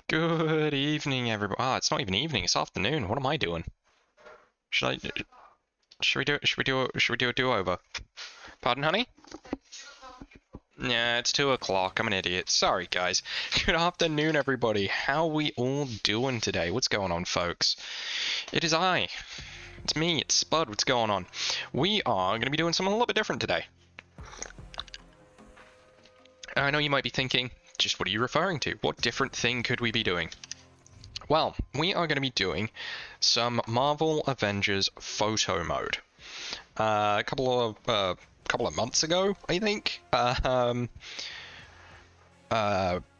Good evening, everybody. Ah, it's not even evening, it's afternoon. What am I doing? Should I should we do a do-over? Pardon, honey? Yeah, it's 2 o'clock. I'm an idiot. Sorry, guys. Good afternoon, everybody. How we all doing today? What's going on, folks? It is I. It's me. It's Spud. What's going on? We are going to be doing something a little bit different today. I know you might be thinking, just what are you referring to? What different thing could we be doing? Well, we are going to be doing some Marvel Avengers photo mode. A couple of months ago, I think,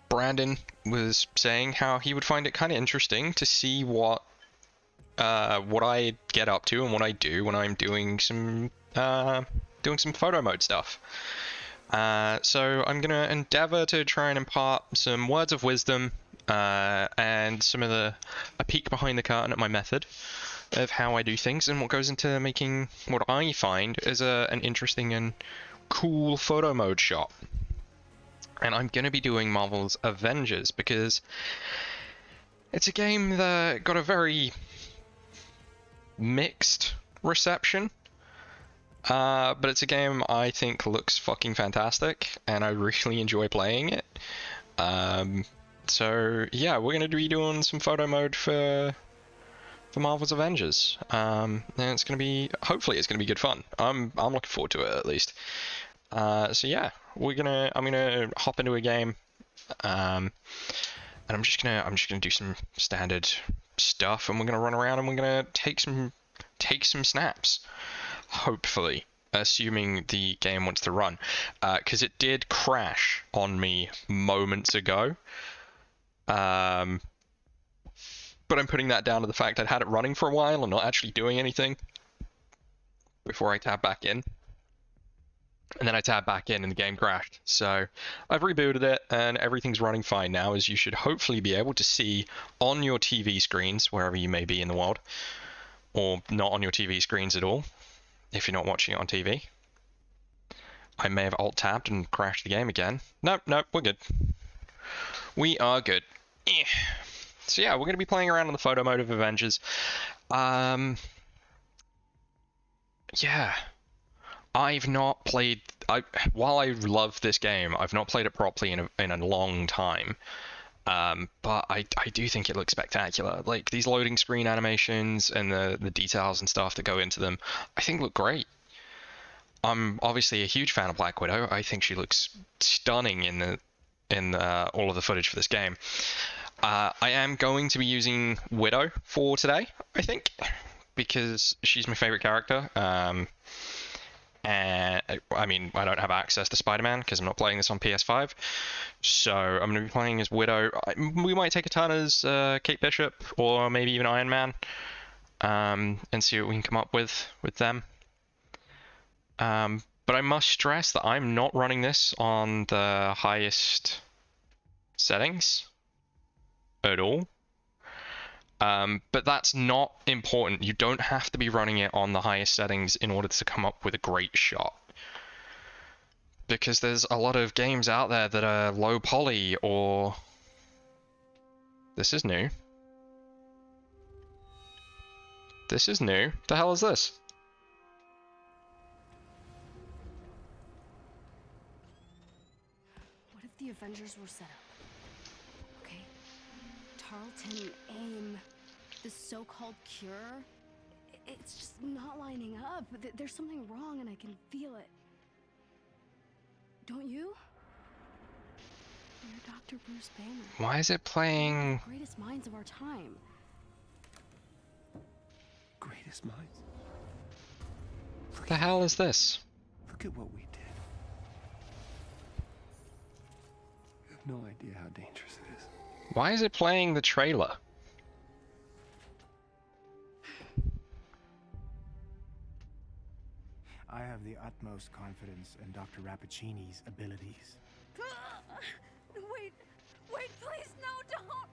Brandon was saying how he would find it kind of interesting to see what I get up to and what I do when I'm doing some photo mode stuff. So I'm gonna endeavor to try and impart some words of wisdom and a peek behind the curtain at my method of how I do things and what goes into making what I find is an interesting and cool photo mode shot. And I'm gonna be doing Marvel's Avengers because it's a game that got a very mixed reception. But it's a game I think looks fucking fantastic, and I really enjoy playing it. So yeah, we're gonna be doing some photo mode for Marvel's Avengers. And it's gonna be, hopefully it's gonna be good fun. I'm looking forward to it at least. So yeah, I'm gonna hop into a game, and I'm just gonna do some standard stuff, and we're gonna run around and we're gonna take some snaps. Hopefully, assuming the game wants to run, because it did crash on me moments ago. But I'm putting that down to the fact I'd had it running for a while and not actually doing anything before I tab back in. And then I tabbed back in and the game crashed. So I've rebooted it and everything's running fine now, as you should hopefully be able to see on your TV screens, wherever you may be in the world, or not on your TV screens at all, if you're not watching it on TV. I may have alt-tabbed and crashed the game again. Nope, we're good. We are good. So yeah, we're going to be playing around on the photo mode of Avengers. Yeah. I've not played... while I love this game, I've not played it properly in a long time. But I do think it looks spectacular. Like, these loading screen animations and the details and stuff that go into them, I think look great. I'm obviously a huge fan of Black Widow. I think she looks stunning in all of the footage for this game. I am going to be using Widow for today, I think, because she's my favorite character. And I mean, I don't have access to Spider-Man because I'm not playing this on PS5, so I'm going to be playing as Widow. We might take a turn as Kate Bishop or maybe even Iron Man, and see what we can come up with them. But I must stress that I'm not running this on the highest settings at all. But that's not important. You don't have to be running it on the highest settings in order to come up with a great shot. Because there's a lot of games out there that are low poly or... This is new. This is new. The hell is this? What if the Avengers were set up? Okay. Tarleton, AIM, the so-called cure. It's just not lining up. There's something wrong and I can feel it. Don't you? You're Dr. Bruce Banner. Why is it playing... The greatest minds of our time. Greatest minds? The hell is this? Look at what we did. You have no idea how dangerous it is. Why is it playing the trailer? I have the utmost confidence in Dr. Rappaccini's abilities. Wait, please, no, don't!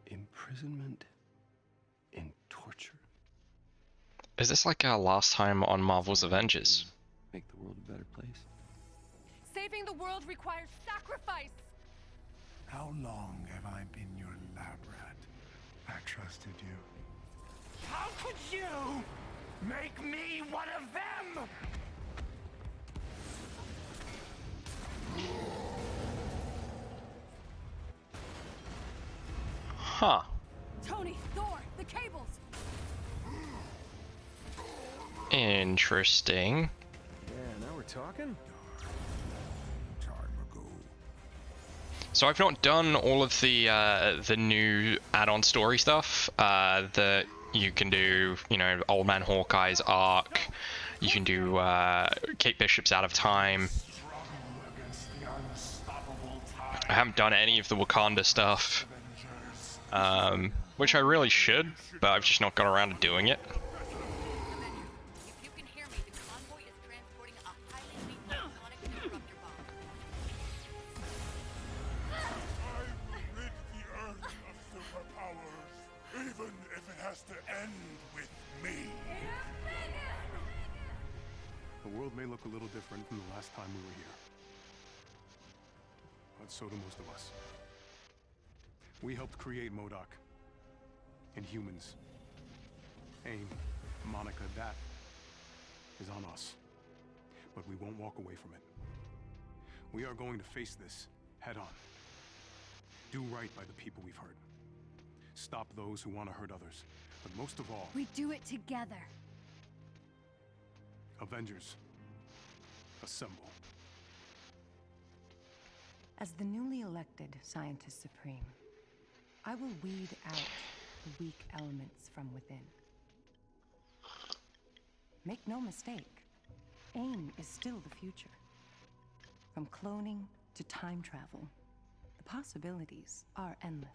Imprisonment and torture. Is this like our last time on Marvel's Avengers? Make the world a better place. Saving the world requires sacrifice. How long have I been your lab rat? I trusted you. How could you make me one of them? Huh. Tony, Thor, the cables. Interesting. Yeah, now we're talking? Time ago. So I've not done all of the new add-on story stuff that you can do. You know, Old Man Hawkeye's arc. You can do Kate Bishop's Out of Time. I haven't done any of the Wakanda stuff, which I really should, but I've just not got around to doing it. If you can hear me, the convoy is transporting a highly lethal sonic disruptor bomb. I will rid the Earth of superpowers, even if it has to end with me. The world may look a little different from the last time we were here. But so do most of us. We helped create MODOK. And humans. AIM, Monica, that is on us. But we won't walk away from it. We are going to face this head on. Do right by the people we've hurt. Stop those who want to hurt others. But most of all, We do it together. Avengers, assemble. As the newly elected Scientist Supreme, I will weed out the weak elements from within. Make no mistake, AIM is still the future. From cloning to time travel, the possibilities are endless.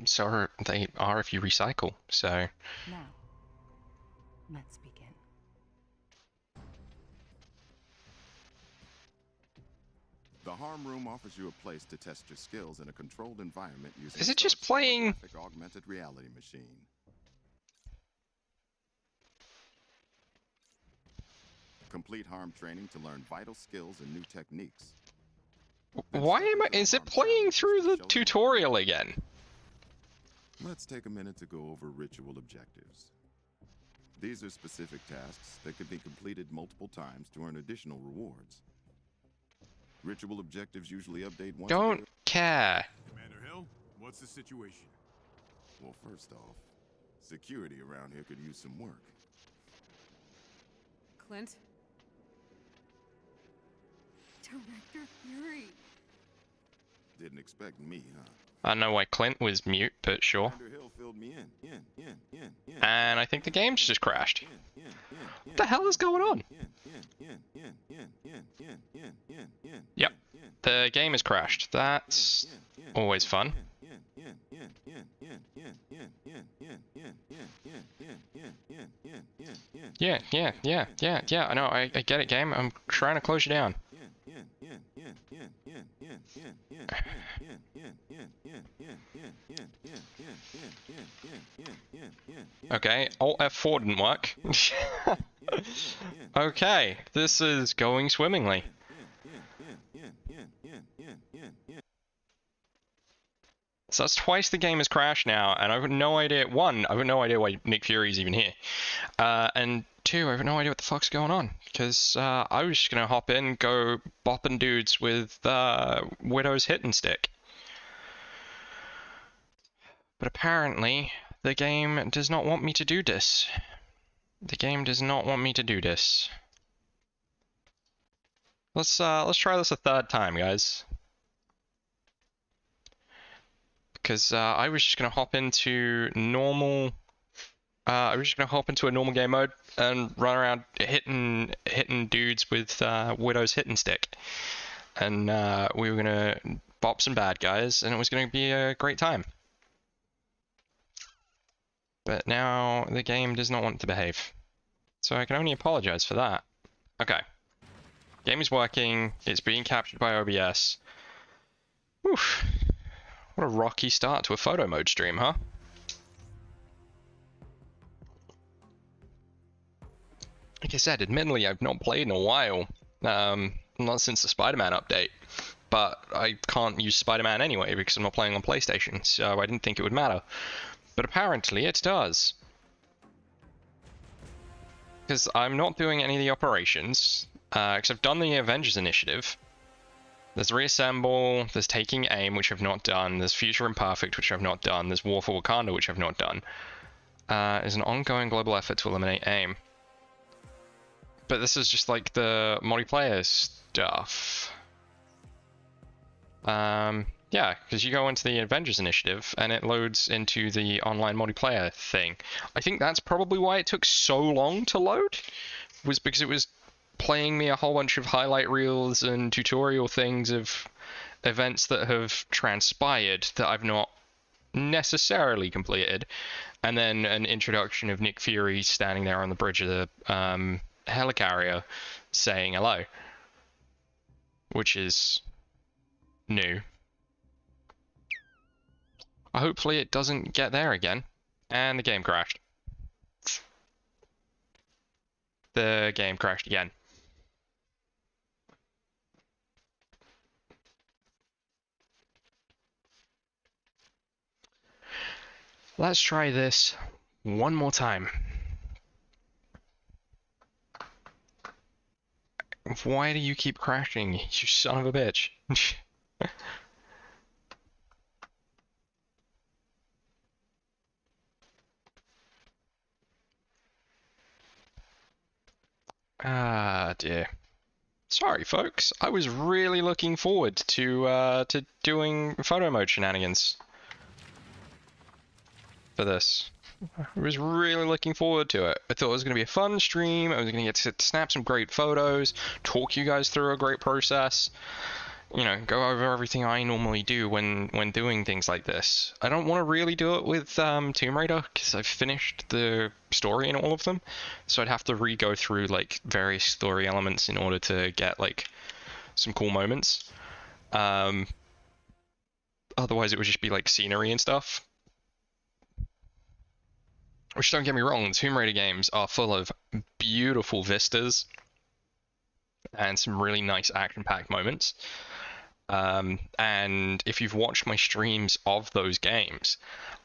So they are if you recycle. So Now, let's begin. The Harm Room offers you a place to test your skills in a controlled environment using Is it just Stark's playing- holographic augmented reality machine. Complete Harm training to learn vital skills and new techniques. why am I? Is it playing through the tutorial again? Let's take a minute to go over ritual objectives. These are specific tasks that can be completed multiple times to earn additional rewards. Ritual objectives usually update once a Don't year. care. Commander Hill, what's the situation? Well, first off, security around here could use some work. Clint? Director Fury. Didn't expect me, huh? I don't know why Clint was mute, but sure. Commander Hill filled me in. And I think the game's just crashed. What the hell is going on? Yep, the game has crashed. That's always fun. Yeah. I know. I get it, game. I'm trying to close you down. Okay, Alt F4 didn't work. Okay, this is going swimmingly. So that's twice the game has crashed now, and I've got no idea. One, I've got no idea why Nick Fury's even here. And two, I have no idea what the fuck's going on. Because I was just gonna hop in, go bopping dudes with Widow's hitting stick. But apparently, the game does not want me to do this. The game does not want me to do this. Let's try this a third time, guys. Because I was just gonna hop into normal. I was just gonna hop into a normal game mode and run around hitting dudes with Widow's hitting stick, and we were gonna bop some bad guys, and it was gonna be a great time. But now the game does not want to behave, so I can only apologize for that. Okay, game is working. It's being captured by OBS. Oof. What a rocky start to a photo mode stream, huh? Like I said, admittedly, I've not played in a while. not since the Spider-Man update. But I can't use Spider-Man anyway because I'm not playing on PlayStation, so I didn't think it would matter. But apparently it does. Because I'm not doing any of the operations, because I've done the Avengers initiative. There's Reassemble, there's Taking Aim, which I've not done, there's Future Imperfect, which I've not done, there's War for Wakanda, which I've not done. There's an ongoing global effort to eliminate AIM. But this is just like the multiplayer stuff. Yeah, because you go into the Avengers initiative and it loads into the online multiplayer thing. I think that's probably why it took so long to load, was because it was playing me a whole bunch of highlight reels and tutorial things of events that have transpired that I've not necessarily completed, and then an introduction of Nick Fury standing there on the bridge of the helicarrier saying hello, which is new. Hopefully it doesn't get there again. And the game crashed. The game crashed again. Let's try this one more time. Why do you keep crashing, you son of a bitch? Ah, dear. Sorry, folks. I was really looking forward to doing photo mode shenanigans for this. I was really looking forward to it. I thought it was going to be a fun stream. I was going to get to snap some great photos, talk you guys through a great process. You know, go over everything I normally do when doing things like this. I don't want to really do it with Tomb Raider because I've finished the story in all of them, so I'd have to re-go through like various story elements in order to get like some cool moments. Otherwise, it would just be like scenery and stuff. Which, don't get me wrong, the Tomb Raider games are full of beautiful vistas and some really nice action-packed moments. And if you've watched my streams of those games,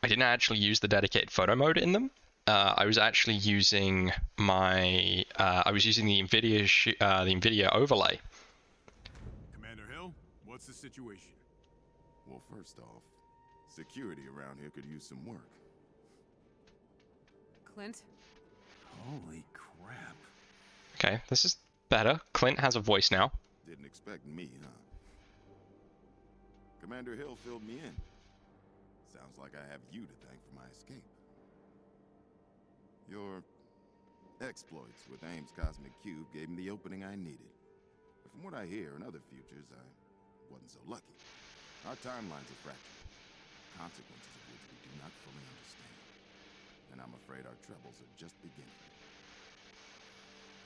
I didn't actually use the dedicated photo mode in them. I was actually using my the NVIDIA overlay. Commander Hill, what's the situation? Well, first off, security around here could use some work. Clint? Holy crap. Okay, this is better. Clint has a voice now. Didn't expect me, huh? Commander Hill filled me in. Sounds like I have you to thank for my escape. Your exploits with AIM's Cosmic Cube gave me the opening I needed. But from what I hear in other futures, I wasn't so lucky. Our timelines are fractured, consequences of which we do not fully understand. And I'm afraid our troubles are just beginning.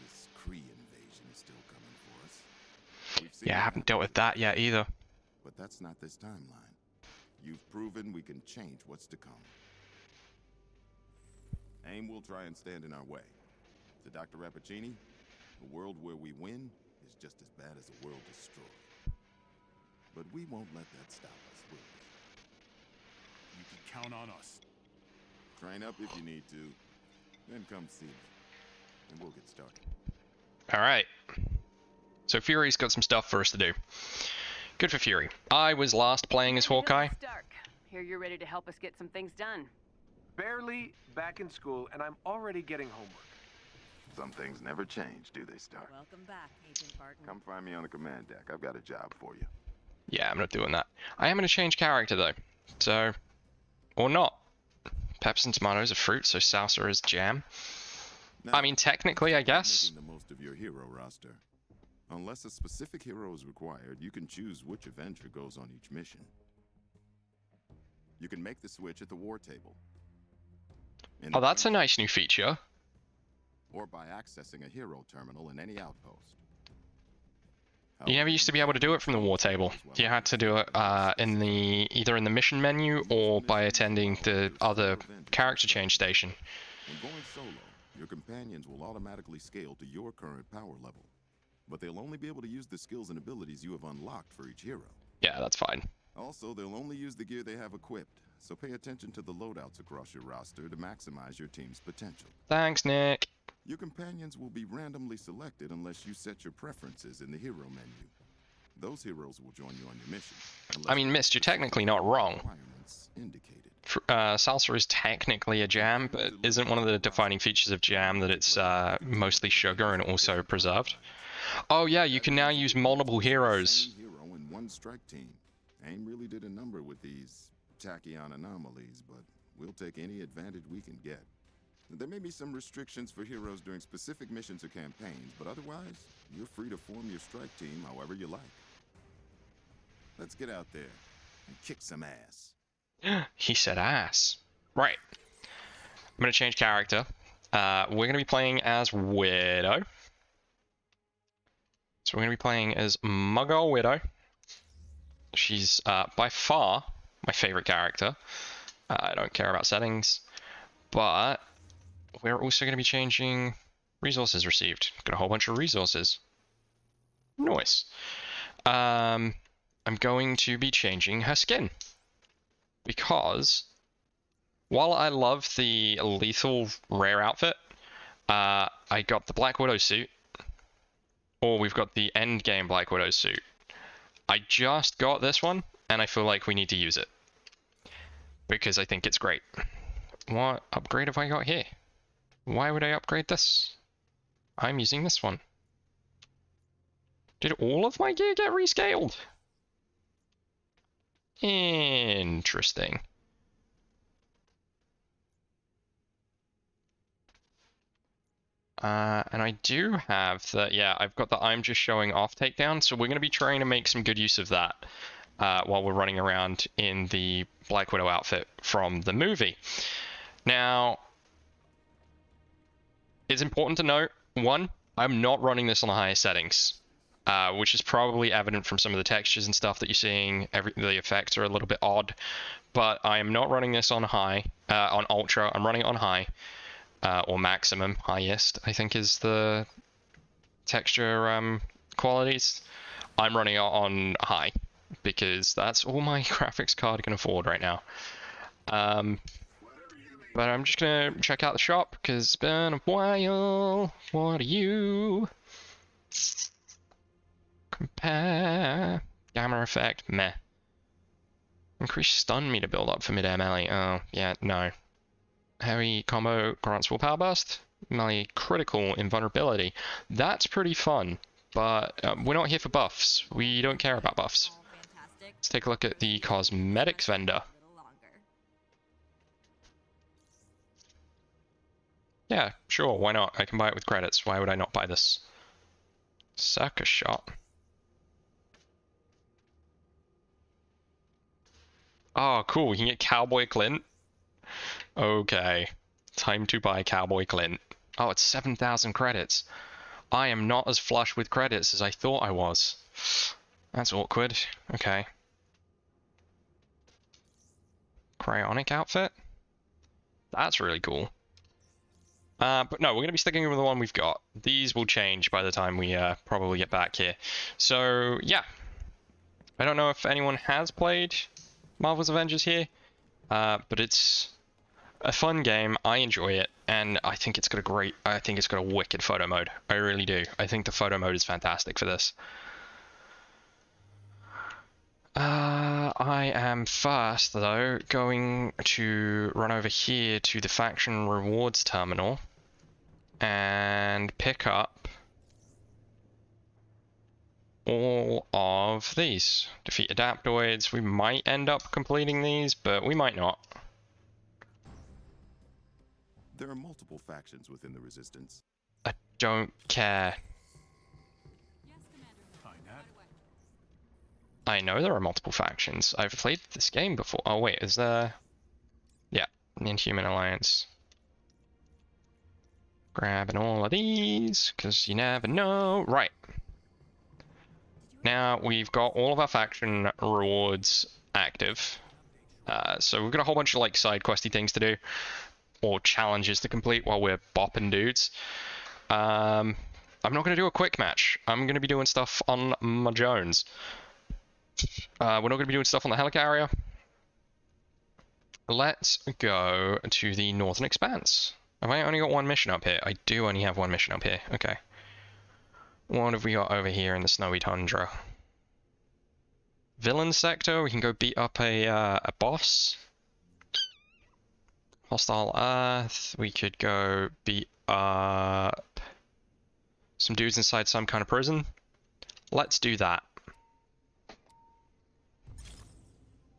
This Kree invasion is still coming for us. Yeah, I haven't dealt with that yet either. But that's not this timeline. You've proven we can change what's to come. AIM will try and stand in our way. To Dr. Rappaccini, a world where we win is just as bad as a world destroyed. But we won't let that stop us, will we? You can count on us. Train up if you need to, then come see me, and we'll get started. Alright. So Fury's got some stuff for us to do. Good for Fury. I was last playing as Hawkeye. Stark. Here you're ready to help us get some things done. Barely back in school, and I'm already getting homework. Some things never change, do they, Stark? Welcome back, Agent Barton. Come find me on the command deck. I've got a job for you. Yeah, I'm not doing that. I am going to change character though. So, or not. Peppers and tomatoes are fruit, so salsa is jam. Now, I mean, technically, I guess. making the most of your hero roster. Unless a specific hero is required, you can choose which Avenger goes on each mission. You can make the switch at the war table. Oh, that's a nice new feature. Or by accessing a hero terminal in any outpost. You never used to be able to do it from the war table. You had to do it either in the mission menu or by attending the other character change station. When going solo, your companions will automatically scale to your current power level. but they'll only be able to use the skills and abilities you have unlocked for each hero. Yeah, that's fine. Also, they'll only use the gear they have equipped, so pay attention to the loadouts across your roster to maximize your team's potential. Thanks, Nick. Your companions will be randomly selected unless you set your preferences in the hero menu. Those heroes will join you on your mission. I mean, Mist, you're technically not wrong. Requirements indicated. Salsa is technically a jam, but isn't one of the defining features of jam that it's mostly sugar and also preserved? Oh yeah, you can now use multiple heroes. Same hero in one strike team. AIM really did a number with these tachyon anomalies, but we'll take any advantage we can get. There may be some restrictions for heroes during specific missions or campaigns, but otherwise, you're free to form your strike team however you like. Let's get out there and kick some ass. He said ass. Right. I'm going to change character. We're going to be playing as Widow. So we're going to be playing as Muggle Widow. She's by far my favorite character. I don't care about settings, but we're also going to be changing resources received. Got a whole bunch of resources. Nice. I'm going to be changing her skin because while I love the lethal rare outfit, I got the Black Widow suit, or we've got the Endgame Black Widow suit. I just got this one, and I feel like we need to use it because I think it's great. What upgrade have I got here? Why would I upgrade this? I'm using this one. Did all of my gear get rescaled? Interesting. And I do have the, yeah, I've got the I'm just showing off takedown, so we're going to be trying to make some good use of that while we're running around in the Black Widow outfit from the movie. Now, it's important to note, one, I'm not running this on the highest settings, which is probably evident from some of the textures and stuff that you're seeing. The effects are a little bit odd, but I am not running this on high, on ultra. I'm running it on high. Or maximum, highest, I think is the texture qualities. I'm running it on high because that's all my graphics card can afford right now. But I'm just gonna check out the shop because it's been a while. What are you? Compare. Gamma effect, meh. Increase stun meter build up for mid-air melee. Oh, yeah, no. Heavy combo grants full power burst. Melee critical invulnerability. That's pretty fun, but we're not here for buffs. We don't care about buffs. Let's take a look at the cosmetics vendor. Yeah, sure, why not? I can buy it with credits. Why would I not buy this? Circus shop. Oh, cool. You can get Cowboy Clint. Okay. Time to buy Cowboy Clint. Oh, it's 7,000 credits. I am not as flush with credits as I thought I was. That's awkward. Okay. Cryonic outfit? That's really cool. But no, we're going to be sticking with the one we've got. These will change by the time we probably get back here. So, yeah. I don't know if anyone has played Marvel's Avengers here, but it's a fun game. I enjoy it, and I think it's got a wicked photo mode. I really do. I think the photo mode is fantastic for this. I am first, though, going to run over here to the faction rewards terminal and pick up all of these. Defeat adaptoids. We might end up completing these, but we might not. There are multiple factions within the Resistance. I don't care. I know there are multiple factions. I've played this game before. Oh wait, is there... Yeah, the Inhuman Alliance. Grabbing all of these, because you never know. Right. Now, we've got all of our faction rewards active. So we've got a whole bunch of like side questy things to do, or challenges to complete while we're bopping dudes. I'm not going to do a quick match. I'm going to be doing stuff on my Jones. We're not going to be doing stuff on the helicarrier. Let's go to the Northern Expanse. Have I only got one mission up here? I do only have one mission up here. Okay. What have we got over here in the snowy tundra? Villain sector. We can go beat up a boss. Hostile Earth. We could go beat up some dudes inside some kind of prison. Let's do that.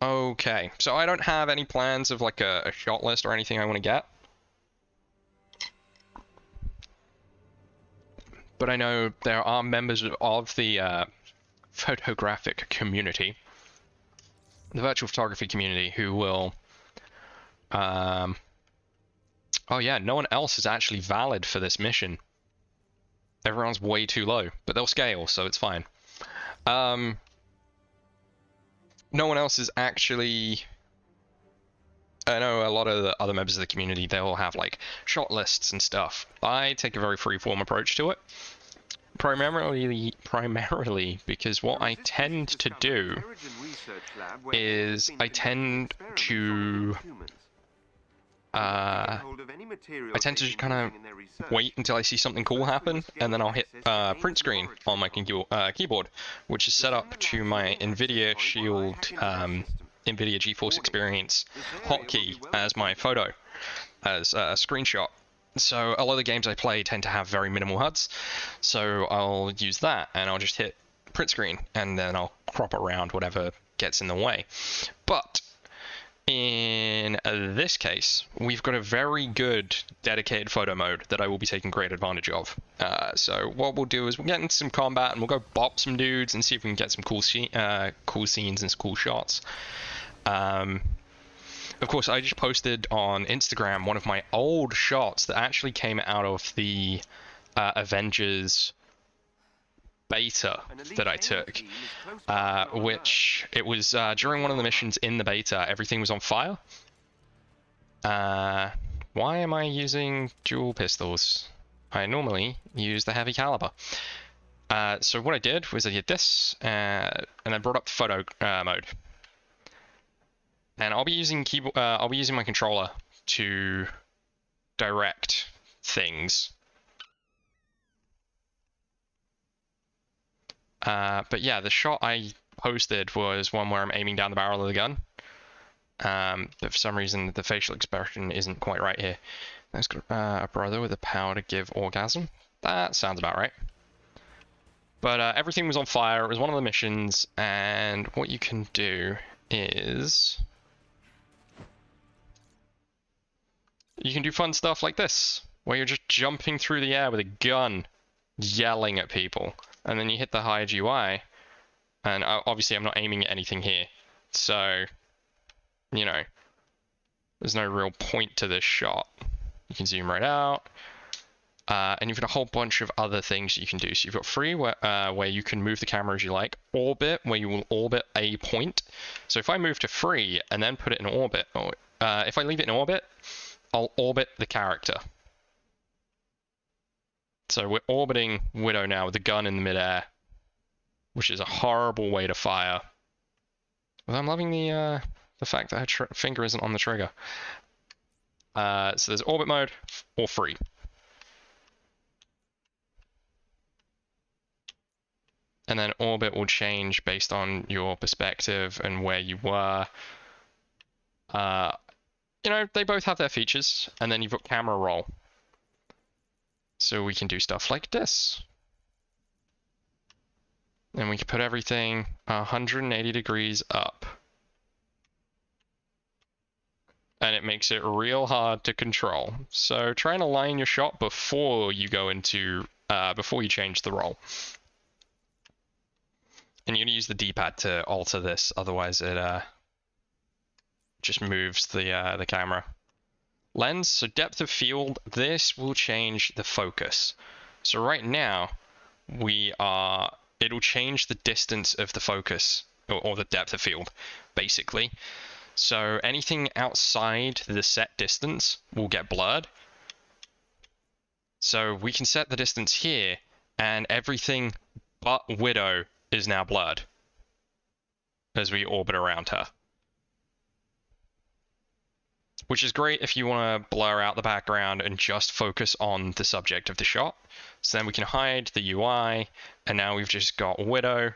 Okay, so I don't have any plans of like a shot list or anything I want to get. But I know there are members of the photographic community, the virtual photography community, who will... oh yeah, no one else is actually valid for this mission. Everyone's way too low, but they'll scale, so it's fine. No one else is actually... I know a lot of the other members of the community, they'll have like shot lists and stuff. I take a very freeform approach to it. Primarily because what I tend to do is I tend to just kind of wait until I see something cool happen, and then I'll hit print screen on my keyboard, which is set up to my NVIDIA Shield NVIDIA GeForce Experience hotkey as my photo, as a screenshot. So a lot of the games I play tend to have very minimal HUDs, so I'll use that and I'll just hit print screen and then I'll crop around whatever gets in the way. But in this case, we've got a very good dedicated photo mode that I will be taking great advantage of. So what we'll do is we'll get into some combat and we'll go bop some dudes and see if we can get some cool scenes and some cool shots. Of course, I just posted on Instagram one of my old shots that actually came out of the Avengers beta that I took, which it was during one of the missions in the beta, everything was on fire. Why am I using dual pistols? I normally use the heavy caliber. So what I did was I did this, and I brought up photo mode. And I'll be using my controller to direct things. But yeah, the shot I posted was one where I'm aiming down the barrel of the gun. But for some reason, the facial expression isn't quite right here. There's a brother with the power to give orgasm. That sounds about right. But everything was on fire. It was one of the missions, and what you can do is... you can do fun stuff like this, where you're just jumping through the air with a gun, yelling at people, and then you hit the hide UI, and obviously I'm not aiming at anything here, so, you know, there's no real point to this shot. You can zoom right out, and you've got a whole bunch of other things you can do. So you've got free, where you can move the camera as you like, orbit, where you will orbit a point. So if I move to free and then put it in orbit, or if I leave it in orbit, I'll orbit the character. So we're orbiting Widow now with the gun in the midair, which is a horrible way to fire. Well, I'm loving the fact that her finger isn't on the trigger. So there's orbit mode or free. And then orbit will change based on your perspective and where you were. You know, they both have their features, and then you've got camera roll. So we can do stuff like this. And we can put everything 180 degrees up. And it makes it real hard to control. So try and align your shot before you go into, before you change the roll. And you're gonna use the D-pad to alter this, otherwise it, just moves the camera. Lens, so depth of field, this will change the focus. So right now, it'll change the distance of the focus, or the depth of field, basically. So anything outside the set distance will get blurred. So we can set the distance here, and everything but Widow is now blurred as we orbit around her. Which is great if you want to blur out the background and just focus on the subject of the shot. So then we can hide the UI, and now we've just got Widow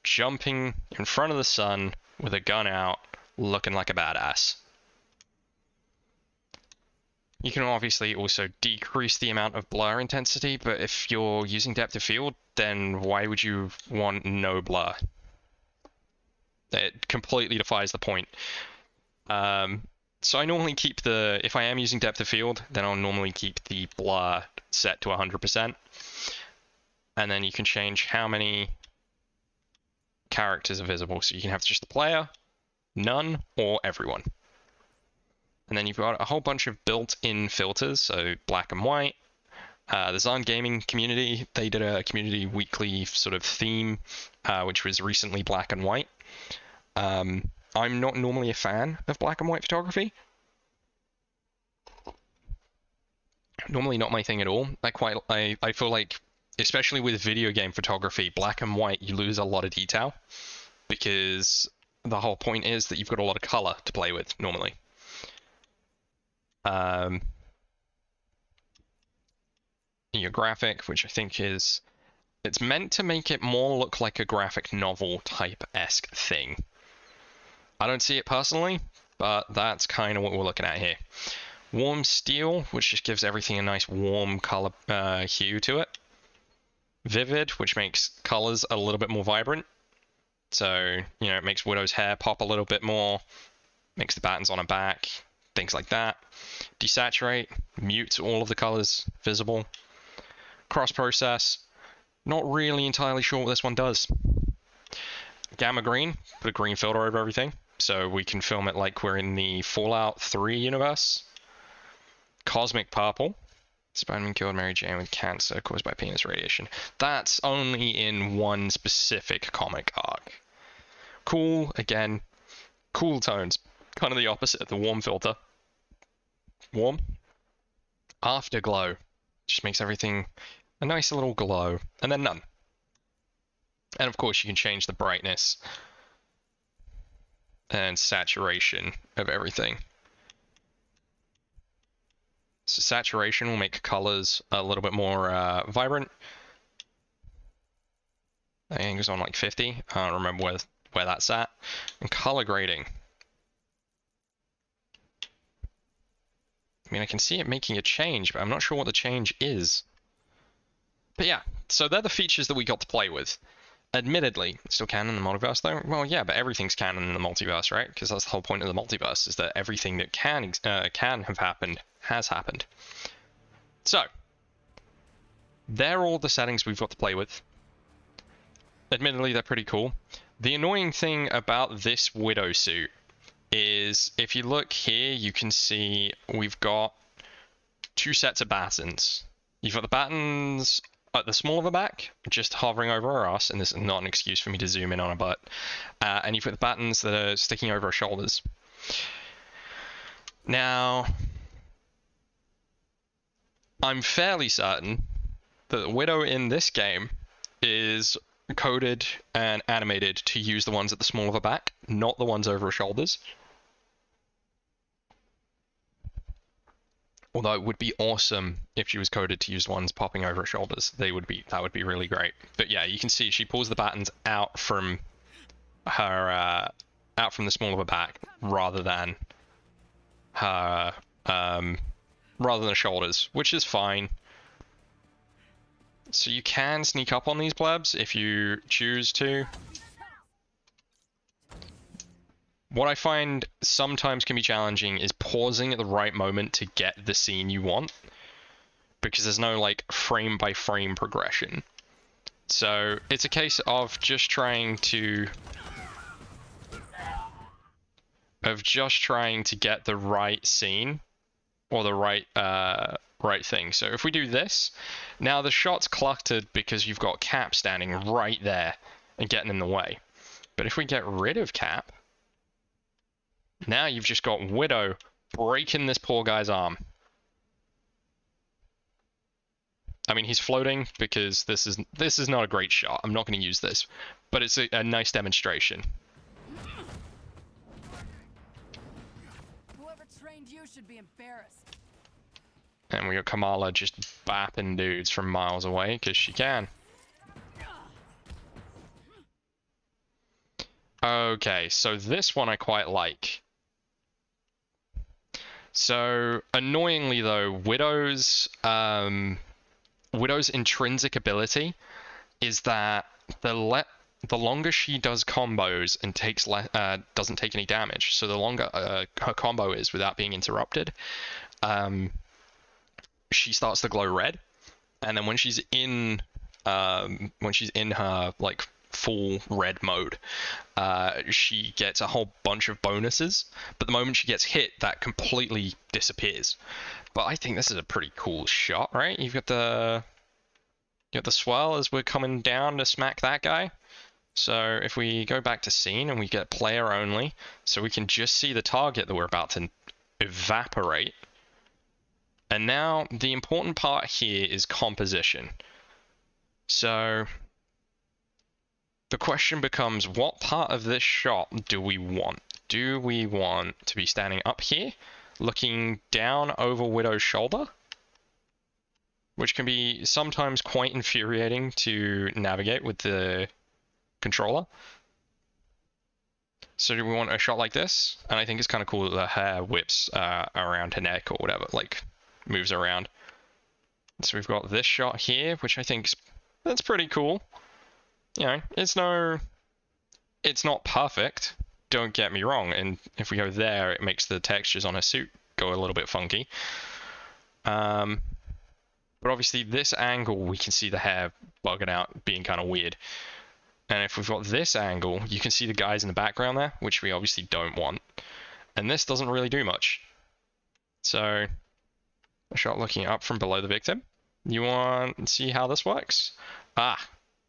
jumping in front of the sun with a gun out, looking like a badass. You can obviously also decrease the amount of blur intensity, but if you're using depth of field, then why would you want no blur? It completely defies the point. So I normally keep if I am using depth of field, then I'll normally keep the blur set to 100%. And then you can change how many characters are visible. So you can have just the player, none, or everyone. And then you've got a whole bunch of built-in filters, so black and white. The Zahn Gaming community, they did a community weekly sort of theme, which was recently black and white. I'm not normally a fan of black and white photography. Normally not my thing at all. I feel like, especially with video game photography, black and white, you lose a lot of detail because the whole point is that you've got a lot of color to play with normally. Your graphic, which I think it's meant to make it more look like a graphic novel type-esque thing. I don't see it personally, but that's kind of what we're looking at here. Warm steel, which just gives everything a nice warm color hue to it. Vivid, which makes colors a little bit more vibrant. So, you know, it makes Widow's hair pop a little bit more, makes the buttons on her back, things like that. Desaturate, mute all of the colors visible. Cross process, not really entirely sure what this one does. Gamma green, put a green filter over everything, so we can film it like we're in the Fallout 3 universe. Cosmic purple, Spider-Man killed Mary Jane with cancer caused by penis radiation. That's only in one specific comic arc. Cool, again, cool tones. Kind of the opposite of the warm filter. Warm. Afterglow, just makes everything a nice little glow. And then none. And of course you can change the brightness and saturation of everything. So saturation will make colors a little bit more vibrant. I think it was on like 50. I don't remember where that's at. And color grading. I mean, I can see it making a change, but I'm not sure what the change is. But yeah, so they're the features that we got to play with. Admittedly, it's still canon in the multiverse though? Well, yeah, but everything's canon in the multiverse, right? Because that's the whole point of the multiverse, is that everything that can have happened has happened. So, they're all the settings we've got to play with. Admittedly, they're pretty cool. The annoying thing about this Widow suit is, if you look here, you can see we've got two sets of battens. You've got the battens at the small of her back, just hovering over her ass, and this is not an excuse for me to zoom in on her butt. And you've got the battens that are sticking over her shoulders. Now, I'm fairly certain that the Widow in this game is coded and animated to use the ones at the small of her back, not the ones over her shoulders. Although it would be awesome if she was coded to use ones popping over her shoulders. That would be really great. But yeah, you can see she pulls the battens out from her out from the small of her back rather than her shoulders, which is fine. So you can sneak up on these plebs if you choose to. What I find sometimes can be challenging is pausing at the right moment to get the scene you want, because there's no like frame by frame progression. So it's a case of just trying to get the right scene or the right thing. So if we do this, now the shot's cluttered because you've got Cap standing right there and getting in the way. But if we get rid of Cap, now you've just got Widow breaking this poor guy's arm. I mean, he's floating because this is not a great shot. I'm not going to use this, but it's a nice demonstration. Whoever trained you should be embarrassed. And we got Kamala just bapping dudes from miles away because she can. Okay, so this one I quite like. So annoyingly though, Widow's intrinsic ability is that the longer she does combos and doesn't take any damage, so the longer her combo is without being interrupted, she starts to glow red, and then when she's in her like full red mode, she gets a whole bunch of bonuses, but the moment she gets hit, that completely disappears. But I think this is a pretty cool shot, right? You've got the swell as we're coming down to smack that guy. So if we go back to scene and we get player only, so we can just see the target that we're about to evaporate. And now the important part here is composition. So the question becomes, what part of this shot do we want? Do we want to be standing up here, looking down over Widow's shoulder? Which can be sometimes quite infuriating to navigate with the controller. So do we want a shot like this? And I think it's kind of cool that the hair whips around her neck or whatever, like moves around. So we've got this shot here, which I think that's pretty cool. You know, it's not perfect, don't get me wrong, and if we go there, it makes the textures on her suit go a little bit funky. But obviously this angle, we can see the hair bugging out, being kind of weird. And if we've got this angle, you can see the guys in the background there, which we obviously don't want. And this doesn't really do much. So, a shot looking up from below the victim. You want to see how this works?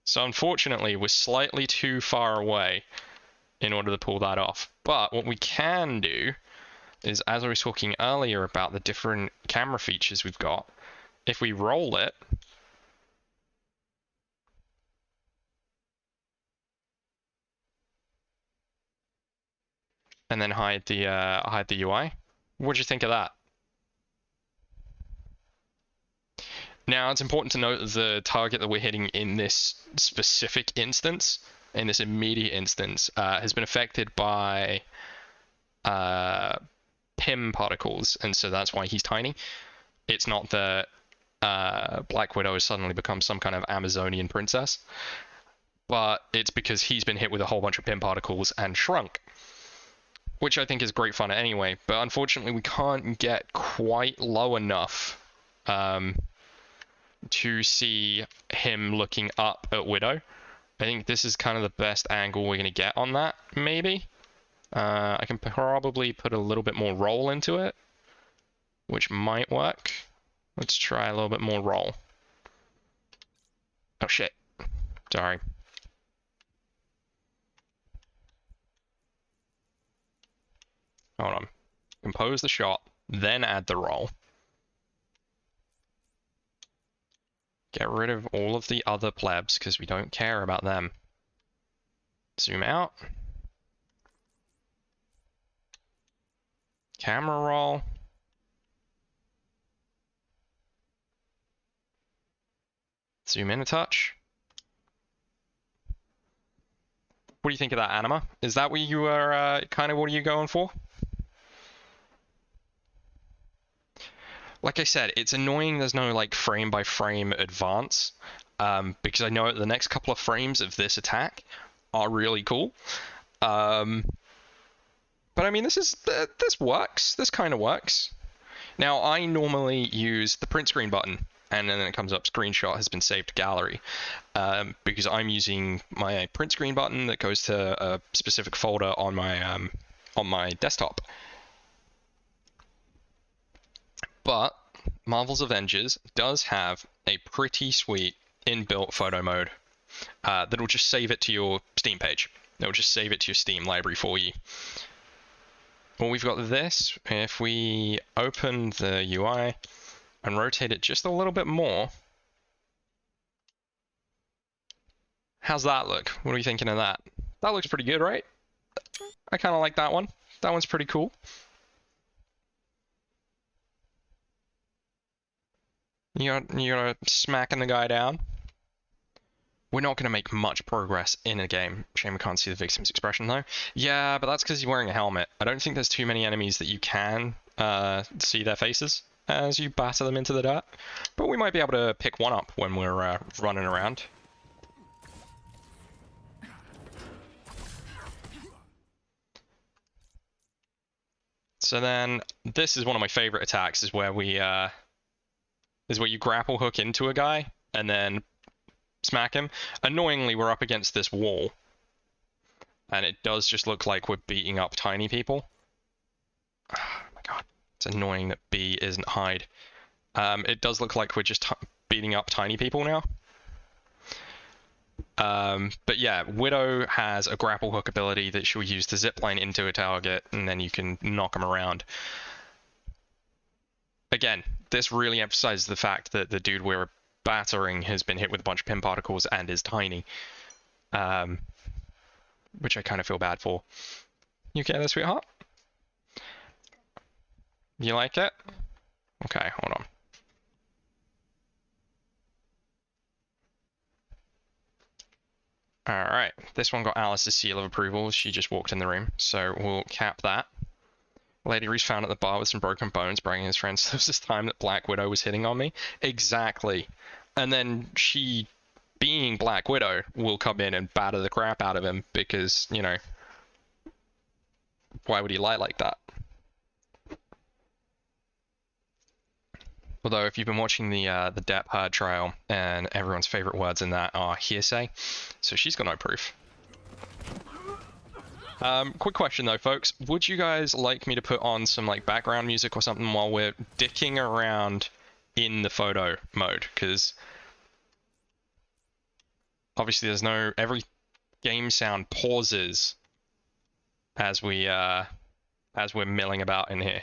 So unfortunately, we're slightly too far away in order to pull that off. But what we can do is, as I was talking earlier about the different camera features we've got, if we roll it, and then hide the UI, what'd you think of that? Now, it's important to note that the target that we're hitting in this specific instance, in this immediate instance, has been affected by PIM particles, and so that's why he's tiny. It's not that Black Widow has suddenly become some kind of Amazonian princess, but it's because he's been hit with a whole bunch of PIM particles and shrunk, which I think is great fun anyway, but unfortunately we can't get quite low enough to see him looking up at Widow. I think this is kind of the best angle we're going to get on that, maybe. I can probably put a little bit more roll into it, which might work. Let's try a little bit more roll. Oh shit. Sorry. Hold on. Compose the shot, then add the roll. Get rid of all of the other plebs because we don't care about them. Zoom out. Camera roll. Zoom in a touch. What do you think of that, Anima? Is that what you were kind of what are you going for? Like I said, it's annoying there's no like frame by frame advance, because I know the next couple of frames of this attack are really cool. But I mean, this works. This kind of works. Now, I normally use the print screen button, and then it comes up screenshot has been saved to gallery, because I'm using my print screen button that goes to a specific folder on my desktop. But Marvel's Avengers does have a pretty sweet inbuilt photo mode that'll just save it to your Steam page. It'll just save it to your Steam library for you. Well, we've got this. If we open the UI and rotate it just a little bit more, How's that look? What are you thinking of that? That looks pretty good, right? I kind of like that one. That one's pretty cool. You're smacking the guy down. We're not going to make much progress in a game. Shame we can't see the victim's expression, though. Yeah, but that's because he's wearing a helmet. I don't think there's too many enemies that you can see their faces as you batter them into the dirt. But we might be able to pick one up when we're running around. So then, this is one of my favorite attacks, is where we is where you grapple hook into a guy and then smack him. Annoyingly, we're up against this wall, and it does just look like we're beating up tiny people. Oh my god, it's annoying that B isn't hide. It does look like we're just beating up tiny people now. But yeah, Widow has a grapple hook ability that she'll use to zipline into a target, and then you can knock them around. Again, this really emphasizes the fact that the dude we're battering has been hit with a bunch of pin particles and is tiny. Which I kind of feel bad for. You okay there, sweetheart? You like it? Okay, hold on. Alright, this one got Alice's seal of approval. She just walked in the room, so we'll cap that. Lady Reese found at the bar with some broken bones, bragging his friends this time that Black Widow was hitting on me. Exactly. And then she, being Black Widow, will come in and batter the crap out of him because, you know, why would he lie like that? Although, if you've been watching the Depp Heard trial, and everyone's favorite words in that are hearsay, so she's got no proof. Quick question though, folks. Would you guys like me to put on some like background music or something while we're dicking around in the photo mode? Because obviously there's no, every game sound pauses as we're milling about in here.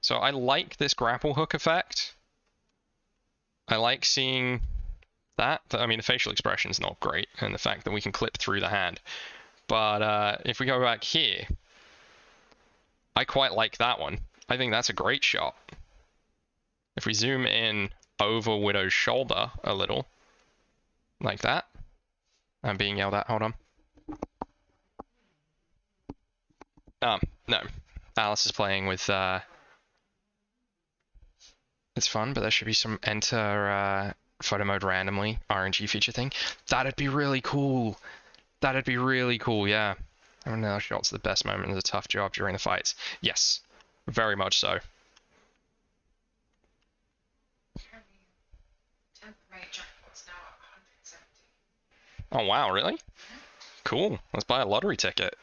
So I like this grapple hook effect. I like seeing that. I mean, the facial expression is not great, and the fact that we can clip through the hand. But if we go back here, I quite like that one. I think that's a great shot. If we zoom in over Widow's shoulder a little, like that. I'm being yelled at, hold on. No. Alice is playing with, it's fun, but there should be some enter photo mode randomly RNG feature thing. That'd be really cool. That'd be really cool, yeah. And now shots the best moment is a tough job during the fights. Yes, very much so. Oh wow, really? Cool. Let's buy a lottery ticket.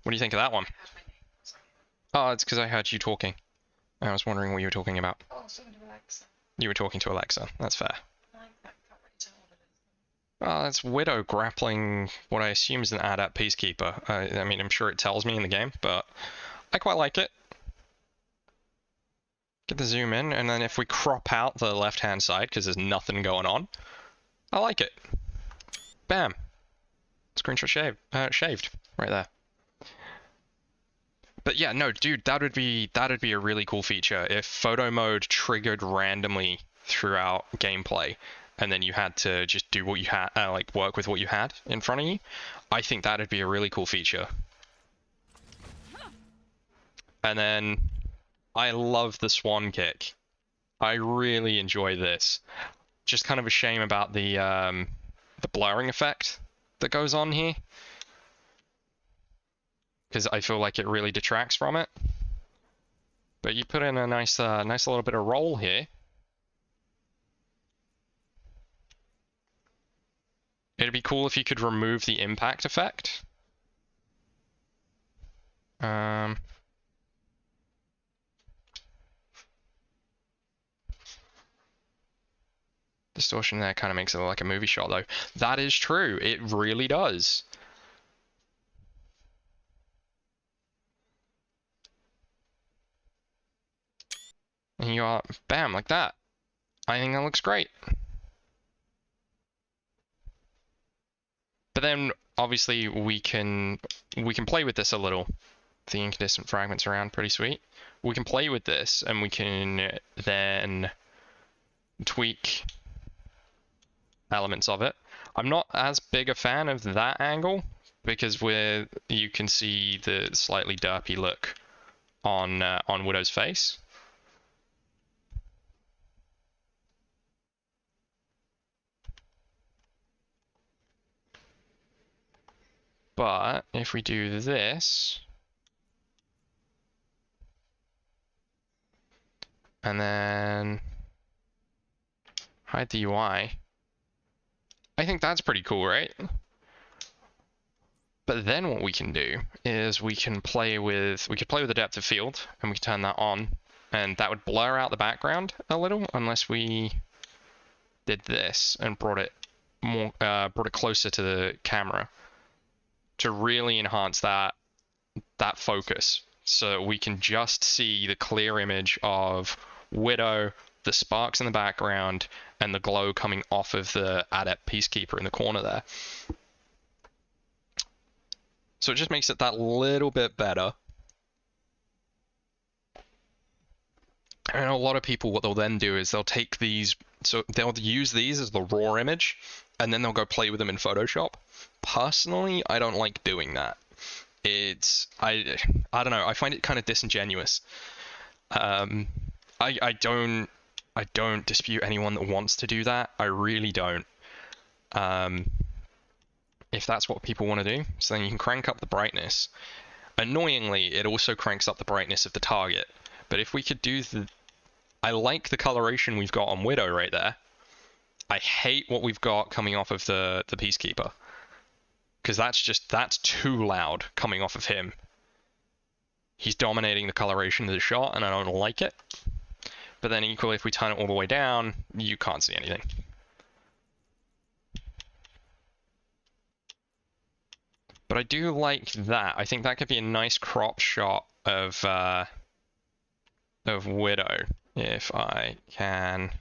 What do you think of that one? Oh, it's because I heard you talking. I was wondering what you were talking about. Oh, I was talking to Alexa. You were talking to Alexa. That's fair. Oh, that's Widow grappling what I assume is an adept peacekeeper. I mean, I'm sure it tells me in the game, but I quite like it. Get the zoom in, and then if we crop out the left-hand side, because there's nothing going on, I like it. Bam. Screenshot shaved right there. But yeah, no, dude, that'd be a really cool feature if photo mode triggered randomly throughout gameplay, and then you had to just do what you had, like work with what you had in front of you. I think that'd be a really cool feature. And then I love the swan kick. I really enjoy this. Just kind of a shame about the blurring effect that goes on here, because I feel like it really detracts from it. But you put in a nice little bit of roll here. It'd be cool if you could remove the impact effect. Distortion there kind of makes it look like a movie shot, though. That is true. It really does. And you are, bam, like that. I think that looks great. But then obviously we can play with this a little. The incandescent fragments around, pretty sweet. We can play with this and we can then tweak elements of it. I'm not as big a fan of that angle because you can see the slightly derpy look on Widow's face. But if we do this, and then hide the UI, I think that's pretty cool, right? But then what we can do is we could play with the depth of field, and we can turn that on, and that would blur out the background a little unless we did this and brought it closer to the camera to really enhance that focus, so we can just see the clear image of Widow, the sparks in the background, and the glow coming off of the Adept Peacekeeper in the corner there. So it just makes it that little bit better. And a lot of people, what they'll then do is they'll take these, so they'll use these as the raw image, and then they'll go play with them in Photoshop. Personally, I don't like doing that. I don't know, I find it kind of disingenuous. I don't dispute anyone that wants to do that. I really don't. If that's what people want to do, so then you can crank up the brightness. Annoyingly, it also cranks up the brightness of the target. But if we could do I like the coloration we've got on Widow right there. I hate what we've got coming off of the Peacekeeper, because that's too loud coming off of him. He's dominating the coloration of the shot, and I don't like it. But then equally, if we turn it all the way down, you can't see anything. But I do like that. I think that could be a nice crop shot of Widow, if I can.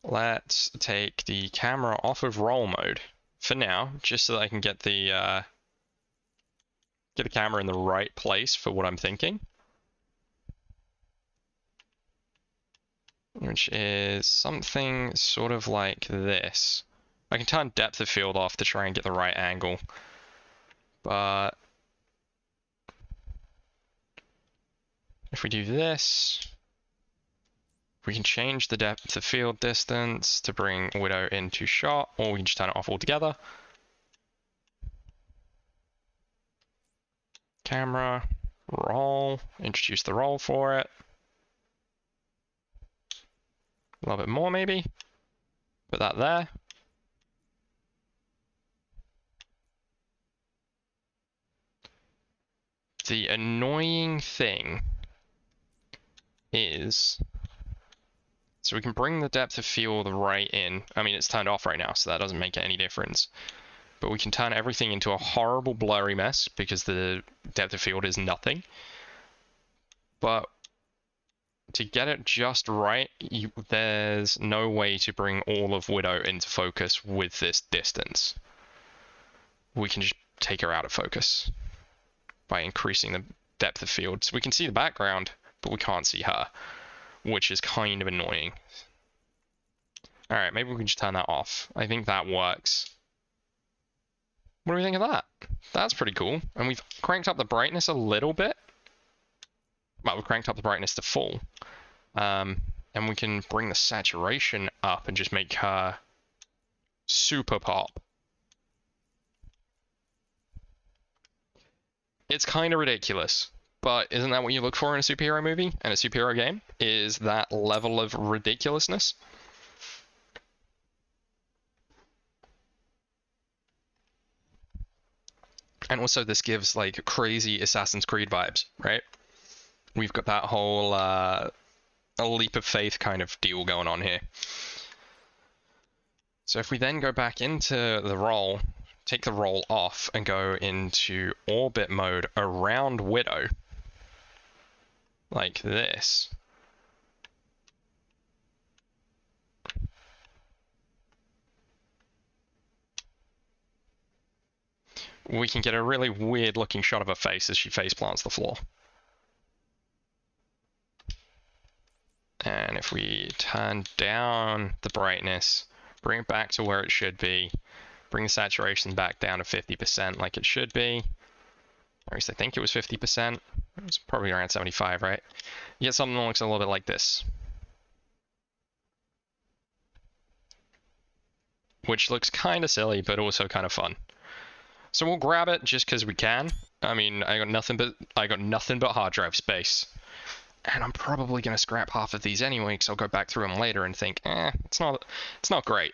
Let's take the camera off of roll mode for now, just so that I can get the camera in the right place for what I'm thinking. Which is something sort of like this. I can turn depth of field off to try and get the right angle, but if we do this, we can change the depth of field distance to bring Widow into shot, or we can just turn it off altogether. Camera, roll, introduce the roll for it. A little bit more maybe. Put that there. The annoying thing is, so we can bring the depth of field right in. I mean, it's turned off right now, so that doesn't make any difference. But we can turn everything into a horrible blurry mess because the depth of field is nothing. But to get it just right, there's no way to bring all of Widow into focus with this distance. We can just take her out of focus by increasing the depth of field. So we can see the background, but we can't see her, which is kind of annoying. Alright, maybe we can just turn that off. I think that works. What do we think of that? That's pretty cool. And we've cranked up the brightness a little bit. Well, we've cranked up the brightness to full. And we can bring the saturation up and just make her super pop. It's kind of ridiculous, but isn't that what you look for in a superhero movie and a superhero game? Is that level of ridiculousness? And also this gives like crazy Assassin's Creed vibes, right? We've got that whole a leap of faith kind of deal going on here. So if we then go back into the roll, take the roll off and go into orbit mode around Widow, like this, we can get a really weird looking shot of her face as she face plants the floor. And if we turn down the brightness, bring it back to where it should be, bring the saturation back down to 50% like it should be, or at least I think it was 50%, it was probably around 75, right? You get something that looks a little bit like this. Which looks kind of silly, but also kind of fun. So we'll grab it just because we can. I mean, I got nothing but hard drive space. And I'm probably going to scrap half of these anyway, because I'll go back through them later and think, it's not great.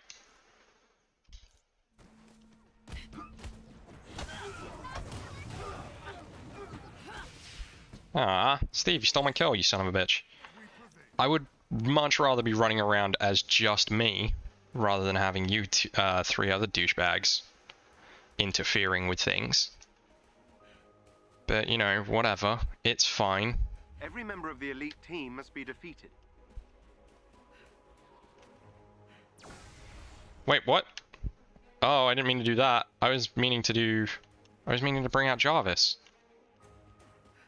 Ah, Steve, you stole my kill, you son of a bitch. I would much rather be running around as just me, rather than having you three other douchebags interfering with things. But, you know, whatever. It's fine. Every member of the elite team must be defeated. Wait, what? Oh, I didn't mean to do that. I was meaning to bring out Jarvis.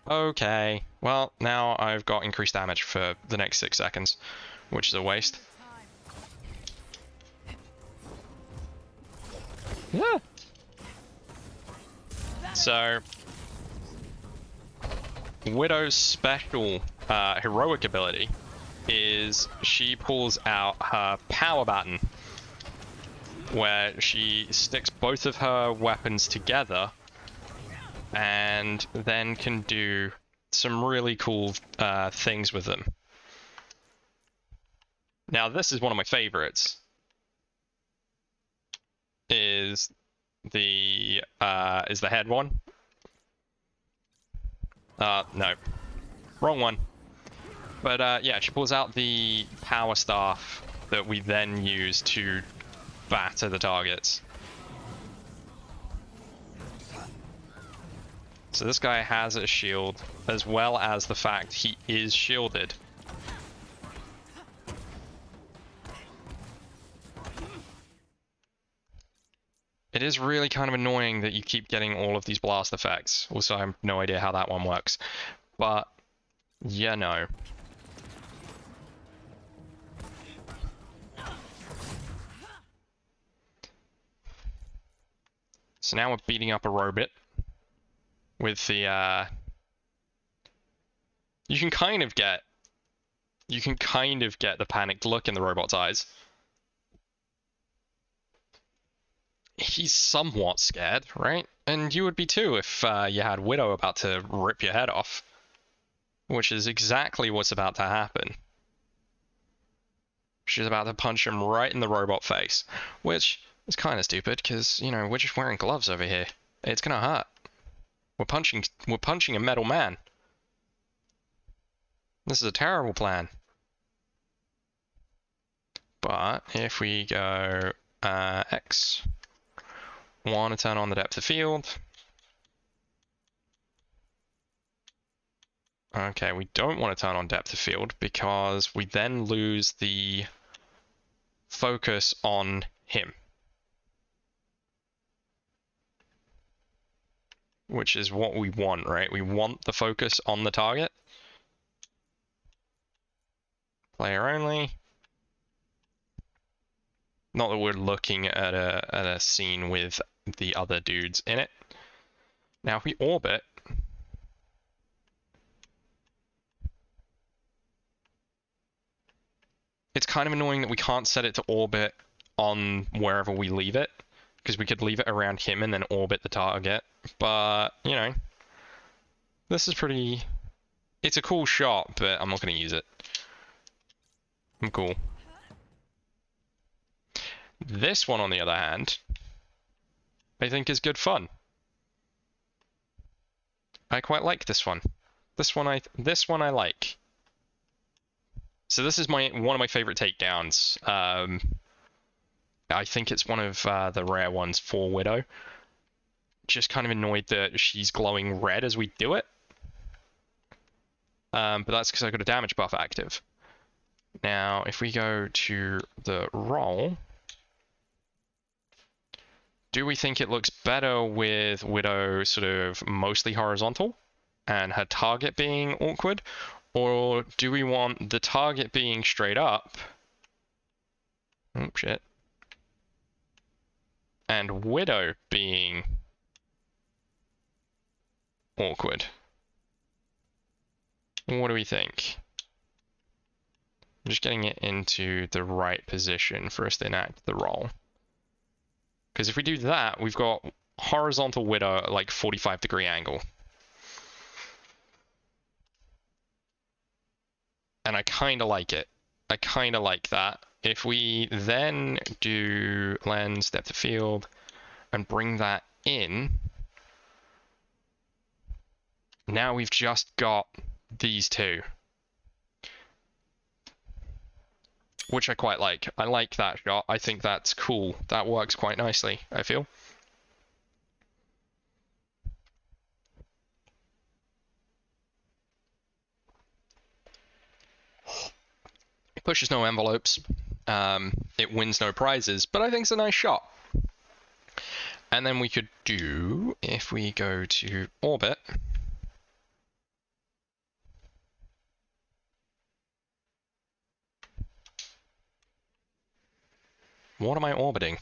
Okay. Well, now I've got increased damage for the next 6 seconds, which is a waste. Yeah. So, Widow's special heroic ability is she pulls out her power button, where she sticks both of her weapons together and then can do some really cool things with them. Now, this is one of my favorites. Is the head one? No. Wrong one. But yeah, she pulls out the power staff that we then use to batter the targets. So this guy has a shield, as well as the fact he is shielded. It is really kind of annoying that you keep getting all of these blast effects. Also, I have no idea how that one works. But, yeah, no. So now we're beating up a robot with the, you can kind of get the panicked look in the robot's eyes. He's somewhat scared, right? And you would be too if you had Widow about to rip your head off. Which is exactly what's about to happen. She's about to punch him right in the robot face. Which is kind of stupid, because, you know, we're just wearing gloves over here. It's gonna hurt. We're punching a metal man. This is a terrible plan. But if we go X, want to turn on the depth of field. Okay, we don't want to turn on depth of field because we then lose the focus on him. Which is what we want, right? We want the focus on the target. Player only. Not that we're looking at a scene with the other dudes in it. Now if we orbit, it's kind of annoying that we can't set it to orbit on wherever we leave it, because we could leave it around him and then orbit the target. But, you know, this is pretty... It's a cool shot, but I'm not going to use it. I'm cool. This one, on the other hand, I think is good fun. I quite like this one. This one I like. So this is one of my favorite takedowns. I think it's one of the rare ones for Widow. Just kind of annoyed that she's glowing red as we do it. But that's because I've got a damage buff active. Now, if we go to the roll, Do we think it looks better with Widow sort of mostly horizontal and her target being awkward? Or do we want the target being straight up? Oh, shit. And Widow being awkward? What do we think? I'm just getting it into the right position for us to enact the role. Because if we do that, we've got horizontal Widow at like 45-degree angle. And I kind of like it. I kind of like that. If we then do lens, depth of field, and bring that in, now we've just got these two. Which I quite like. I like that shot. I think that's cool. That works quite nicely, I feel. It pushes no envelopes. It wins no prizes, but I think it's a nice shot. And then we could do, if we go to orbit, what am I orbiting?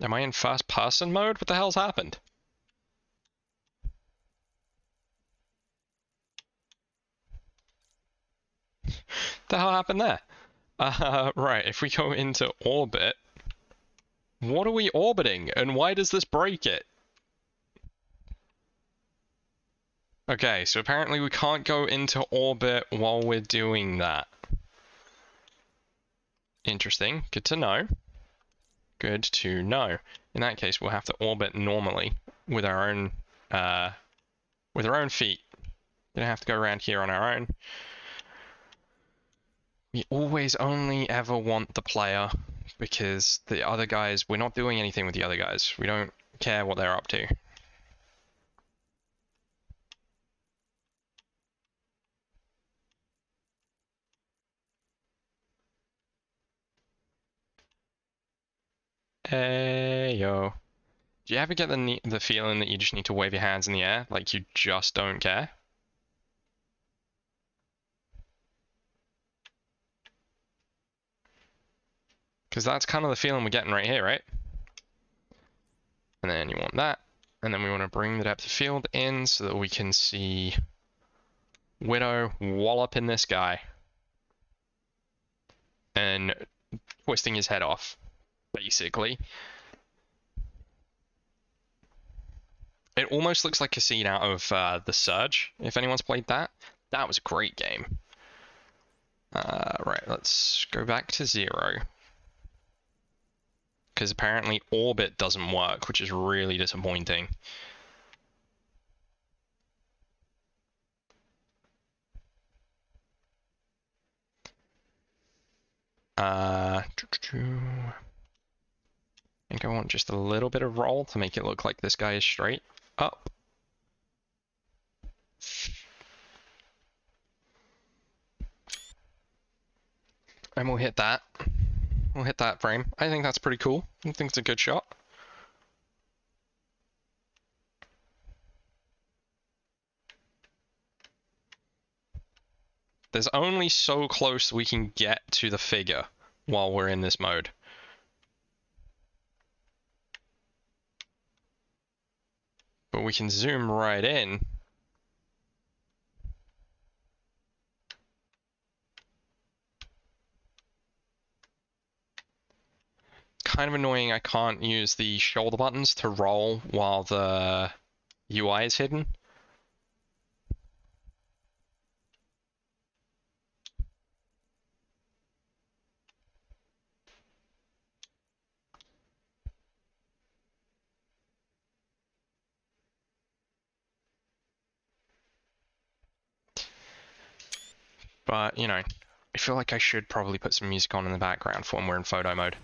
Am I in first person mode? What the hell's happened? The hell happened there? Right, if we go into orbit, what are we orbiting and why does this break it? Okay, so apparently we can't go into orbit while we're doing that. Interesting, good to know. Good to know. In that case, we'll have to orbit normally with our own feet. Gonna have to go around here on our own. We always only ever want the player because the other guys, we're not doing anything with the other guys. We don't care what they're up to. Hey, yo. Do you ever get the feeling that you just need to wave your hands in the air, like you just don't care? Because that's kind of the feeling we're getting right here, right? And then you want that. And then we want to bring the depth of field in so that we can see Widow wallop in this guy. And twisting his head off, basically. It almost looks like a scene out of The Surge, if anyone's played that. That was a great game. Right, let's go back to 0. Because apparently orbit doesn't work, which is really disappointing. I think I want just a little bit of roll to make it look like this guy is straight up. And we'll hit that. We'll hit that frame. I think that's pretty cool. I think it's a good shot. There's only so close we can get to the figure while we're in this mode. But we can zoom right in. Kind of annoying I can't use the shoulder buttons to roll while the UI is hidden. But, you know, I feel like I should probably put some music on in the background for when we're in photo mode.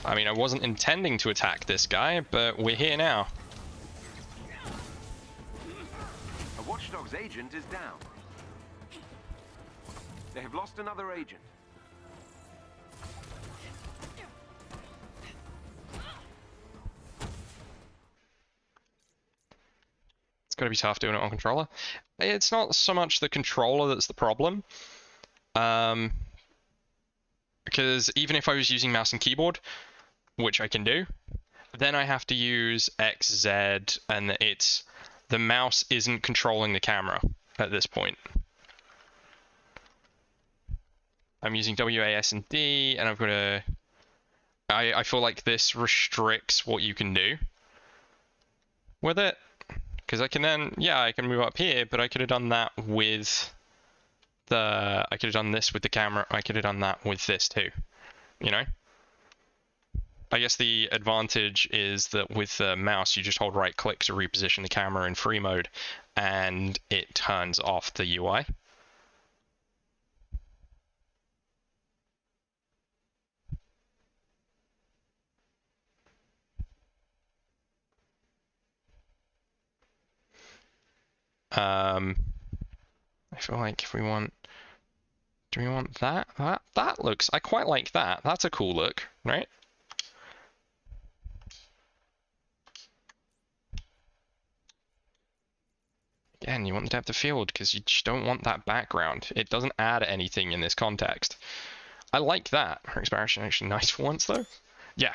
I mean, I wasn't intending to attack this guy, but we're here now. Watchdog's agent is down. They have lost another agent. It's gotta be tough doing it on controller. It's not so much the controller that's the problem. Because even if I was using mouse and keyboard, which I can do, then I have to use X, Z, and the mouse isn't controlling the camera at this point. I'm using W, A, S, and D, and I've got to... I feel like this restricts what you can do with it. Because I can then, yeah, I can move up here, but I could have done that with I could have done this with the camera, I could have done that with this too, you know? I guess the advantage is that with the mouse, you just hold right click to reposition the camera in free mode, and it turns off the UI. I feel like if we want, do we want that? That looks, I quite like that. That's a cool look, right? Again, you want the depth of field because you just don't want that background. It doesn't add anything in this context. I like that. Her expression actually nice for once though. Yeah.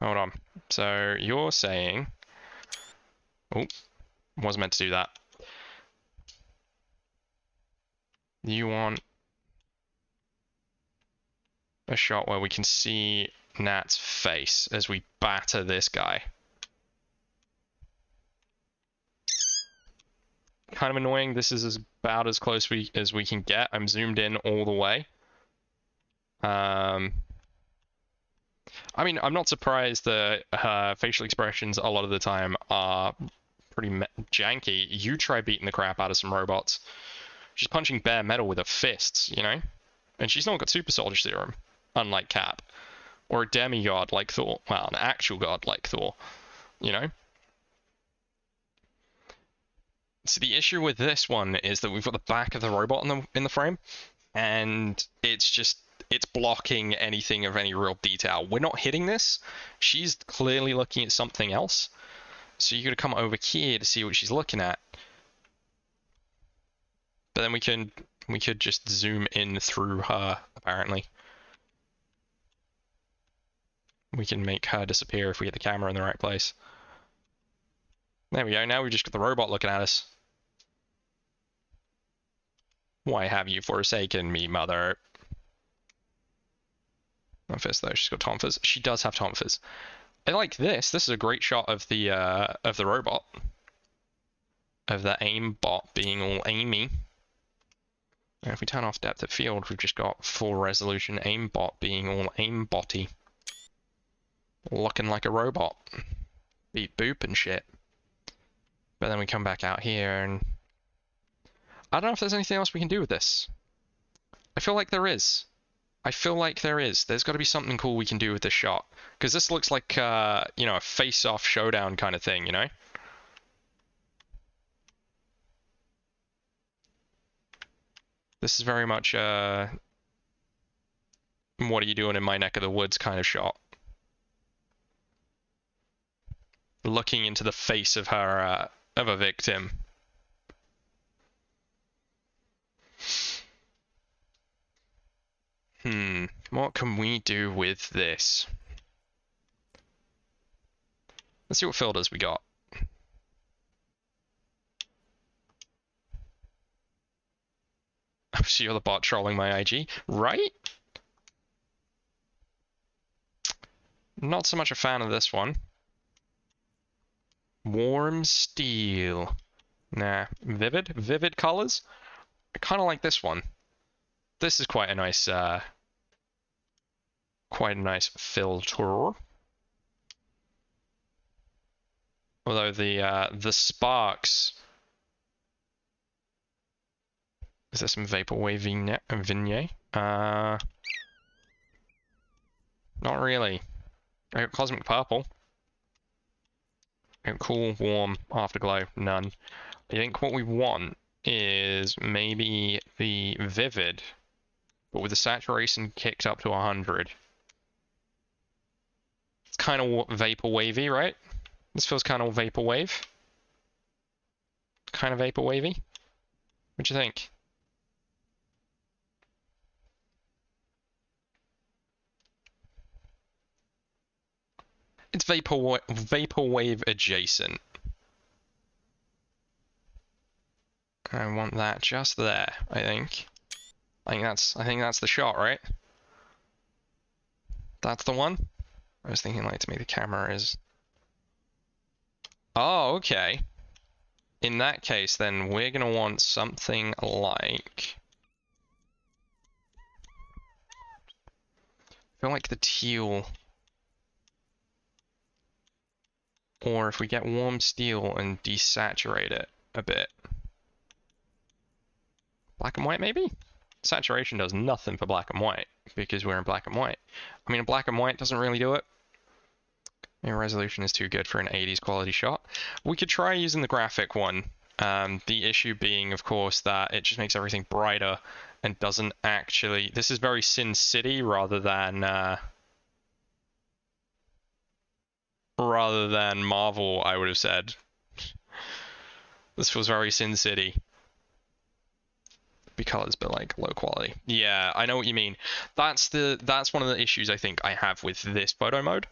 Hold on. So you're saying, oh, wasn't meant to do that. You want a shot where we can see Nat's face as we batter this guy. Kind of annoying. This is about as close as we can get. I'm zoomed in all the way. I mean, I'm not surprised that her facial expressions a lot of the time are pretty janky. You try beating the crap out of some robots. She's punching bare metal with her fists, you know? And she's not got super soldier serum, unlike Cap. Or a demigod like Thor. Well, an actual god like Thor, you know? So the issue with this one is that we've got the back of the robot in the frame, and it's blocking anything of any real detail. We're not hitting this. She's clearly looking at something else. So you got to come over here to see what she's looking at. But then we could just zoom in through her, apparently. We can make her disappear if we get the camera in the right place. There we go, now we've just got the robot looking at us. Why have you forsaken me, mother? Not Fizz though, she's got Tom Fizz. She does have Tom Fizz. I like this. This is a great shot of the robot. Of the aim bot being all aimy. And if we turn off depth of field, we've just got full resolution aimbot being all aimbotty. Looking like a robot. Beep boop and shit. But then we come back out here and... I don't know if there's anything else we can do with this. I feel like there is. There's got to be something cool we can do with this shot. Because this looks like, you know, a face-off showdown kind of thing, you know? This is very much, what are you doing in my neck of the woods kind of shot. Looking into the face of her, of a victim. What can we do with this? Let's see what filters we got. So you're the bot trolling my IG, right? Not so much a fan of this one. Warm steel. Nah, vivid colors. I kind of like this one. This is quite a nice filter. Although the sparks. Is there some vaporwave vignette? Not really. I got cosmic purple. Cool, warm, afterglow, none. I think what we want is maybe the vivid, but with the saturation kicked up to 100. It's kind of vapor wavy, right? This feels kind of vapor wave. Kind of vapor wavy. What do you think? It's vapor wave adjacent. I want that just there, I think. I think that's the shot, right? That's the one? I was thinking like to make the camera is... Oh, okay. In that case, then we're gonna want something like... I feel like the teal. Or if we get warm steel and desaturate it a bit. Black and white, maybe? Saturation does nothing for black and white because we're in black and white. I mean, black and white doesn't really do it. Your resolution is too good for an 80s quality shot. We could try using the graphic one. The issue being, of course, that it just makes everything brighter and doesn't actually... This is very Sin City rather than Marvel, I would have said. This feels very Sin City. Be colors, but like low quality. Yeah, I know what you mean. That's one of the issues I think I have with this photo mode.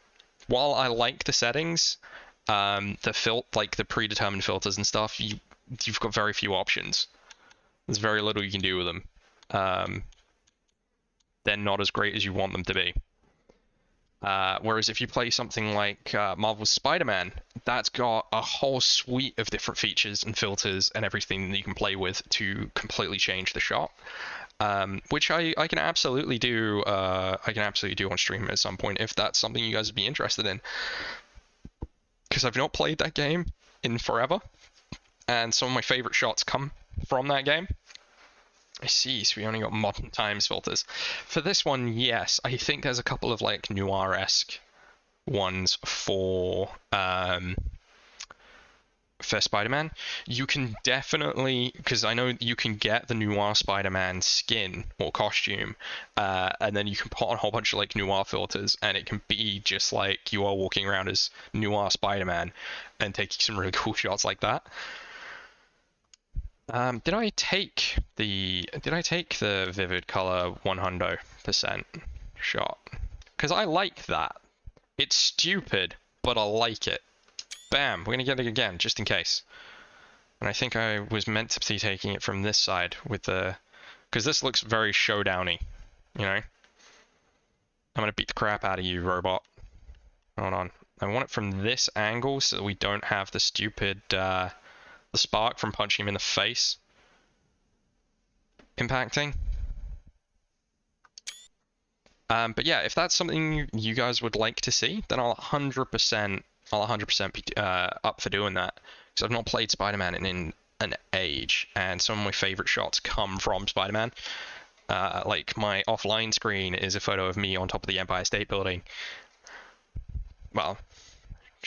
While I like the settings, the predetermined filters and stuff, you've got very few options. There's very little you can do with them. They're not as great as you want them to be. Whereas if you play something like Marvel's Spider-Man, that's got a whole suite of different features and filters and everything that you can play with to completely change the shot. Which I can absolutely do. I can absolutely do on stream at some point if that's something you guys would be interested in. Because I've not played that game in forever, and some of my favorite shots come from that game. I see, so we only got modern times filters. For this one, yes, I think there's a couple of like noir-esque ones for Spider-Man. You can definitely, because I know you can get the noir Spider-Man skin or costume, and then you can put on a whole bunch of like noir filters, and it can be just like you are walking around as noir Spider-Man and taking some really cool shots like that. Did I take the vivid color 100% shot? Because I like that. It's stupid, but I like it. Bam, we're gonna get it again, just in case. And I think I was meant to be taking it from this side with the... Because this looks very showdowny, you know? I'm gonna beat the crap out of you, robot. Hold on. I want it from this angle so that we don't have the stupid... the spark from punching him in the face impacting. But yeah, if that's something you guys would like to see, then I'll 100% be up for doing that. Because I've not played Spider-Man in an age, and some of my favorite shots come from Spider-Man. Like my offline screen is a photo of me on top of the Empire State Building. Well,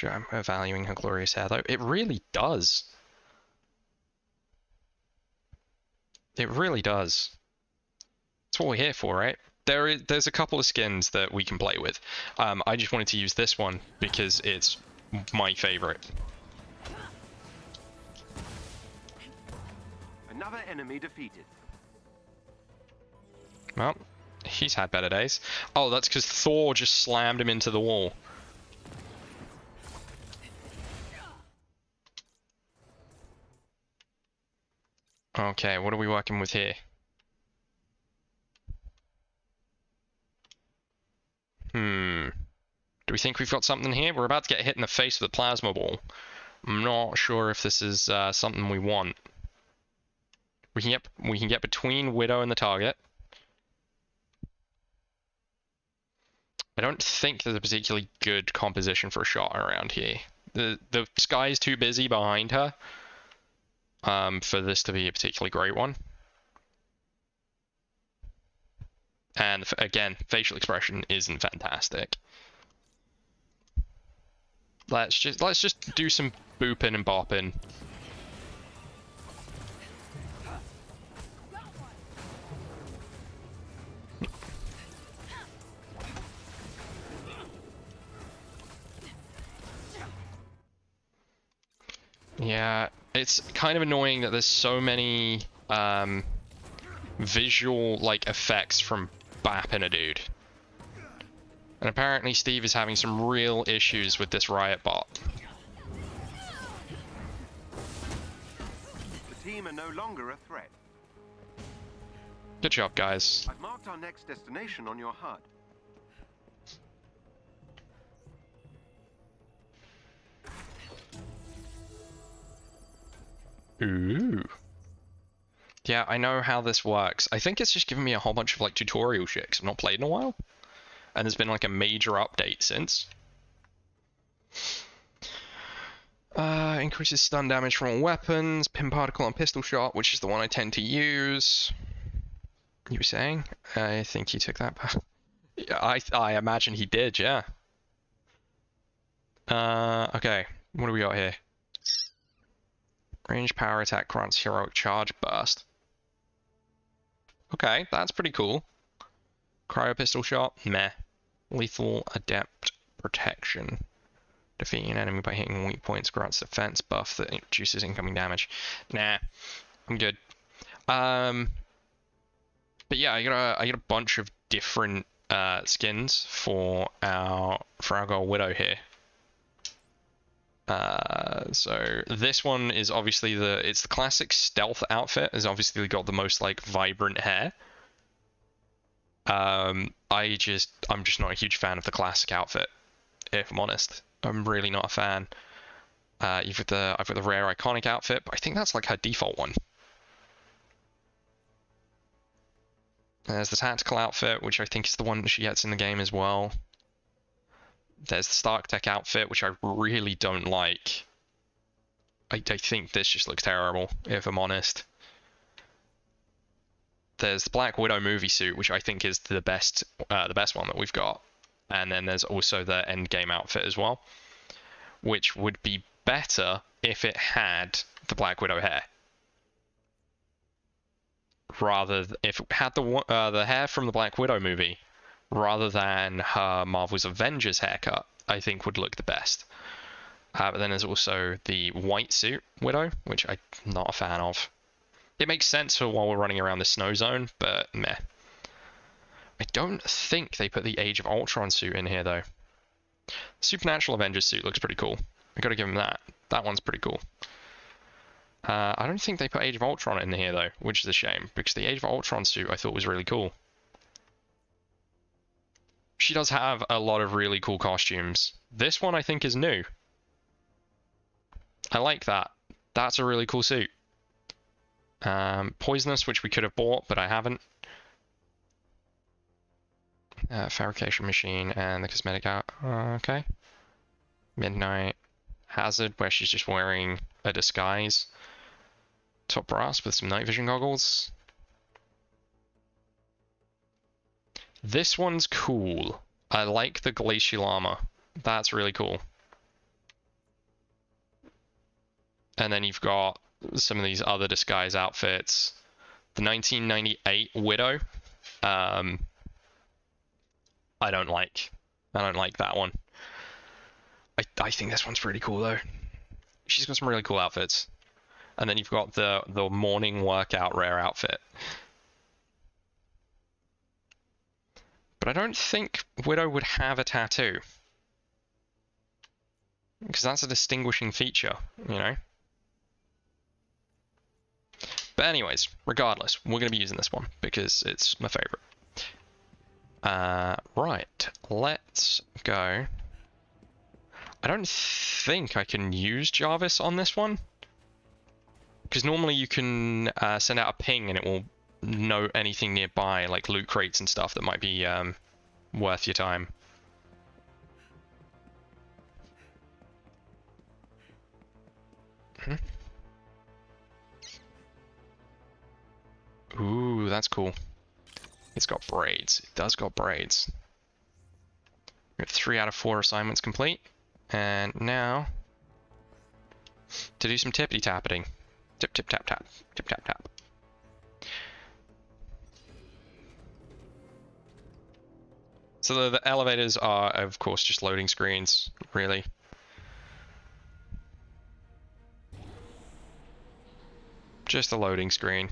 I'm valuing her glorious hair though. It really does. It really does. That's what we're here for, right? There's a couple of skins that we can play with. I just wanted to use this one because it's my favorite. Another enemy defeated. Well, he's had better days. Oh, that's because Thor just slammed him into the wall. Okay, what are we working with here? Do we think we've got something here? We're about to get hit in the face with a plasma ball. I'm not sure if this is something we want. We can get between Widow and the target. I don't think there's a particularly good composition for a shot around here. The sky is too busy behind her for this to be a particularly great one. And again, facial expression isn't fantastic. Let's just do some booping and bopping. Yeah, it's kind of annoying that there's so many visual like effects from bapping a dude. And apparently Steve is having some real issues with this riot bot. The team are no longer a threat. Good job, guys. I've marked our next destination on your HUD. Ooh. Yeah, I know how this works. I think it's just giving me a whole bunch of like tutorial shit 'cause I've not played in a while. And there's been like a major update since. Increases stun damage from all weapons, pin particle and pistol shot, which is the one I tend to use. You were saying? I think you took that back. Yeah, I imagine he did, yeah. Okay, what do we got here? Range power attack grants heroic charge burst. Okay, that's pretty cool. Cryo pistol shot, meh. Lethal adept protection. Defeating an enemy by hitting weak points grants defense buff that reduces incoming damage. Nah, I'm good. But yeah, I got a bunch of different skins for our girl Widow here. So this one is obviously it's the classic stealth outfit. Has obviously got the most like vibrant hair. I'm just not a huge fan of the classic outfit, if I'm honest. I'm really not a fan. I've got the rare iconic outfit, but I think that's like her default one. There's the tactical outfit, which I think is the one that she gets in the game as well. There's the Stark Tech outfit, which I really don't like. I think this just looks terrible, if I'm honest. There's the Black Widow movie suit, which I think is the best one that we've got. And then there's also the Endgame outfit as well, which would be better if it had the Black Widow hair. If it had the hair from the Black Widow movie, rather than her Marvel's Avengers haircut, I think would look the best. But then there's also the white suit Widow, which I'm not a fan of. It makes sense for while we're running around the snow zone, but meh. I don't think they put the Age of Ultron suit in here, though. Supernatural Avengers suit looks pretty cool. I gotta give him that. That one's pretty cool. I don't think they put Age of Ultron in here, though, which is a shame, because the Age of Ultron suit I thought was really cool. She does have a lot of really cool costumes. This one I think is new. I like that. That's a really cool suit. Poisonous, which we could have bought, but I haven't. Fabrication machine and the cosmetic out. Okay. Midnight Hazard, where she's just wearing a disguise. Top brass with some night vision goggles. This one's cool. I like the glacial armor. That's really cool. And then you've got some of these other disguise outfits. The 1998 Widow. I don't like that one. I think this one's pretty cool though. She's got some really cool outfits. And then you've got the morning workout rare outfit. But I don't think Widow would have a tattoo. Because that's a distinguishing feature, you know? But anyways, regardless, we're going to be using this one because it's my favorite. Right, let's go. I don't think I can use Jarvis on this one. Because normally you can send out a ping and it will note anything nearby, like loot crates and stuff that might be worth your time. Ooh, that's cool. It's got braids. It does got braids. We have 3 out of 4 assignments complete. And now, to do some tippity-tappeting. Tip, tip, tap, tap. Tip, tap, tap. So the elevators are, of course, just loading screens, really. Just a loading screen.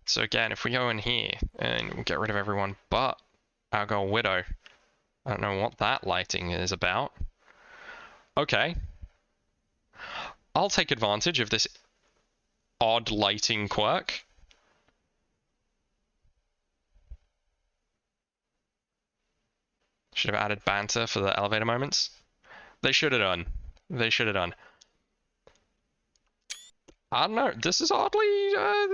So again, if we go in here and we get rid of everyone but our girl Widow, I don't know what that lighting is about. Okay. I'll take advantage of this odd lighting quirk. Should have added banter for the elevator moments. They should have done. They should have done. I don't know. This is oddly.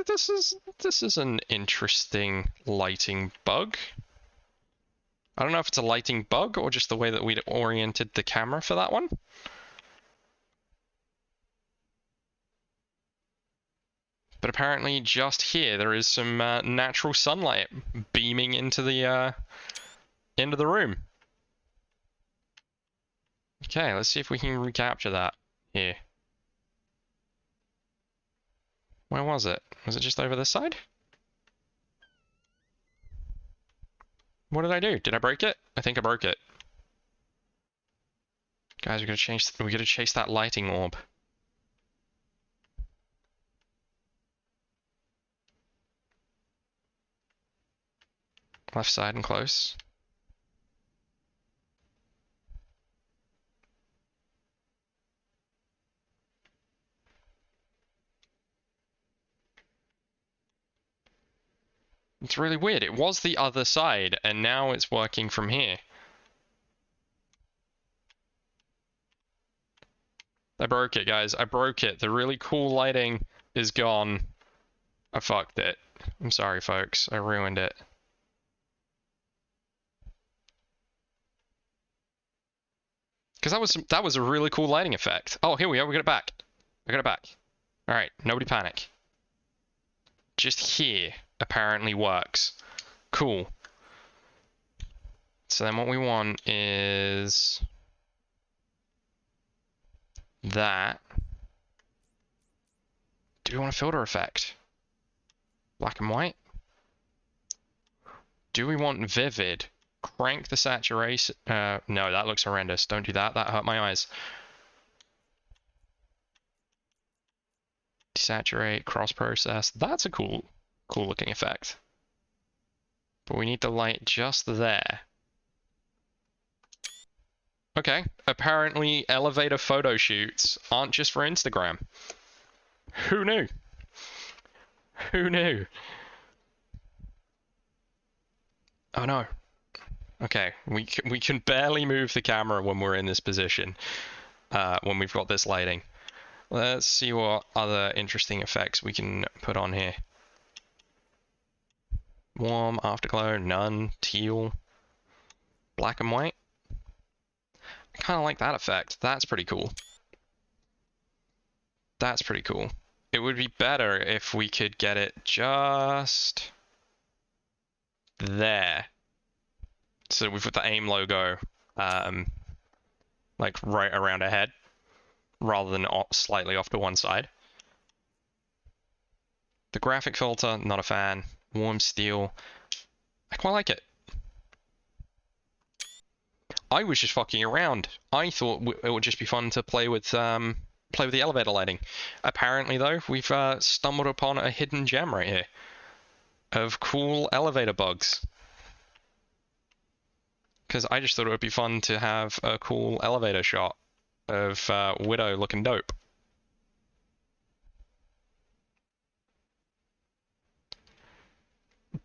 This is an interesting lighting bug. I don't know if it's a lighting bug or just the way that we'd oriented the camera for that one. But apparently, just here there is some natural sunlight beaming into the room. Okay, let's see if we can recapture that here. Where was it? Was it just over this side? What did I do? Did I break it? I think I broke it. Guys, we gotta chase that lighting orb. Left side and close. It's really weird. It was the other side, and now it's working from here. I broke it, guys. I broke it. The really cool lighting is gone. I fucked it. I'm sorry, folks. I ruined it. Because that was a really cool lighting effect. Oh, here we are. We got it back. I got it back. All right. Nobody panic. Just here apparently works. Cool. So then what we want is that. Do we want a filter effect? Black and white? Do we want vivid? Crank the saturation. No, that looks horrendous. Don't do that. That hurt my eyes. Desaturate, cross process. That's a cool looking effect. But we need the light just there. Okay. Apparently elevator photo shoots aren't just for Instagram. Who knew? Who knew? Oh no. Okay, we can barely move the camera when we're in this position, when we've got this lighting. Let's see what other interesting effects we can put on here. Warm, afterglow, none, teal, black and white. I kind of like that effect. That's pretty cool. That's pretty cool. It would be better if we could get it just there. So we've got the AIM logo, like right around our head, rather than slightly off to one side. The graphic filter, not a fan. Warm steel, I quite like it. I was just fucking around. I thought it would just be fun to play with the elevator lighting. Apparently, though, we've stumbled upon a hidden gem right here of cool elevator bugs. Because I just thought it would be fun to have a cool elevator shot of Widow looking dope.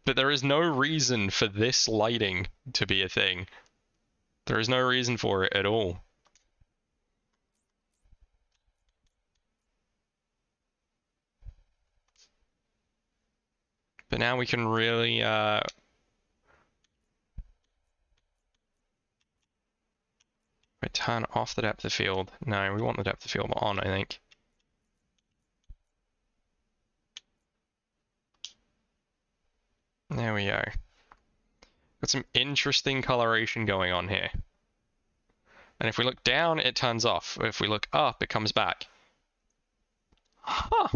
But there is no reason for this lighting to be a thing. There is no reason for it at all. But now we can really turn off the depth of field. No, we want the depth of field on, I think. There we go. Got some interesting coloration going on here. And if we look down, it turns off. If we look up, it comes back. Huh.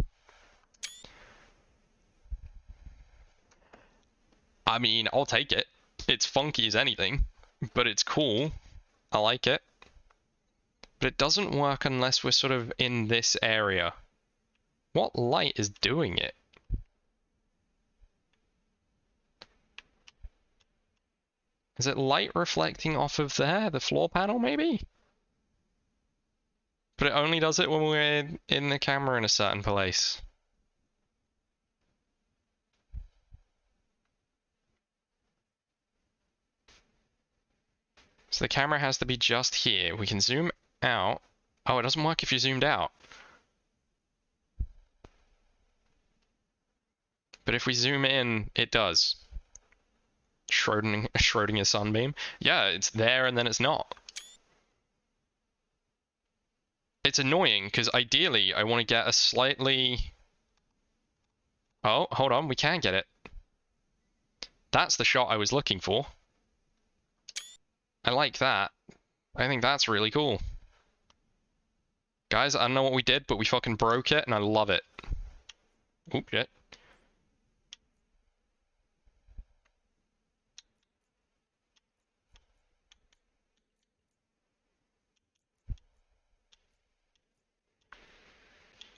I mean, I'll take it. It's funky as anything, but it's cool. I like it. But it doesn't work unless we're sort of in this area. What light is doing it? Is it light reflecting off of there, the floor panel maybe? But it only does it when we're in the camera in a certain place. So the camera has to be just here. We can zoom out. Oh, it doesn't work if you zoomed out. But if we zoom in, it does. Schrödinger sunbeam. Yeah, it's there and then it's not. It's annoying because ideally I want to get a slightly... Oh, hold on, we can get it. That's the shot I was looking for. I like that. I think that's really cool. Guys, I don't know what we did, but we fucking broke it and I love it. Oop, shit.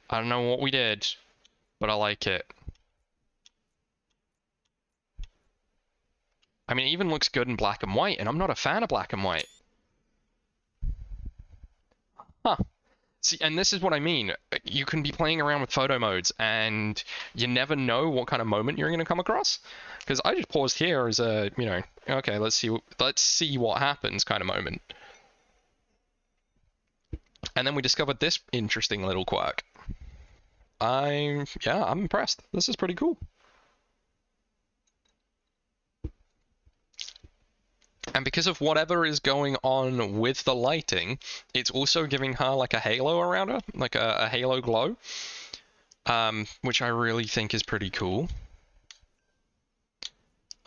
I don't know what we did, but I like it. I mean, it even looks good in black and white, and I'm not a fan of black and white. Huh. See, and this is what I mean. You can be playing around with photo modes, and you never know what kind of moment you're going to come across. Because I just paused here as a, you know, okay, let's see what happens kind of moment. And then we discovered this interesting little quirk. I'm impressed. This is pretty cool. And because of whatever is going on with the lighting, it's also giving her like a halo around her, like a halo glow, which I really think is pretty cool.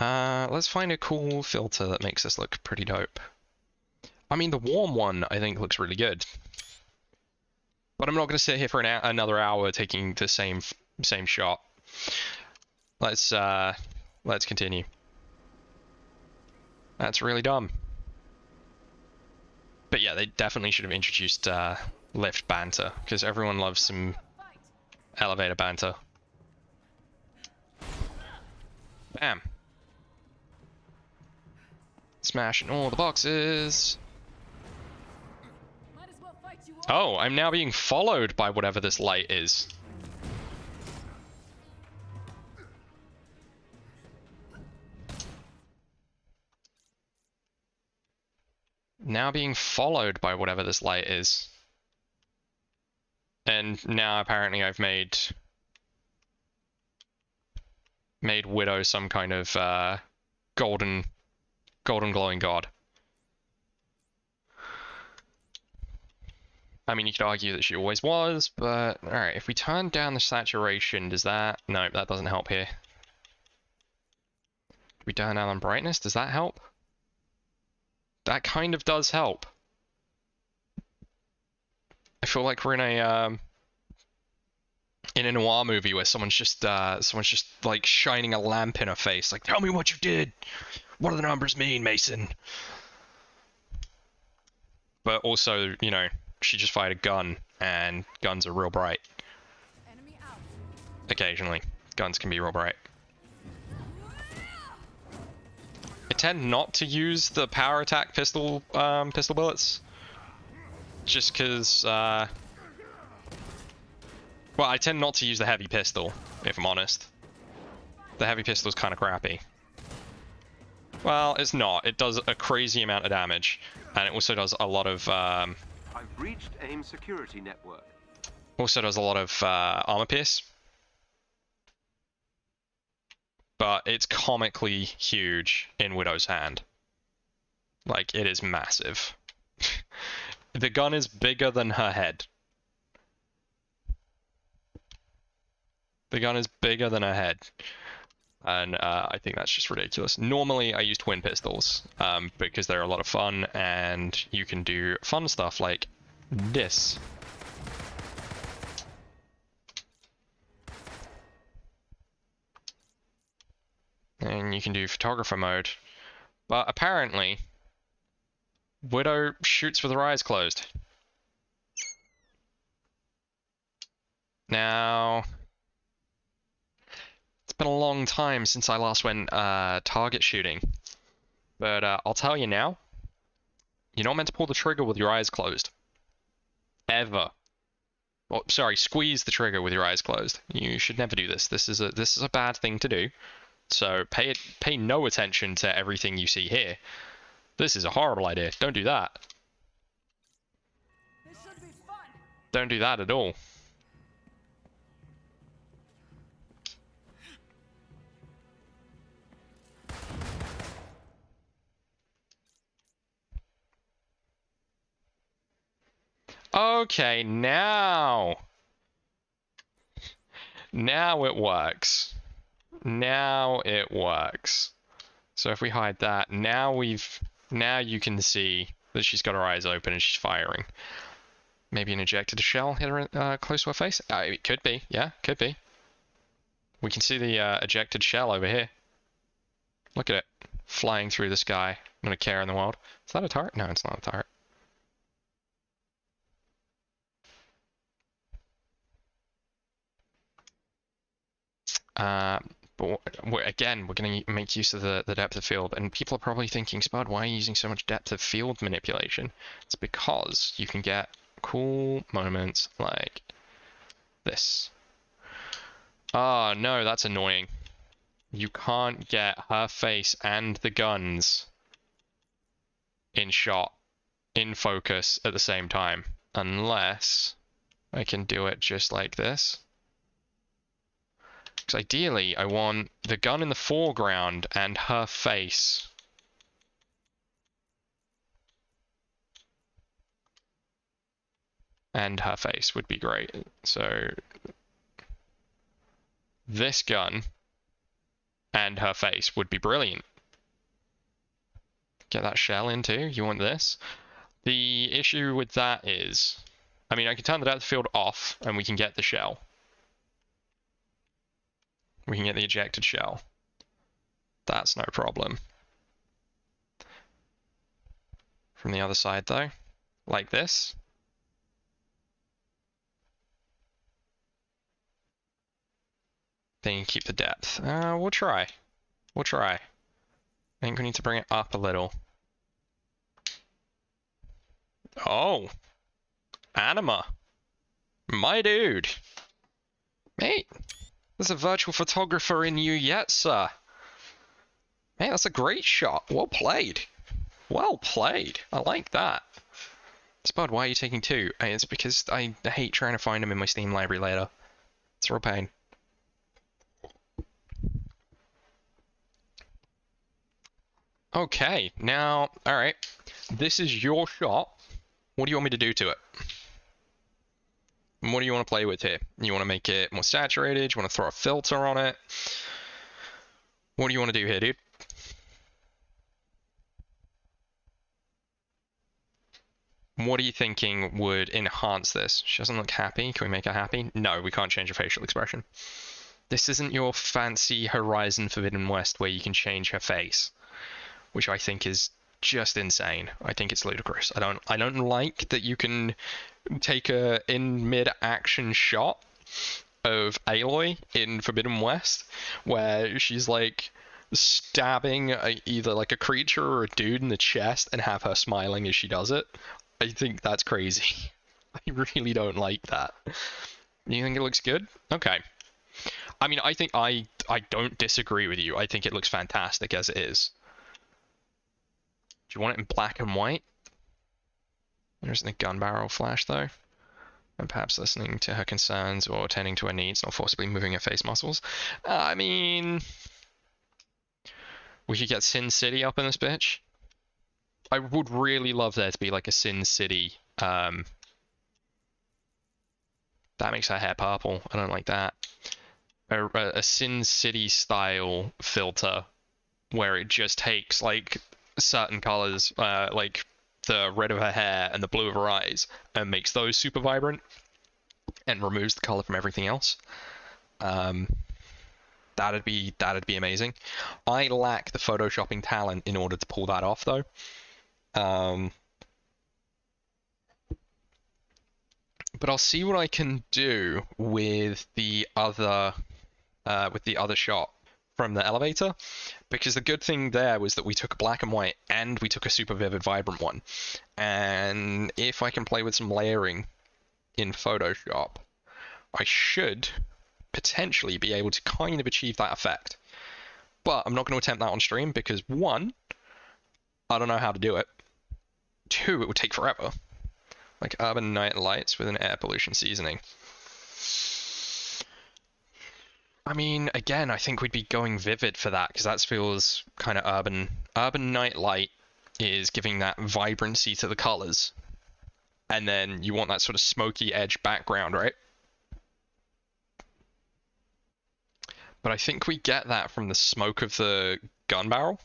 Let's find a cool filter that makes this look pretty dope. I mean, the warm one I think looks really good. But I'm not going to sit here for another hour taking the same shot. Let's continue. That's really dumb. But yeah, they definitely should have introduced lift banter, because everyone loves some elevator banter. Bam. Smashing all the boxes. Oh, I'm now being followed by whatever this light is. Now being followed by whatever this light is. And now apparently I've made Widow some kind of golden glowing god. I mean, you could argue that she always was, but alright, if we turn down the saturation, does that... No, that doesn't help here. We turn down on brightness, does that help? That kind of does help. I feel like we're in a noir movie where someone's just like shining a lamp in her face, like, tell me what you did! What do the numbers mean, Mason? But also, you know, she just fired a gun, and guns are real bright. Occasionally, guns can be real bright. I tend not to use the power attack pistol bullets, just because. Well, I tend not to use the heavy pistol, if I'm honest. The heavy pistol is kind of crappy. Well, it's not. It does a crazy amount of damage, and it also does a lot of. I've reached AIM security network. Also does a lot of armor pierce. But it's comically huge in Widow's hand. Like, it is massive. The gun is bigger than her head. The gun is bigger than her head. And I think that's just ridiculous. Normally I use twin pistols because they're a lot of fun and you can do fun stuff like this. And you can do photographer mode. But apparently, Widow shoots with her eyes closed. Now, it's been a long time since I last went target shooting. But I'll tell you now, you're not meant to pull the trigger with your eyes closed. Ever. Oh, sorry, squeeze the trigger with your eyes closed. You should never do this. This is a bad thing to do. So pay no attention to everything you see here. This is a horrible idea. Don't do that. This should be fun. Don't do that at all. Okay, now it works. Now it works. So if we hide that, now you can see that she's got her eyes open and she's firing. Maybe an ejected shell hit her close to her face? It could be, yeah, could be. We can see the ejected shell over here. Look at it, flying through the sky. Not a care in the world. Is that a turret? No, it's not a turret. But again, we're going to make use of the depth of field, and people are probably thinking, Spud, why are you using so much depth of field manipulation? It's because you can get cool moments like this. Oh no, that's annoying. You can't get her face and the guns in shot, in focus at the same time, unless I can do it just like this. Because ideally, I want the gun in the foreground and her face. And her face would be great. So this gun and her face would be brilliant. Get that shell in too. You want this? The issue with that is, I mean, I can turn the depth of field off and we can get the shell. We can get the ejected shell. That's no problem. From the other side though, like this. Then you keep the depth. We'll try. We'll try. I think we need to bring it up a little. Oh! Anima! My dude! Mate! There's a virtual photographer in you yet, sir. Hey, that's a great shot. Well played. Well played. I like that. Spud, why are you taking two? It's because I hate trying to find them in my Steam library later. It's a real pain. Okay, now, alright. This is your shot. What do you want me to do to it? What do you want to play with here? You want to make it more saturated? You want to throw a filter on it? What do you want to do here, dude? What are you thinking would enhance this? She doesn't look happy. Can we make her happy? No, we can't change her facial expression. This isn't your fancy Horizon Forbidden West where you can change her face, which I think is just insane. I think it's ludicrous. I don't like that you can take a in mid-action shot of Aloy in Forbidden West where she's like stabbing either like a creature or a dude in the chest and have her smiling as she does it. I think that's crazy. I really don't like that. You think it looks good? Okay. I mean, I think I don't disagree with you. I think it looks fantastic as it is. Do you want it in black and white? There's the gun barrel flash though. And perhaps listening to her concerns or attending to her needs, not forcibly moving her face muscles. I mean, we could get Sin City up in this bitch. I would really love there to be like a Sin City. That makes her hair purple. I don't like that. a Sin City style filter where it just takes like certain colors, like the red of her hair and the blue of her eyes, and makes those super vibrant and removes the color from everything else. That'd be amazing. I lack the photoshopping talent in order to pull that off, though. But I'll see what I can do with the other shot from the elevator, because the good thing there was that we took a black and white and we took a super vivid vibrant one, and if I can play with some layering in Photoshop, I should potentially be able to kind of achieve that effect. But I'm not going to attempt that on stream because, one, I don't know how to do it. Two, it would take forever. Like urban night lights with an air pollution seasoning. I mean, again, I think we'd be going vivid for that because that feels kind of urban. Urban night light is giving that vibrancy to the colors. And then you want that sort of smoky edge background, right? But I think we get that from the smoke of the gun barrel.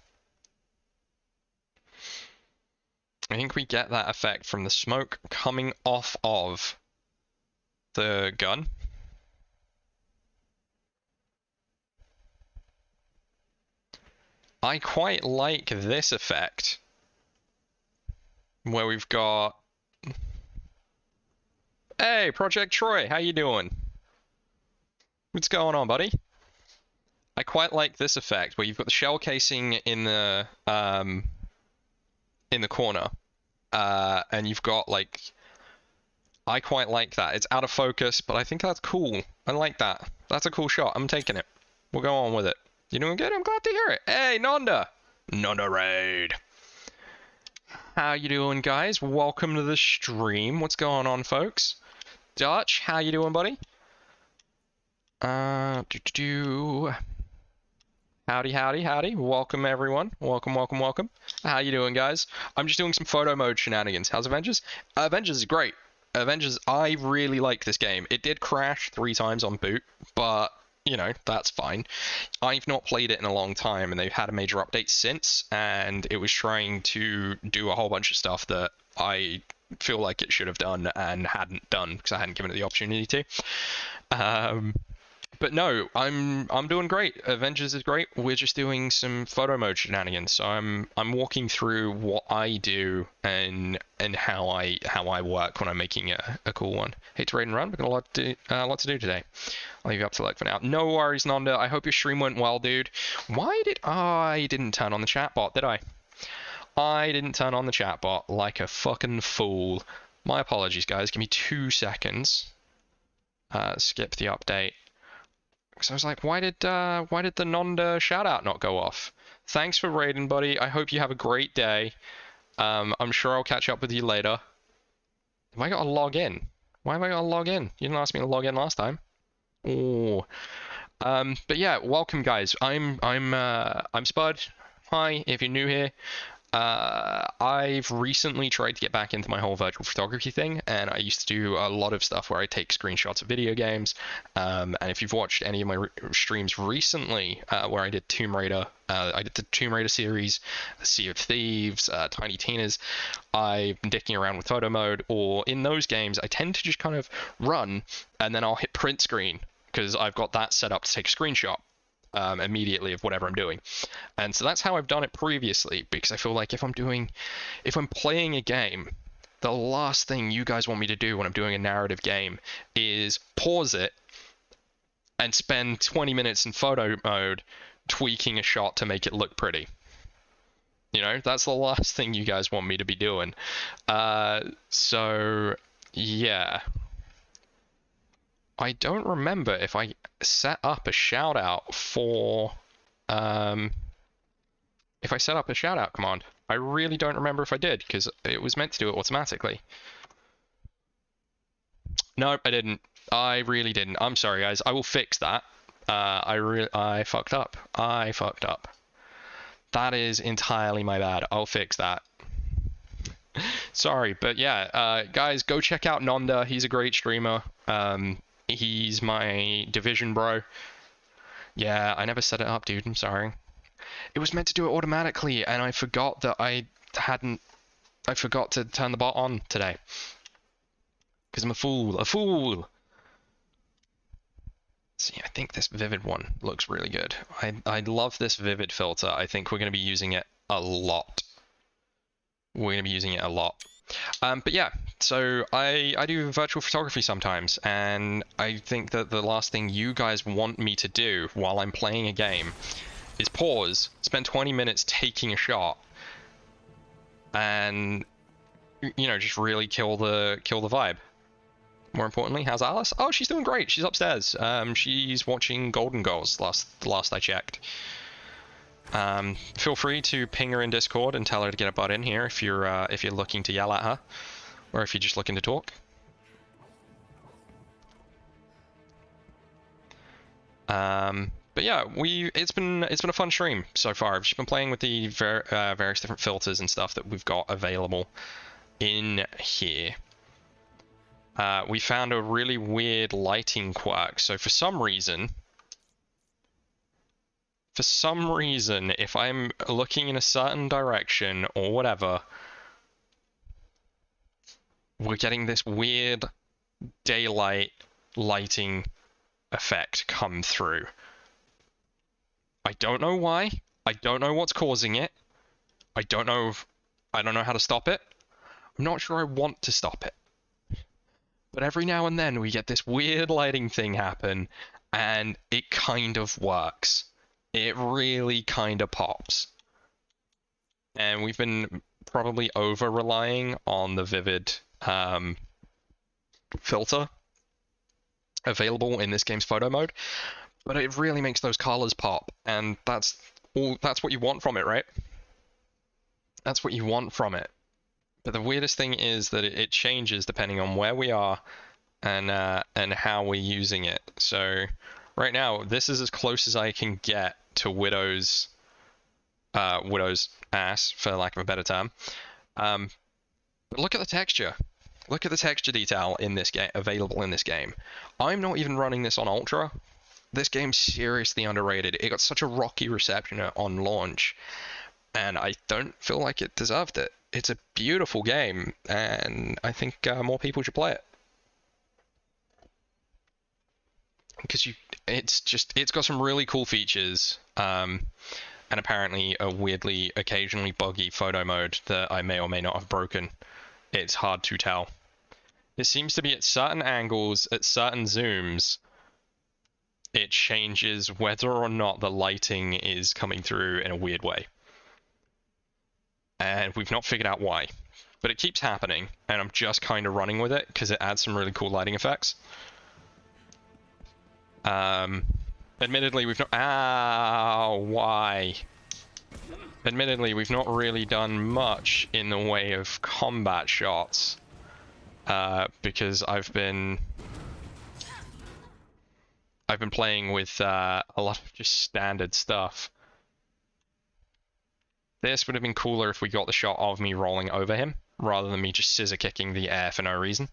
I think we get that effect from the smoke coming off of the gun. I quite like this effect where we've got... Hey, Project Troy, how you doing? What's going on, buddy? I quite like this effect where you've got the shell casing in the corner, and you've got like... I quite like that. It's out of focus, but I think that's cool. I like that. That's a cool shot. I'm taking it. We'll go on with it. You doing good? I'm glad to hear it. Hey, Nonda! Nonda Raid! How you doing, guys? Welcome to the stream. What's going on, folks? Dutch, how you doing, buddy? Howdy, howdy, howdy. Welcome, everyone. Welcome, welcome, welcome. How you doing, guys? I'm just doing some photo mode shenanigans. How's Avengers? Avengers is great. Avengers, I really like this game. It did crash 3 times on boot, but, you know, that's fine. I've not played it in a long time, and they've had a major update since, and it was trying to do a whole bunch of stuff that I feel like it should have done and hadn't done because I hadn't given it the opportunity to. But no, I'm doing great. Avengers is great. We're just doing some photo mode shenanigans. So I'm walking through what I do and how I work when I'm making a cool one. Hate to raid and run. We've got a lot to do today. I'll leave you up to luck for now. No worries, Nanda. I hope your stream went well, dude. Why did I didn't turn on the chat bot, did I? I didn't turn on the chat bot like a fucking fool. My apologies, guys. Give me 2 seconds. Skip the update. So I was like, why did the Nonda shout out not go off? Thanks for raiding, buddy. I hope you have a great day. I'm sure I'll catch up with you later. Have I got to log in? Why have I got to log in? You didn't ask me to log in last time. Oh. But yeah, welcome, guys. I'm Spud. Hi, if you're new here. I've recently tried to get back into my whole virtual photography thing, and I used to do a lot of stuff where I take screenshots of video games, and if you've watched any of my streams recently, where I did Tomb Raider, I did the Tomb Raider series, Sea of Thieves, Tiny Tina's, I've been dicking around with photo mode, or in those games I tend to just kind of run, and then I'll hit print screen, because I've got that set up to take a screenshot immediately of whatever I'm doing. And so that's how I've done it previously, because I feel like if I'm playing a game, the last thing you guys want me to do when I'm doing a narrative game is pause it and spend 20 minutes in photo mode tweaking a shot to make it look pretty. You know, that's the last thing you guys want me to be doing. So yeah. I don't remember if I set up a shout out for if I set up a shout out command. I really don't remember if I did, because it was meant to do it automatically. No, I didn't. I really didn't. I'm sorry, guys. I will fix that. I fucked up. I fucked up. That is entirely my bad. I'll fix that. Sorry, but yeah, guys, go check out Nonda. He's a great streamer. He's my Division bro. Yeah, I never set it up, dude. I'm sorry. It was meant to do it automatically, and I forgot that I forgot to turn the bot on today. Because I'm a fool. A fool! See, I think this vivid one looks really good. I love this vivid filter. I think we're going to be using it a lot. We're going to be using it a lot. But yeah, so I do virtual photography sometimes, and I think that the last thing you guys want me to do while I'm playing a game is pause, spend 20 minutes taking a shot, and you know, just really kill the vibe. More importantly, how's Alice? Oh, she's doing great. She's upstairs. She's watching Golden Girls last I checked. Feel free to ping her in Discord and tell her to get a butt in here if you're looking to yell at her, or if you're just looking to talk. But yeah, it's been a fun stream so far. I've just been playing with the various different filters and stuff that we've got available in here. We found a really weird lighting quirk. So for some reason, if I'm looking in a certain direction or whatever, we're getting this weird daylight lighting effect come through. I don't know why. I don't know what's causing it. I don't know how to stop it. I'm not sure I want to stop it. But every now and then we get this weird lighting thing happen, and it kind of works. It really kind of pops. And we've been probably over-relying on the vivid filter available in this game's photo mode, but it really makes those colors pop, and that's what you want from it, right? That's what you want from it. But the weirdest thing is that it changes depending on where we are and how we're using it. So right now, this is as close as I can get to Widow's ass, for lack of a better term. But look at the texture. Look at the texture detail in this game, available in this game. I'm not even running this on Ultra. This game's seriously underrated. It got such a rocky reception on launch, and I don't feel like it deserved it. It's a beautiful game, and I think more people should play it. Because it's got some really cool features, and apparently a weirdly, occasionally buggy photo mode that I may or may not have broken. It's hard to tell. It seems to be at certain angles, at certain zooms, it changes whether or not the lighting is coming through in a weird way. And we've not figured out why. But it keeps happening, and I'm just kind of running with it because it adds some really cool lighting effects. Admittedly, we've not... why? Admittedly, we've not really done much in the way of combat shots, because I've been playing with a lot of just standard stuff. This would have been cooler if we got the shot of me rolling over him, rather than me just scissor kicking the air for no reason.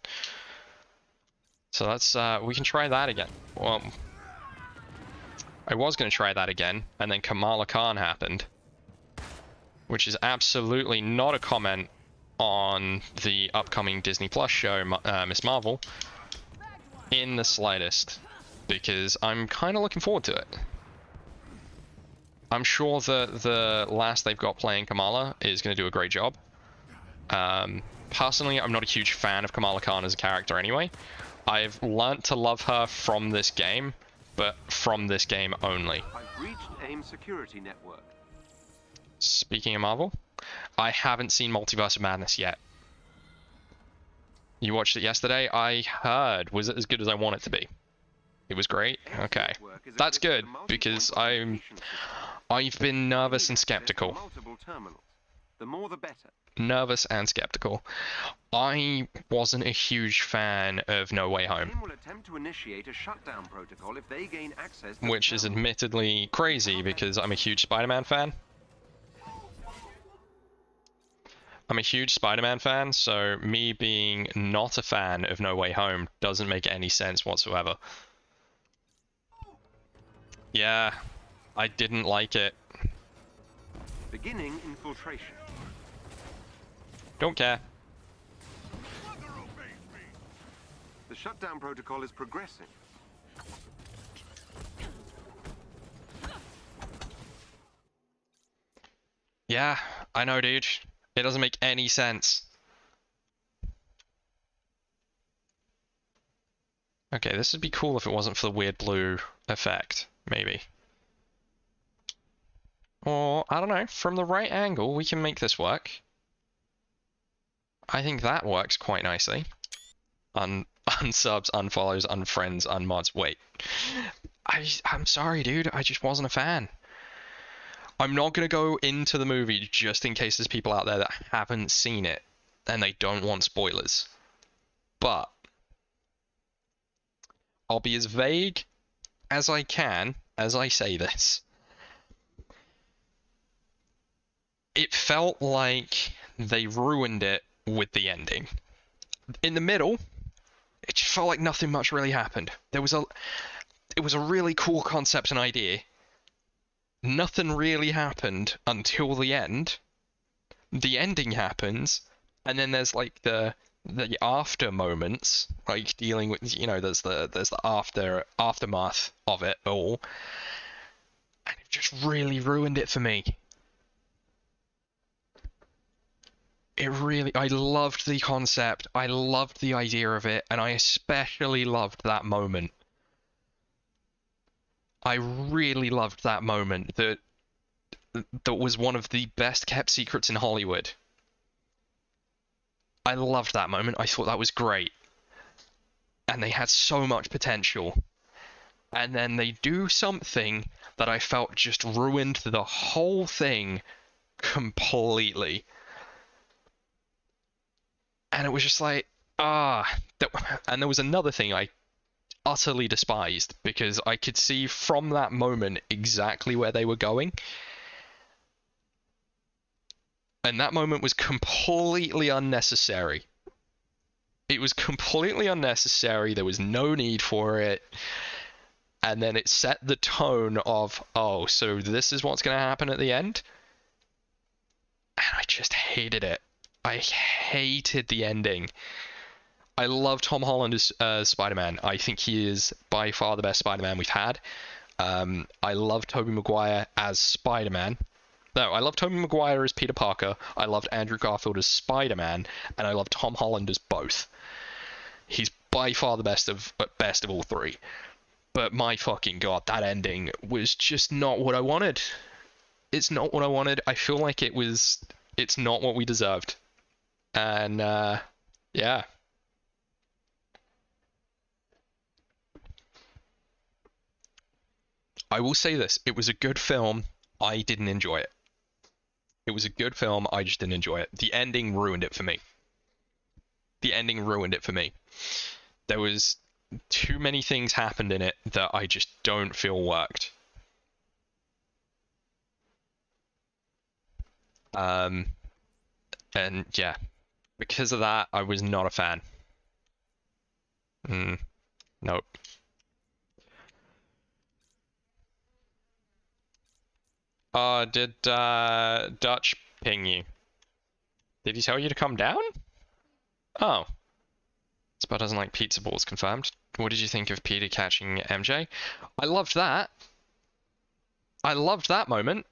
So that's, we can try that again. Well, I was going to try that again, and then Kamala Khan happened. Which is absolutely not a comment on the upcoming Disney Plus show, Miss Marvel, in the slightest, because I'm kind of looking forward to it. I'm sure that the lass they've got playing Kamala is going to do a great job. Personally, I'm not a huge fan of Kamala Khan as a character anyway. I've learnt to love her from this game, but from this game only. I've reached AIM security network. Speaking of Marvel, I haven't seen Multiverse of Madness yet. You watched it yesterday? I heard. Was it as good as I want it to be? It was great? Okay. That's good, because I've been nervous and skeptical. The more the better. Nervous and skeptical. I wasn't a huge fan of No Way Home, AIM will attempt to initiate a shutdown protocol if they gain access to which is admittedly crazy because I'm a huge Spider-Man fan. I'm a huge Spider-Man fan, so me being not a fan of No Way Home doesn't make any sense whatsoever. Yeah, I didn't like it. Beginning infiltration. Don't care. The shutdown protocol is progressing. Yeah, I know, dude. It doesn't make any sense. Okay, this would be cool if it wasn't for the weird blue effect, maybe. Or, I don't know, from the right angle, we can make this work. I think that works quite nicely. Unsubs, unfollows, unfriends, unmods. Wait. I'm sorry, dude. I just wasn't a fan. I'm not going to go into the movie just in case there's people out there that haven't seen it and they don't want spoilers. But I'll be as vague as I can as I say this. It felt like they ruined it with the ending. In the middle, it just felt like nothing much really happened. It was a really cool concept and idea. Nothing really happened until the end. The ending happens, and then there's like the after moments, like dealing with, you know, there's the aftermath of it all, and it just really ruined it for me. I loved the concept, I loved the idea of it, and I especially loved that moment. I really loved that moment. That was one of the best kept secrets in Hollywood. I loved that moment. I thought that was great. And they had so much potential. And then they do something that I felt just ruined the whole thing completely. And it was just like, and there was another thing I utterly despised, because I could see from that moment exactly where they were going. And that moment was completely unnecessary. It was completely unnecessary. There was no need for it. And then it set the tone of, oh, so this is what's going to happen at the end? And I just hated it. I hated the ending. I love Tom Holland as Spider-Man. I think he is by far the best Spider-Man we've had. I love Tobey Maguire as Spider-Man. No, I love Tobey Maguire as Peter Parker. I loved Andrew Garfield as Spider-Man, and I love Tom Holland as both. He's by far the best of all three. But my fucking god, that ending was just not what I wanted. It's not what I wanted. I feel like it's not what we deserved. And yeah. I will say this, it was a good film. I didn't enjoy it. It was a good film, I just didn't enjoy it. The ending ruined it for me. There was too many things happened in it that I just don't feel worked. And yeah, because of that, I was not a fan. Nope. Did Dutch ping you? Did he tell you to come down? Oh. Spud doesn't like pizza balls, confirmed. What did you think of Peter catching MJ? I loved that. I loved that moment.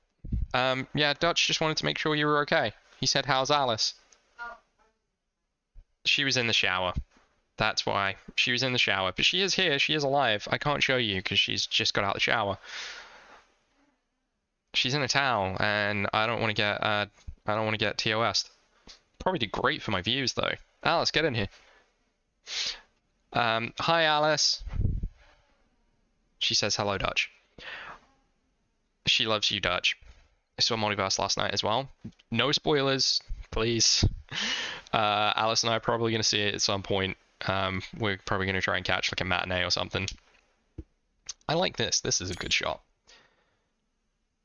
Yeah, Dutch just wanted to make sure you were okay. He said, how's Alice? She was in the shower. That's why. She was in the shower. But she is here. She is alive. I can't show you because she's just got out of the shower. She's in a towel, and I don't want to get TOS'd. Probably do great for my views, though. Alice, get in here. Hi, Alice. She says hello, Dutch. She loves you, Dutch. I saw Multiverse last night as well. No spoilers, please. Alice and I are probably going to see it at some point. We're probably going to try and catch like a matinee or something. I like this. This is a good shot.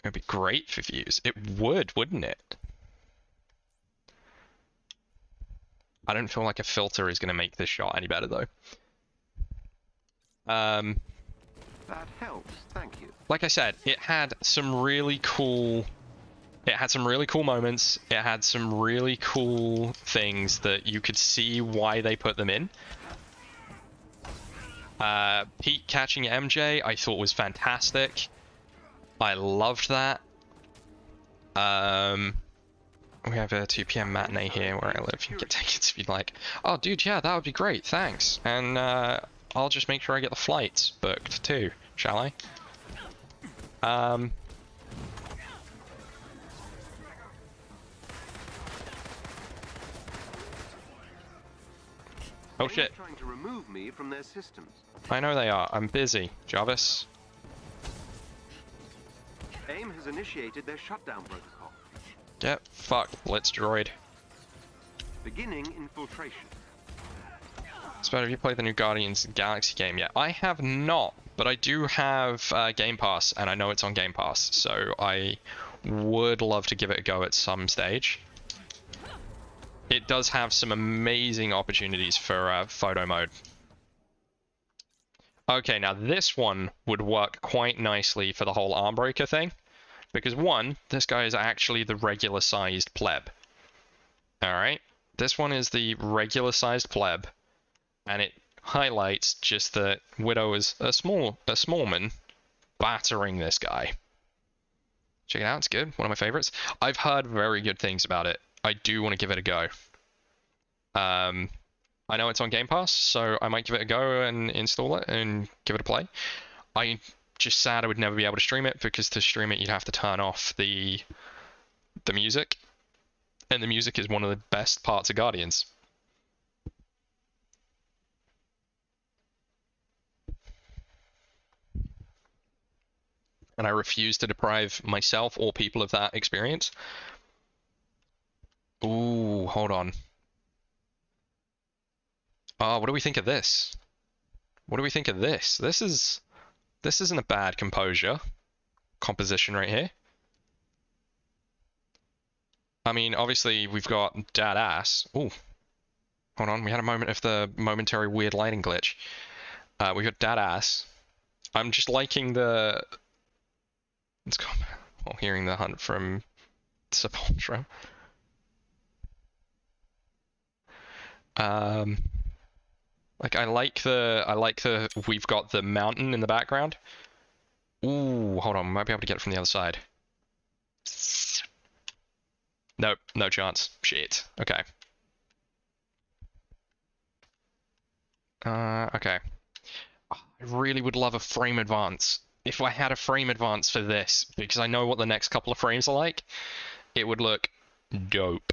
It'd be great for views. It would, wouldn't it? I don't feel like a filter is going to make this shot any better, though. That helps, thank you. Like I said, it had some really cool moments. It had some really cool things that you could see why they put them in. Pete catching MJ, I thought was fantastic. I loved that. We have a 2 p.m. matinee here where I live. You can get tickets if you'd like. Oh, dude, yeah, that would be great. Thanks. And I'll just make sure I get the flights booked too, shall I? Oh shit. Trying to remove me from their systems. I know they are. I'm busy, Jarvis. AIM has initiated their shutdown protocol. Get fucked, Blitz droid. Beginning infiltration. So, have you played the new Guardians Galaxy game yet? I have not, but I do have Game Pass, and I know it's on Game Pass, so I would love to give it a go at some stage. It does have some amazing opportunities for photo mode. Okay, now this one would work quite nicely for the whole Armbreaker thing. Because one, this guy is actually the regular sized pleb. Alright? This one is the regular sized pleb. And it highlights just that Widow is a smallman battering this guy. Check it out, it's good. One of my favorites. I've heard very good things about it. I do want to give it a go. I know it's on Game Pass, so I might give it a go and install it and give it a play. I just sad I would never be able to stream it, because to stream it you'd have to turn off the music. And the music is one of the best parts of Guardians. And I refuse to deprive myself or people of that experience. Ooh, hold on. What do we think of this? What do we think of this? This isn't a bad composition right here. I mean, obviously we've got dad ass. Ooh. Hold on, we had a moment of the momentary weird lighting glitch. We've got dad ass. I'm just liking the... Let's go. Well, hearing the hunt from Sepultura. Like I like the we've got the mountain in the background. Ooh, hold on, might be able to get it from the other side. Nope, no chance. Shit. Okay. Okay. I really would love a frame advance. If I had a frame advance for this, because I know what the next couple of frames are like, it would look dope.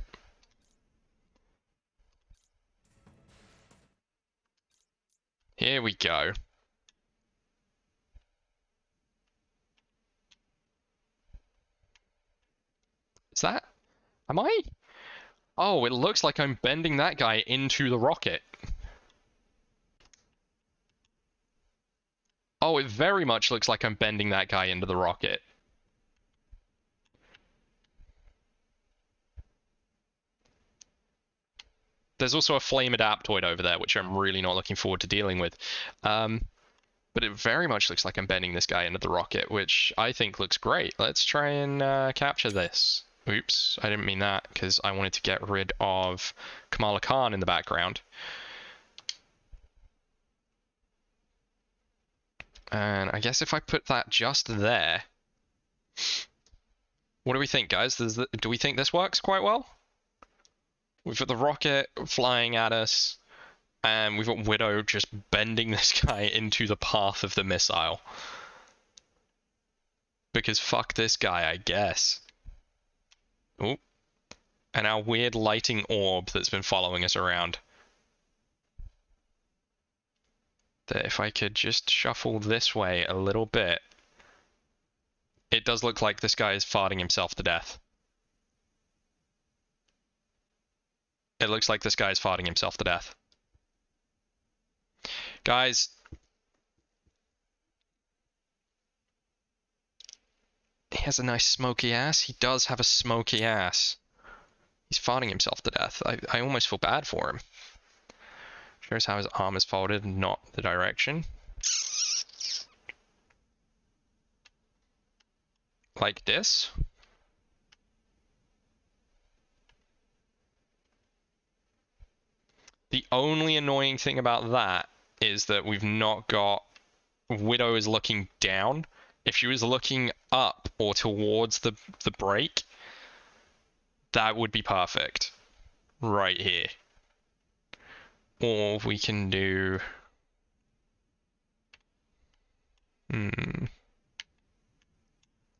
Here we go. Is that... Am I? Oh, it looks like I'm bending that guy into the rocket. Oh, it very much looks like I'm bending that guy into the rocket. There's also a flame adaptoid over there, which I'm really not looking forward to dealing with. But it very much looks like I'm bending this guy into the rocket, which I think looks great. Let's try and capture this. Oops, I didn't mean that, because I wanted to get rid of Kamala Khan in the background. And I guess if I put that just there... What do we think, guys? Do we think this works quite well? We've got the rocket flying at us, and we've got Widow just bending this guy into the path of the missile. Because fuck this guy, I guess. Oh. And our weird lighting orb that's been following us around. That if I could just shuffle this way a little bit, it does look like this guy is farting himself to death. It looks like this guy is farting himself to death. Guys. He has a nice smoky ass. He does have a smoky ass. He's farting himself to death. I almost feel bad for him. Shows how his arm is folded, not the direction. like this. The only annoying thing about that is that we've not got Widow is looking down. If she was looking up or towards the break, that would be perfect. Right here. Or we can do...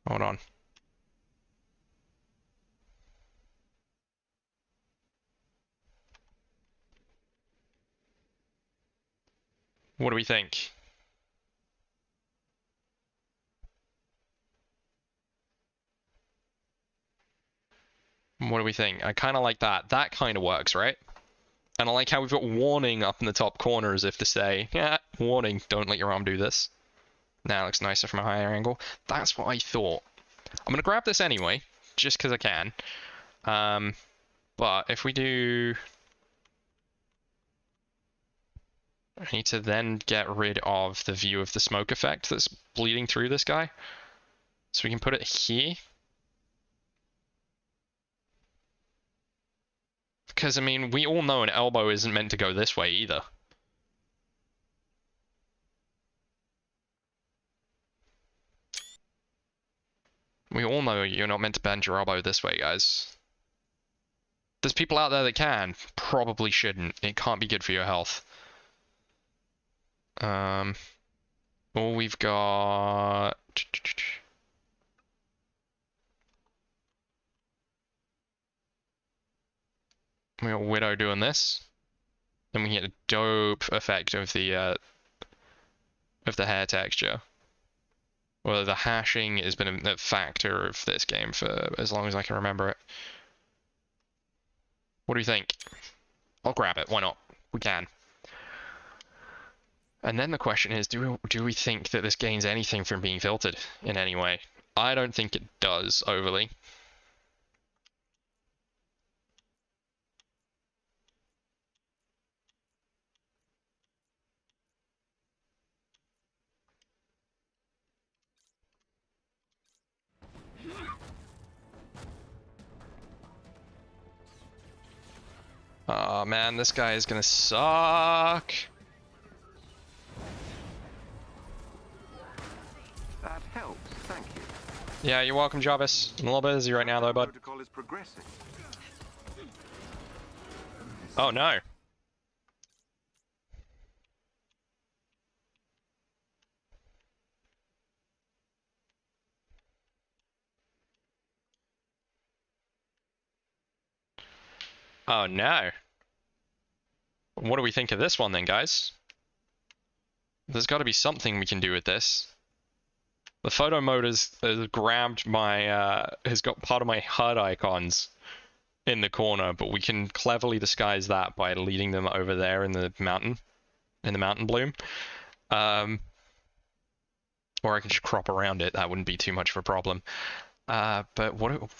Hold on. What do we think? What do we think? I kind of like that. That kind of works, right? And I like how we've got warning up in the top corner as if to say, yeah, warning, don't let your arm do this. Now it looks nicer from a higher angle. That's what I thought. I'm going to grab this anyway, just because I can. But if we do... I need to then get rid of the view of the smoke effect that's bleeding through this guy. So we can put it here. Because, I mean, we all know an elbow isn't meant to go this way either. We all know you're not meant to bend your elbow this way, guys. There's people out there that can. Probably shouldn't. It can't be good for your health. All we've got... We got Widow doing this. Then we get a dope effect of the hair texture. Well, the hashing has been a factor of this game for as long as I can remember it. What do you think? I'll grab it. Why not? We can. And then the question is, do we think that this gains anything from being filtered in any way? I don't think it does overly. Oh man, this guy is gonna suck. That helps, thank you. Yeah, you're welcome, Jarvis. I'm a little busy right now though, bud. Protocol is progressing. Oh no. Oh no. What do we think of this one then, guys? There's got to be something we can do with this. The photo mode has grabbed my, has got part of my HUD icons in the corner, but we can cleverly disguise that by leading them over there in the mountain bloom. Or I can just crop around it, that wouldn't be too much of a problem. But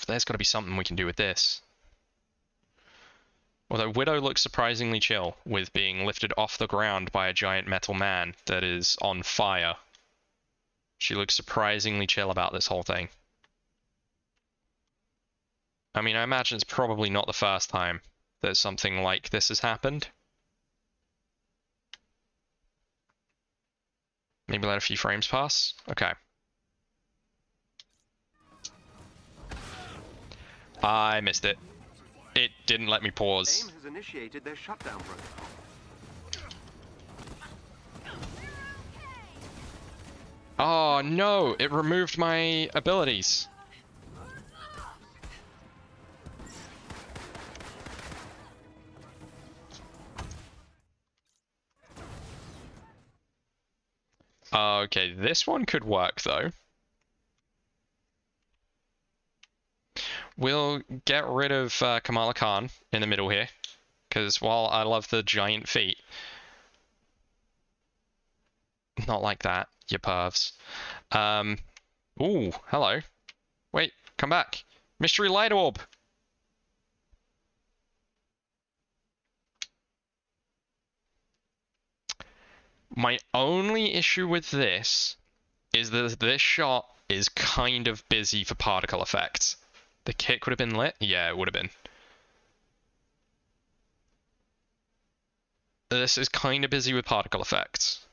there's got to be something we can do with this. Although Widow looks surprisingly chill with being lifted off the ground by a giant metal man that is on fire. She looks surprisingly chill about this whole thing. I mean, I imagine it's probably not the first time that something like this has happened. Maybe let a few frames pass? Okay. I missed it. It didn't let me pause. AIM has initiated their shutdown protocol. Oh no, it removed my abilities. Okay, this one could work though. We'll get rid of Kamala Khan in the middle here, because while I love the giant feet, not like that, you pervs. Ooh, hello. Wait, come back. Mystery light orb. My only issue with this is that this shot is kind of busy for particle effects. The kick would have been lit? Yeah, it would have been. This is kind of busy with particle effects.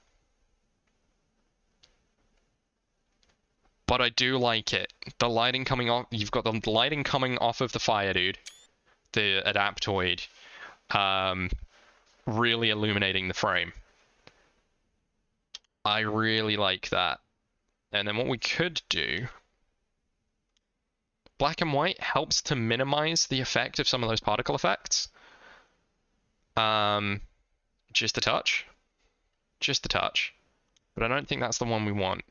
But I do like it. The lighting coming off, you've got the lighting coming off of the fire dude, the adaptoid, really illuminating the frame. I really like that. And then what we could do, black and white helps to minimize the effect of some of those particle effects. Just a touch. Just a touch. But I don't think that's the one we want.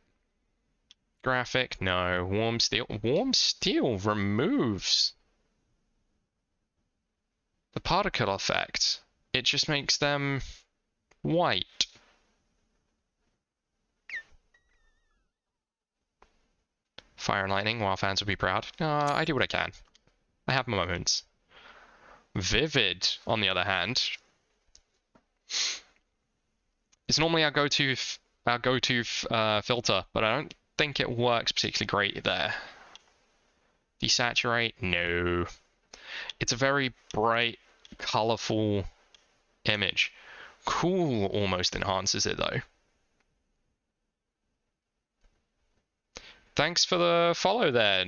Graphic, no. Warm steel. Warm steel removes the particle effect. It just makes them white. Fire and lightning, while fans will be proud. I do what I can. I have my moments. Vivid, on the other hand, it's normally our go-to filter, but I don't think it works particularly great there. Desaturate, no. It's a very bright, colorful image. Cool almost enhances it though. Thanks for the follow there,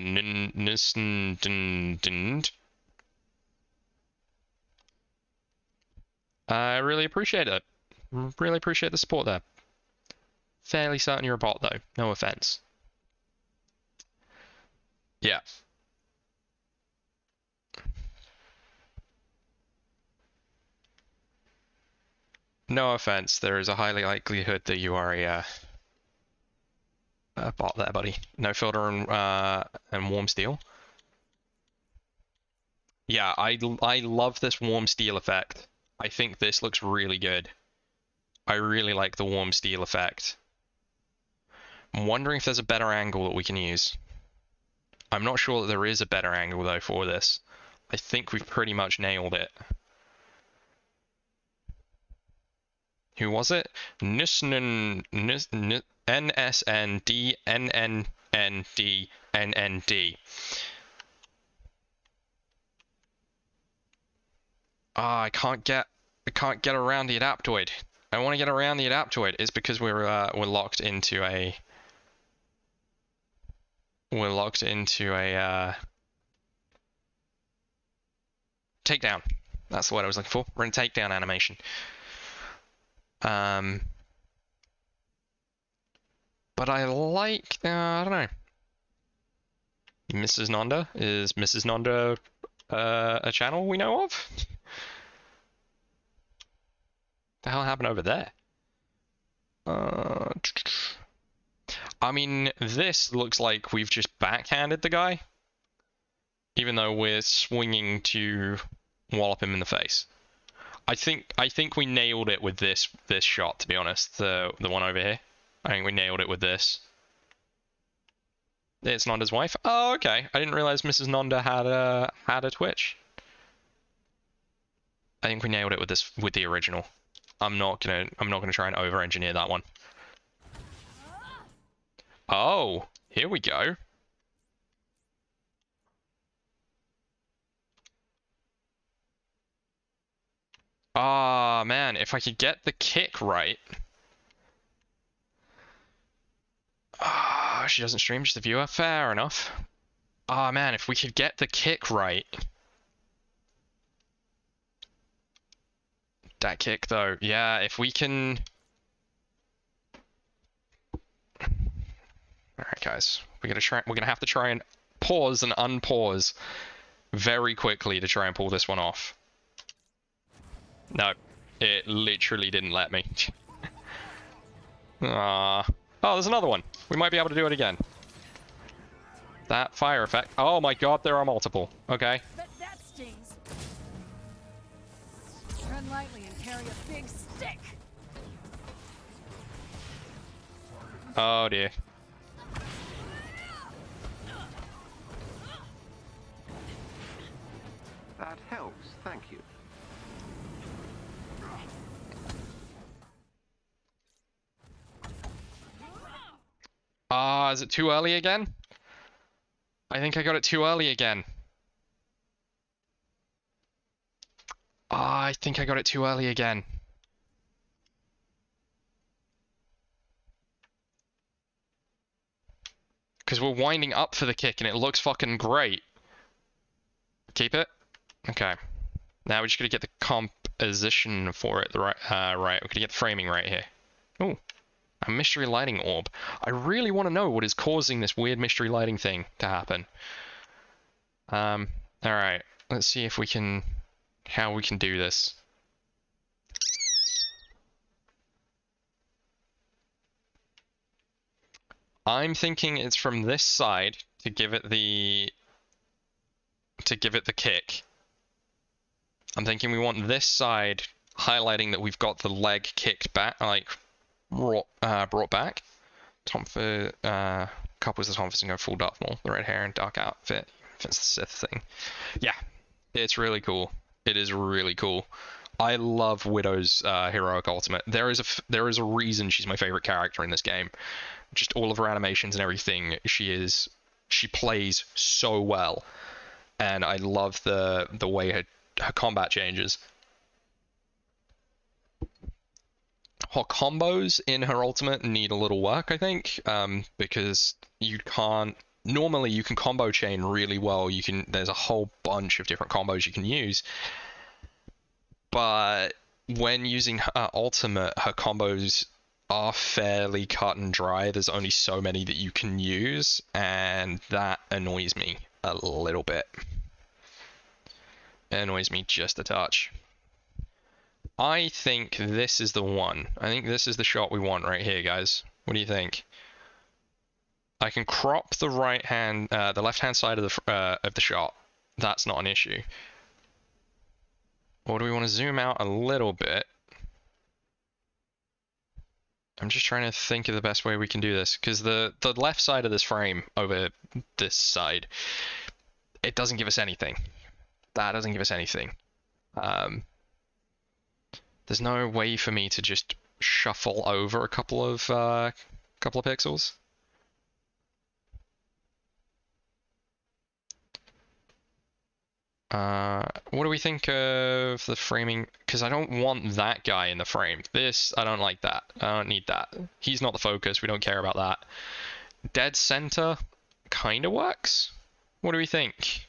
I really appreciate it. Really appreciate the support there. Fairly certain you're a bot though, no offense. Yeah. No offense, there is a highly likelihood that you are a bot there, buddy. No filter and warm steel. Yeah, I love this warm steel effect. I think this looks really good. I really like the warm steel effect. I'm wondering if there's a better angle that we can use. I'm not sure that there is a better angle though for this. I think we've pretty much nailed it. Who was it? NSNDNNNDNNND. Ah, I can't get around the adaptoid. I want to get around the adaptoid. It's because we're locked into a takedown. That's the word I was looking for. We're in takedown animation. But I like, I don't know. Mrs. Nonda? Is Mrs. Nonda a channel we know of? The hell happened over there? I mean, this looks like we've just backhanded the guy, even though we're swinging to wallop him in the face. I think we nailed it with this shot, to be honest. The one over here. I think we nailed it with this. It's Nonda's wife. Oh, okay. I didn't realize Mrs. Nonda had a Twitch. I think we nailed it with this, with the original. I'm not gonna try and over-engineer that one. Oh, here we go. Ah, man, if I could get the kick right. Ah, she doesn't stream, just a viewer. Fair enough. Ah, man, if we could get the kick right. That kick, though. Yeah, if we can... Alright, guys. We're gonna have to try and pause and unpause very quickly to try and pull this one off. No, it literally didn't let me. Ah. Oh, there's another one. We might be able to do it again. That fire effect. Oh my god, there are multiple. Okay. That stings. Tread lightly and carry a big stick. Oh dear. That helps, thank you. Ah, is it too early again? I think I got it too early again. Ah, I think I got it too early again. Because we're winding up for the kick and it looks fucking great. Keep it? Okay. Now we're just gonna get the composition for it right. Right, we're gonna get the framing right here. Ooh, a mystery lighting orb. I really want to know what is causing this weird mystery lighting thing to happen. Alright, let's see if we can, how we can do this. I'm thinking it's from this side to give it the kick. I'm thinking we want this side highlighting that we've got the leg kicked back, like brought back. Tom for couples the Tom for go full Darth Maul, the red hair and dark outfit. It's the Sith thing. Yeah, it's really cool. It is really cool. I love Widow's heroic ultimate. There is a reason she's my favorite character in this game. Just all of her animations and everything. She plays so well, and I love the way her combat changes. Her combos in her ultimate need a little work, I think, because you can't. Normally, you can combo chain really well. There's a whole bunch of different combos you can use, but when using her ultimate, her combos are fairly cut and dry. There's only so many that you can use, and that annoys me a little bit. It annoys me just a touch. I think this is the one. I think this is the shot we want right here, guys. What do you think? I can crop the the left-hand side of the shot. That's not an issue. Or do we want to zoom out a little bit? I'm just trying to think of the best way we can do this, because the left side of this frame over this side, it doesn't give us anything. That doesn't give us anything. There's no way for me to just shuffle over a couple of pixels. What do we think of the framing? Because I don't want that guy in the frame. This, I don't like that. I don't need that. He's not the focus. We don't care about that. Dead center kind of works. What do we think?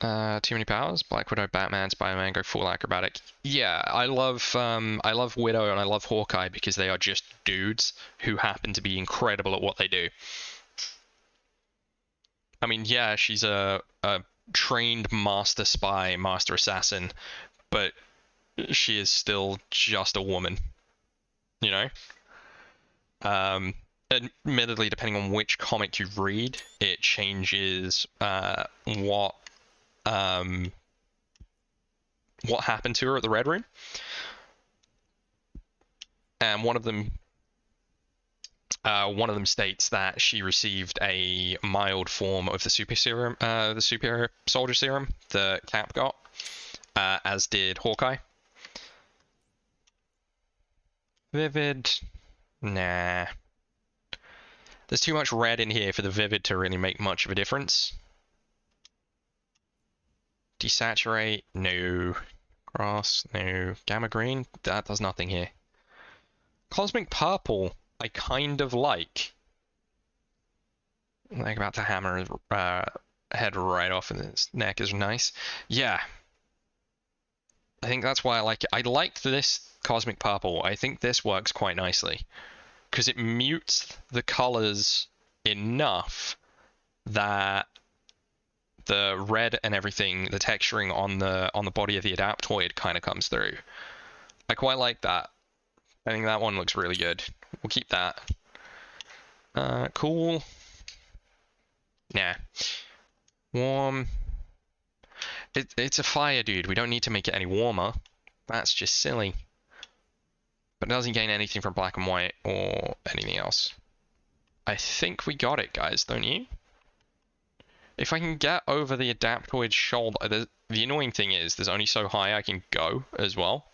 Too many powers? Black Widow, Batman, Spider-Man go full acrobatic. Yeah, I love Widow and I love Hawkeye because they are just dudes who happen to be incredible at what they do. I mean, yeah, she's a trained master spy, master assassin, but she is still just a woman, you know? Admittedly, depending on which comic you read, it changes what happened to her at the Red Room. And one of them states that she received a mild form of the super serum, the super soldier serum that Cap got, as did Hawkeye. Vivid, nah. There's too much red in here for the vivid to really make much of a difference. Desaturate, no. Grass, no. Gamma green, that does nothing here. Cosmic purple, I kind of like. Like about to hammer his head right off and his neck is nice. Yeah. I think that's why I like it. I like this cosmic purple. I think this works quite nicely. Because it mutes the colors enough that the red and everything, the texturing on the body of the Adaptoid kind of comes through. I quite like that. I think that one looks really good. We'll keep that. Cool. Nah. Warm. It's a fire, dude. We don't need to make it any warmer. That's just silly. But it doesn't gain anything from black and white or anything else. I think we got it, guys, don't you? If I can get over the Adaptoid shoulder... The annoying thing is, there's only so high I can go as well.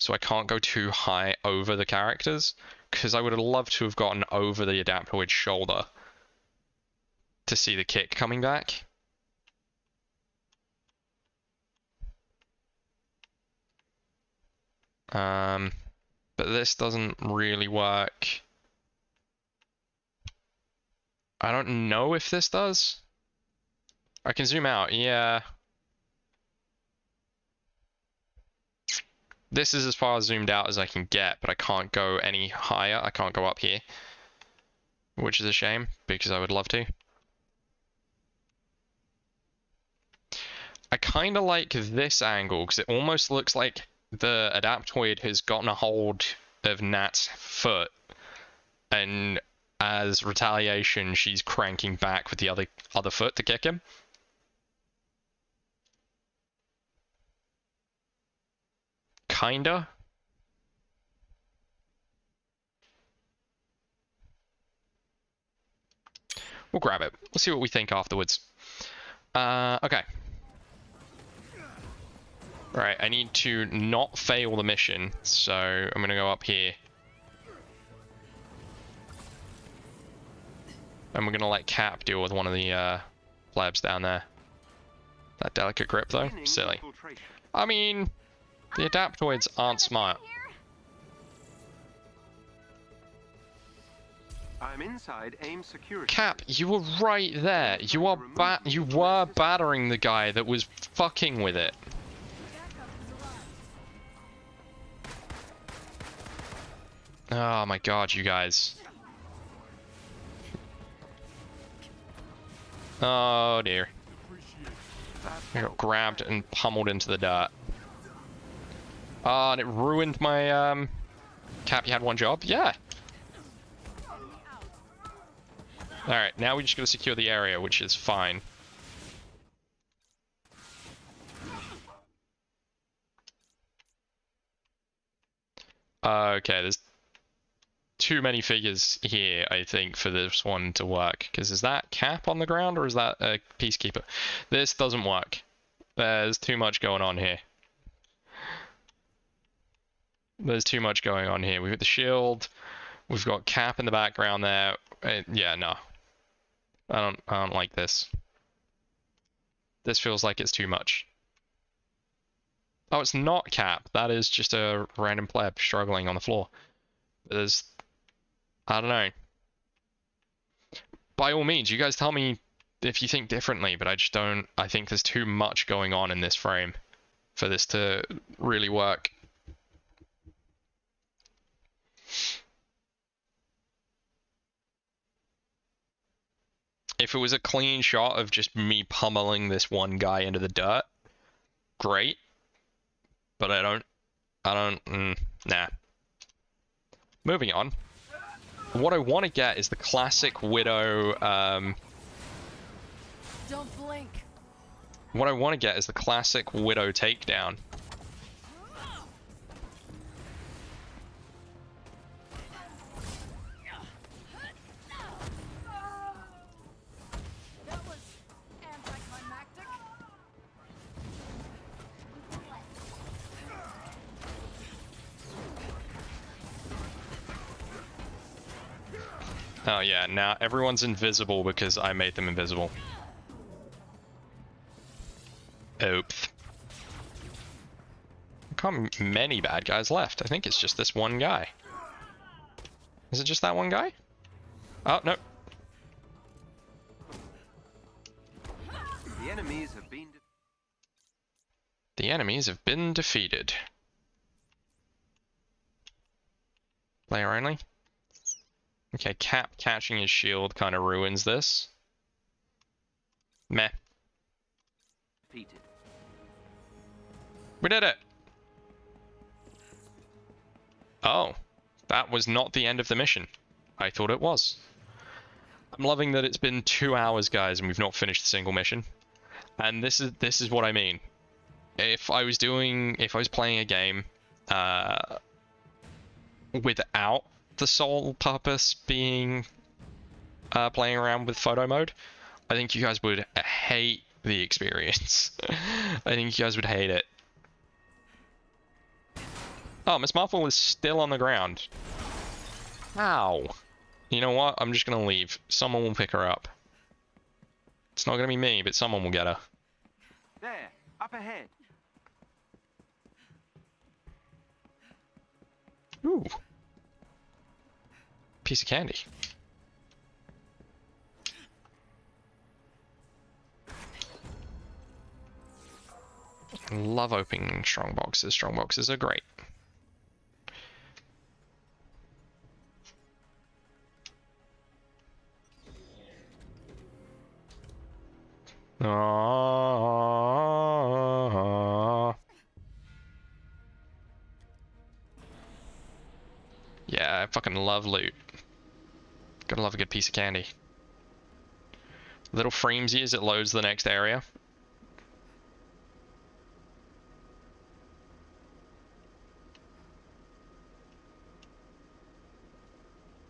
so I can't go too high over the characters, because I would have loved to have gotten over the Adaptoid's shoulder to see the kick coming back. But this doesn't really work. I don't know if this does. I can zoom out, yeah. This is as far zoomed out as I can get, but I can't go any higher. I can't go up here, which is a shame, because I would love to. I kind of like this angle, because it almost looks like the Adaptoid has gotten a hold of Nat's foot, and as retaliation, she's cranking back with the other foot to kick him. Kinda. We'll grab it. We'll see what we think afterwards. Okay. Right, I need to not fail the mission, so I'm gonna go up here. And we're gonna let Cap deal with one of the plebs down there. That delicate grip though, silly. I mean, the Adaptoids aren't smart. I'm inside AIM security. Cap, you were right there. You were battering the guy that was fucking with it. Oh my god, you guys. Oh dear. I got grabbed and pummeled into the dirt. And it ruined my, Cap, you had one job? Yeah. Alright, now we just gotta secure the area, which is fine. Okay, there's too many figures here, I think, for this one to work. Because is that Cap on the ground, or is that a Peacekeeper? This doesn't work. There's too much going on here. There's too much going on here. We've got the shield. We've got Cap in the background there. Yeah, no. I don't like this. This feels like it's too much. Oh, it's not Cap. That is just a random pleb struggling on the floor. There's... I don't know. By all means, you guys tell me if you think differently, but I just don't... I think there's too much going on in this frame for this to really work. If it was a clean shot of just me pummeling this one guy into the dirt, great. But nah. Moving on. What I want to get is the classic Widow, Don't blink. What I want to get is the classic Widow takedown. That was anticlimactic. Oh yeah, now everyone's invisible because I made them invisible. Oops. Not many bad guys left. I think it's just this one guy. Is it just that one guy? Oh, no. The enemies have been The enemies have been defeated. Player only? Okay, Cap catching his shield kind of ruins this. Meh. defeated. We did it! Oh, that was not the end of the mission. I thought it was. I'm loving that it's been 2 hours, guys, and we've not finished a single mission. And this is what I mean. If I was playing a game without the sole purpose being playing around with photo mode, I think you guys would hate the experience. I think you guys would hate it. Oh, Miss Marvel is still on the ground. Ow. You know what? I'm just gonna leave. Someone will pick her up. It's not gonna be me, but someone will get her. There, up ahead. Ooh. Piece of candy. Love opening strong boxes. Strong boxes are great. Yeah, I fucking love loot. Gotta love a good piece of candy. Little frames you as it loads the next area.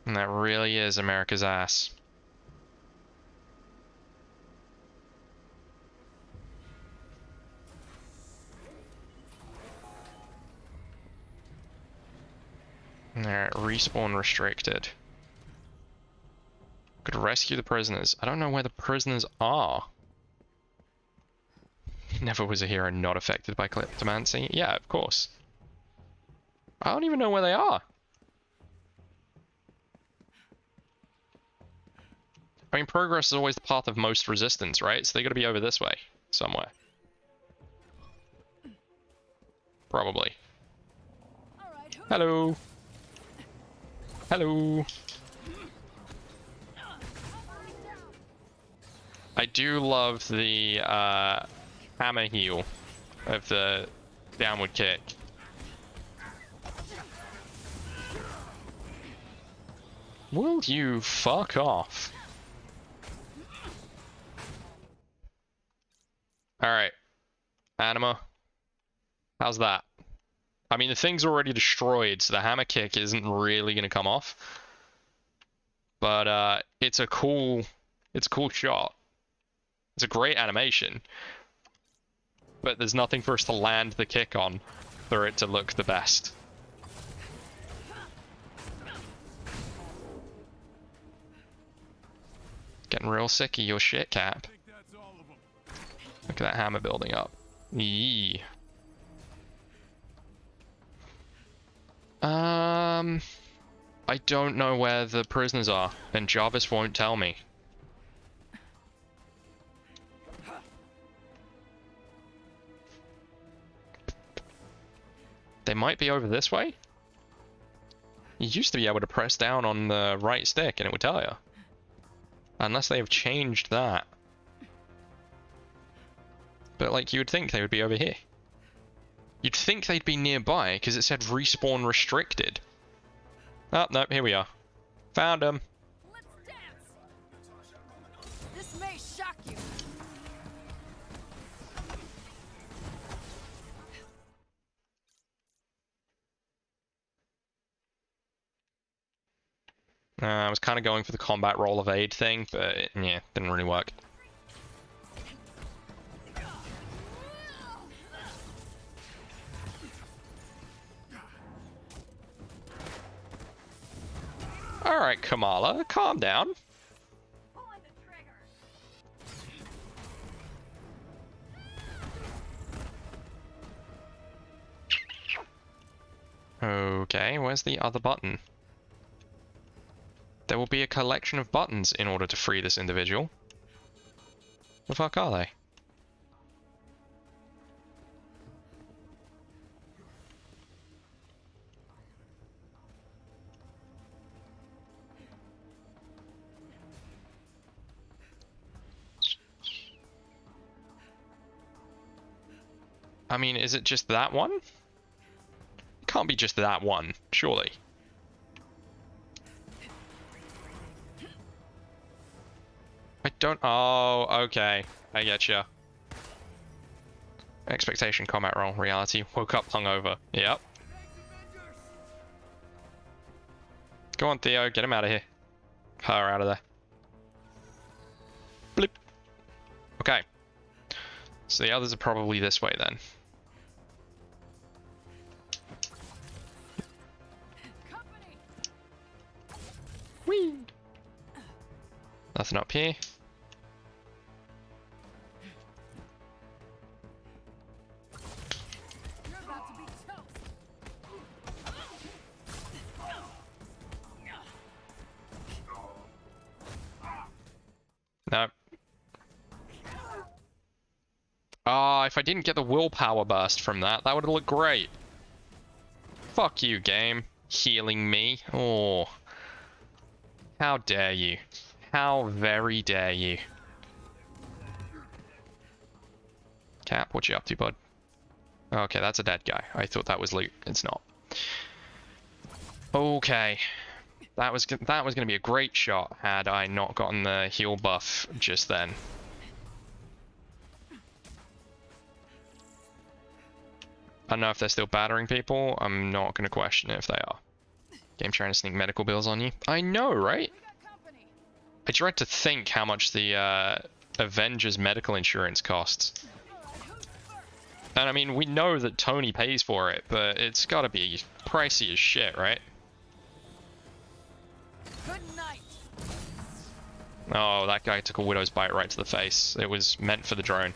And that really is America's ass. Alright, respawn restricted. Could rescue the prisoners. I don't know where the prisoners are. Never was a hero not affected by kleptomancy. Yeah, of course. I don't even know where they are. I mean, progress is always the path of most resistance, right? So they gotta be over this way, somewhere. Probably. Hello. Hello. I do love the hammer heel of the downward kick. Will you fuck off? Alright. Anima. How's that? I mean, the thing's already destroyed, so the hammer kick isn't really going to come off. But it's a cool shot. It's a great animation. But there's nothing for us to land the kick on for it to look the best. Getting real sick of your shit, Cap. Look at that hammer building up. Yee. I don't know where the prisoners are, and Jarvis won't tell me. They might be over this way? You used to be able to press down on the right stick and it would tell you. Unless they have changed that. But like, you would think they would be over here. You'd think they'd be nearby, because it said respawn restricted. Oh, no, here we are. Found them. Let's dance. This may shock you. I was kind of going for the combat roll of aid thing, but yeah, didn't really work. Alright, Kamala, calm down. Okay, where's the other button? There will be a collection of buttons in order to free this individual. The fuck are they? I mean, is it just that one? It can't be just that one, surely. I don't... Oh, okay. I getcha. Expectation, combat roll, reality. Woke up hungover. Yep. Go on, Theo. Get him out of here. Her out of there. Blip. Okay. So the others are probably this way then. Nothing up here. No. Ah, if I didn't get the willpower burst from that, that would have looked great. Fuck you, game. Healing me. Oh. How dare you. How very dare you. Cap, what you up to, bud? Okay, that's a dead guy. I thought that was loot. It's not. Okay. That was gonna be a great shot had I not gotten the heal buff just then. I don't know if they're still battering people. I'm not gonna question it if they are. Game trying to sneak medical bills on you. I know, right? I dread to think how much the Avengers medical insurance costs. And I mean, we know that Tony pays for it, but it's gotta be pricey as shit, right? Good night. Oh, that guy took a widow's bite right to the face. It was meant for the drone.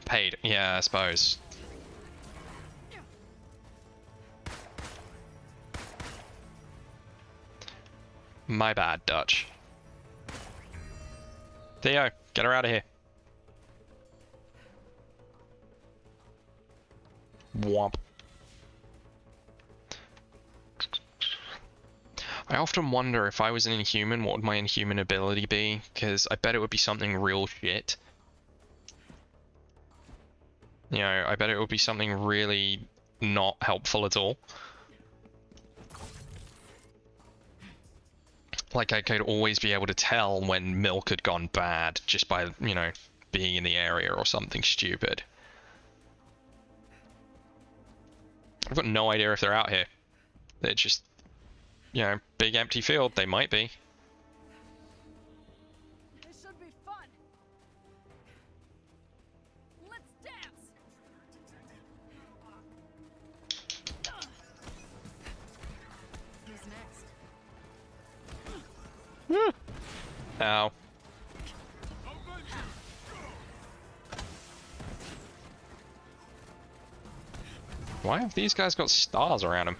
Paid. Yeah, I suppose. My bad, Dutch. Theo, get her out of here. Womp. I often wonder if I was an Inhuman, what would my Inhuman ability be? Because I bet it would be something real shit. You know, I bet it would be something really not helpful at all. Like, I could always be able to tell when milk had gone bad just by, you know, being in the area or something stupid. I've got no idea if they're out here. They're just, you know, big empty field. They might be. This should be fun. Let's dance. Who's next? Ow. Why have these guys got stars around them?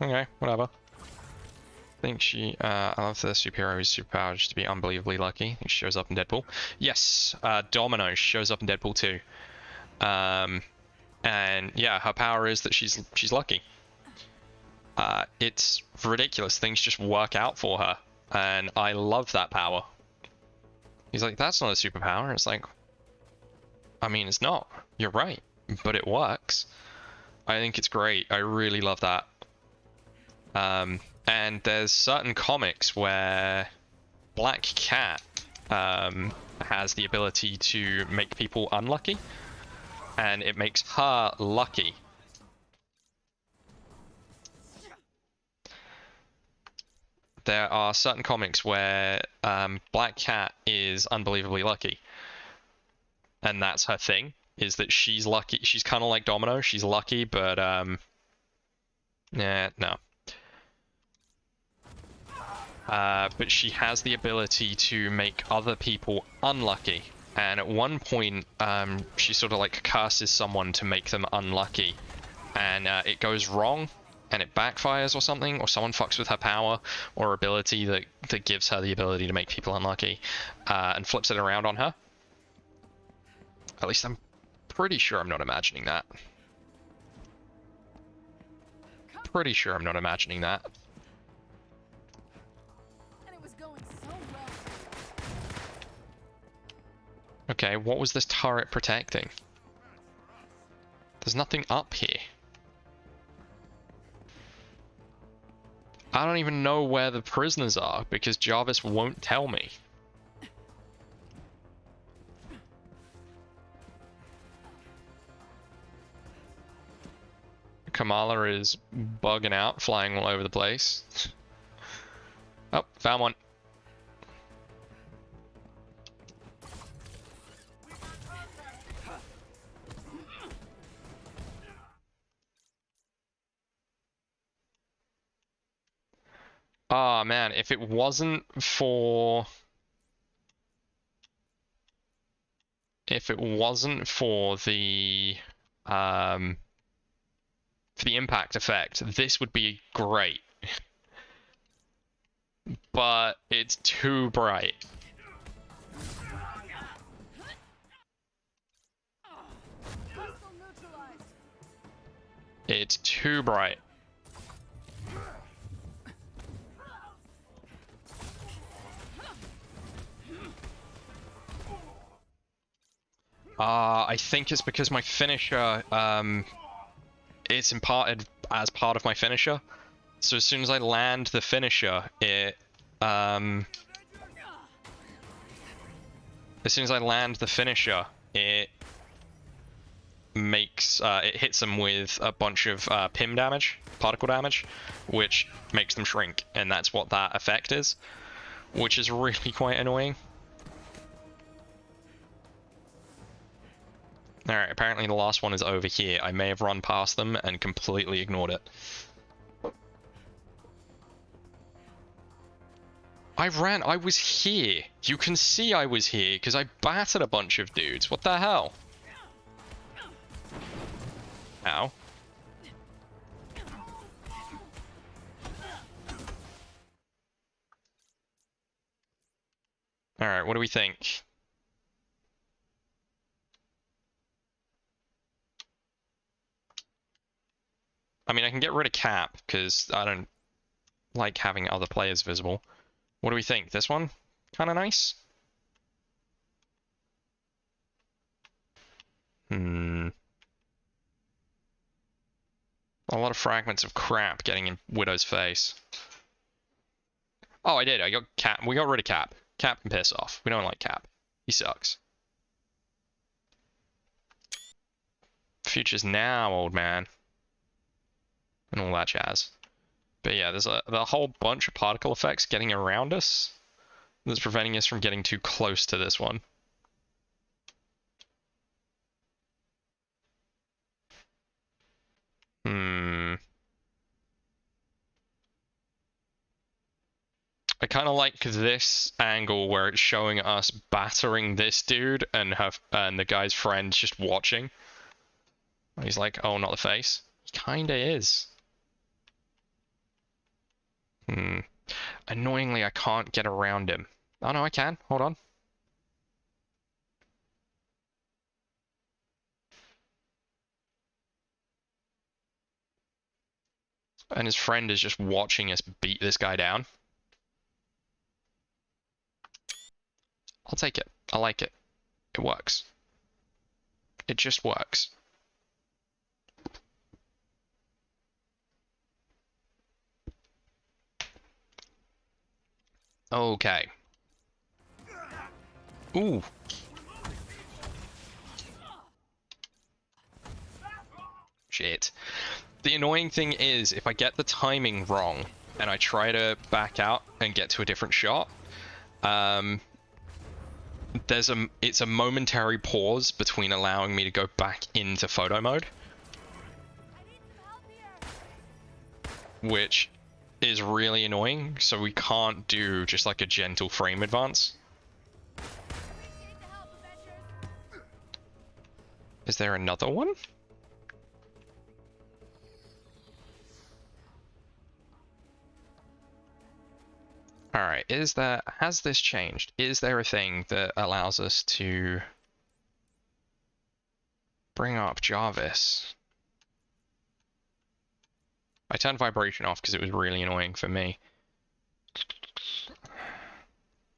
Okay, whatever. I think she, I love the superhero's superpowers to be unbelievably lucky. I think she shows up in Deadpool. Yes, Domino shows up in Deadpool too. And yeah, her power is that she's lucky. It's ridiculous. Things just work out for her. And I love that power. He's like, that's not a superpower. It's like, I mean, it's not. You're right. But it works. I think it's great. I really love that. And there's certain comics where Black Cat has the ability to make people unlucky. And it makes her lucky. There are certain comics where Black Cat is unbelievably lucky. And that's her thing, is that she's lucky. She's kind of like Domino. She's lucky, but yeah, no. But she has the ability to make other people unlucky. And at one point, she sort of like curses someone to make them unlucky. And it goes wrong. And it backfires or something, or someone fucks with her power or ability that gives her the ability to make people unlucky, and flips it around on her. At least I'm pretty sure I'm not imagining that. Pretty sure I'm not imagining that. And it was going so well. Okay, what was this turret protecting? There's nothing up here. I don't even know where the prisoners are, because Jarvis won't tell me. Kamala is bugging out, flying all over the place. Oh, found one. Oh man, if it wasn't for... If it wasn't for the impact effect, this would be great. But it's too bright. It's too bright. I think it's because my finisher, it's imparted as part of my finisher. So as soon as I land the finisher, it, as soon as I land the finisher, it makes, it hits them with a bunch of PIM damage, particle damage, which makes them shrink, and that's what that effect is, which is really quite annoying. Alright, apparently the last one is over here. I may have run past them and completely ignored it. I was here. You can see I was here because I battered a bunch of dudes. What the hell? Ow. Alright, what do we think? I mean, I can get rid of Cap because I don't like having other players visible. What do we think? This one? Kind of nice? A lot of fragments of crap getting in Widow's face. Oh, I did. I got Cap. We got rid of Cap. Cap can piss off. We don't like Cap. He sucks. Future's now, old man. And all that jazz. But yeah, there's a whole bunch of particle effects getting around us that's preventing us from getting too close to this one. I kind of like this angle where it's showing us battering this dude and the guy's friend just watching. He's like, oh, not the face. He kinda is. Annoyingly, I can't get around him. Oh no, I can. Hold on. And his friend is just watching us beat this guy down. I'll take it. I like it. It works. It just works. Okay. Ooh. Shit. The annoying thing is, if I get the timing wrong, and I try to back out and get to a different shot, it's a momentary pause between allowing me to go back into photo mode. Which is really annoying, so we can't do just like a gentle frame advance. Is there another one? Alright, has this changed? Is there a thing that allows us to bring up Jarvis? I turned vibration off because it was really annoying for me.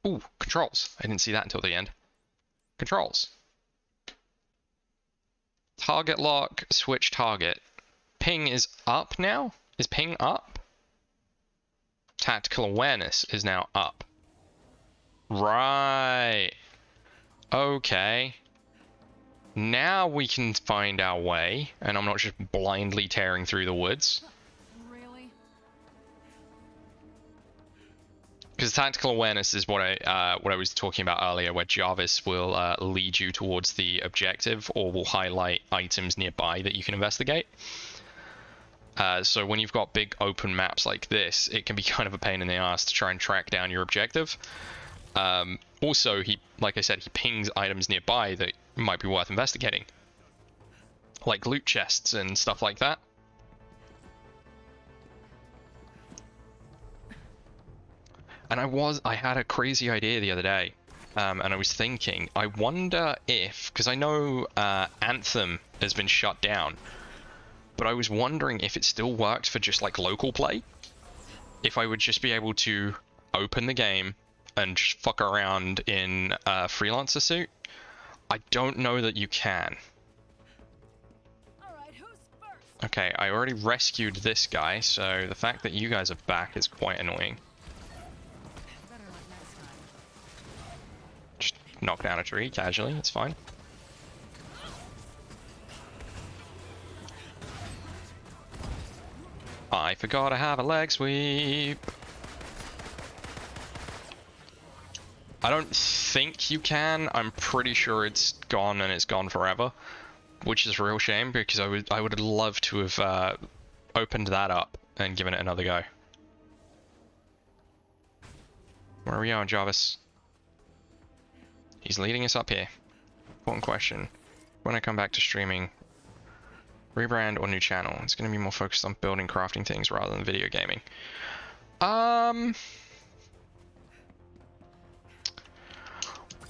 Ooh, controls. I didn't see that until the end. Controls. Target lock, switch target. Ping is up now? Is ping up? Tactical awareness is now up. Right. Okay. Now we can find our way, and I'm not just blindly tearing through the woods. Really? Because tactical awareness is what I was talking about earlier, where Jarvis will lead you towards the objective, or will highlight items nearby that you can investigate. So when you've got big open maps like this, it can be kind of a pain in the ass to try and track down your objective. Also, like I said, he pings items nearby that might be worth investigating, like loot chests and stuff like that. And I had a crazy idea the other day, and I was thinking, I wonder if, because I know Anthem has been shut down, but I was wondering if it still works for just like local play. If I would just be able to open the game and just fuck around in a freelancer suit. I don't know that you can. Okay, I already rescued this guy, so the fact that you guys are back is quite annoying. Just knock down a tree casually, it's fine. I forgot to have a leg sweep. I don't think you can. I'm pretty sure it's gone and it's gone forever, which is a real shame because I would love to have opened that up and given it another go. Where are we going, Jarvis? He's leading us up here. Important question. When I come back to streaming, rebrand or new channel? It's going to be more focused on building, crafting things rather than video gaming.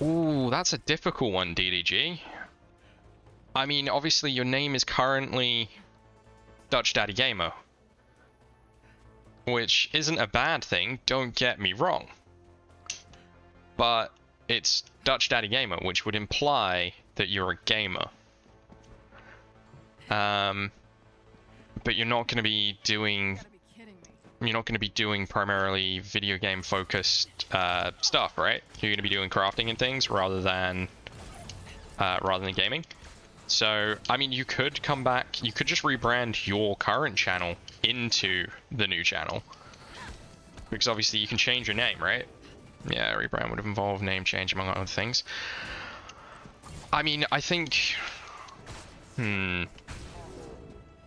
Ooh, that's a difficult one, DDG. I mean, obviously your name is currently Dutch Daddy Gamer, which isn't a bad thing, don't get me wrong. But it's Dutch Daddy Gamer, which would imply that you're a gamer. But you're not going to be doing... You're not going to be doing primarily video game focused stuff, right? You're going to be doing crafting and things rather than gaming. So, I mean, you could come back, you could just rebrand your current channel into the new channel. Because obviously you can change your name, right? Yeah, rebrand would involve name change among other things. I mean, I think...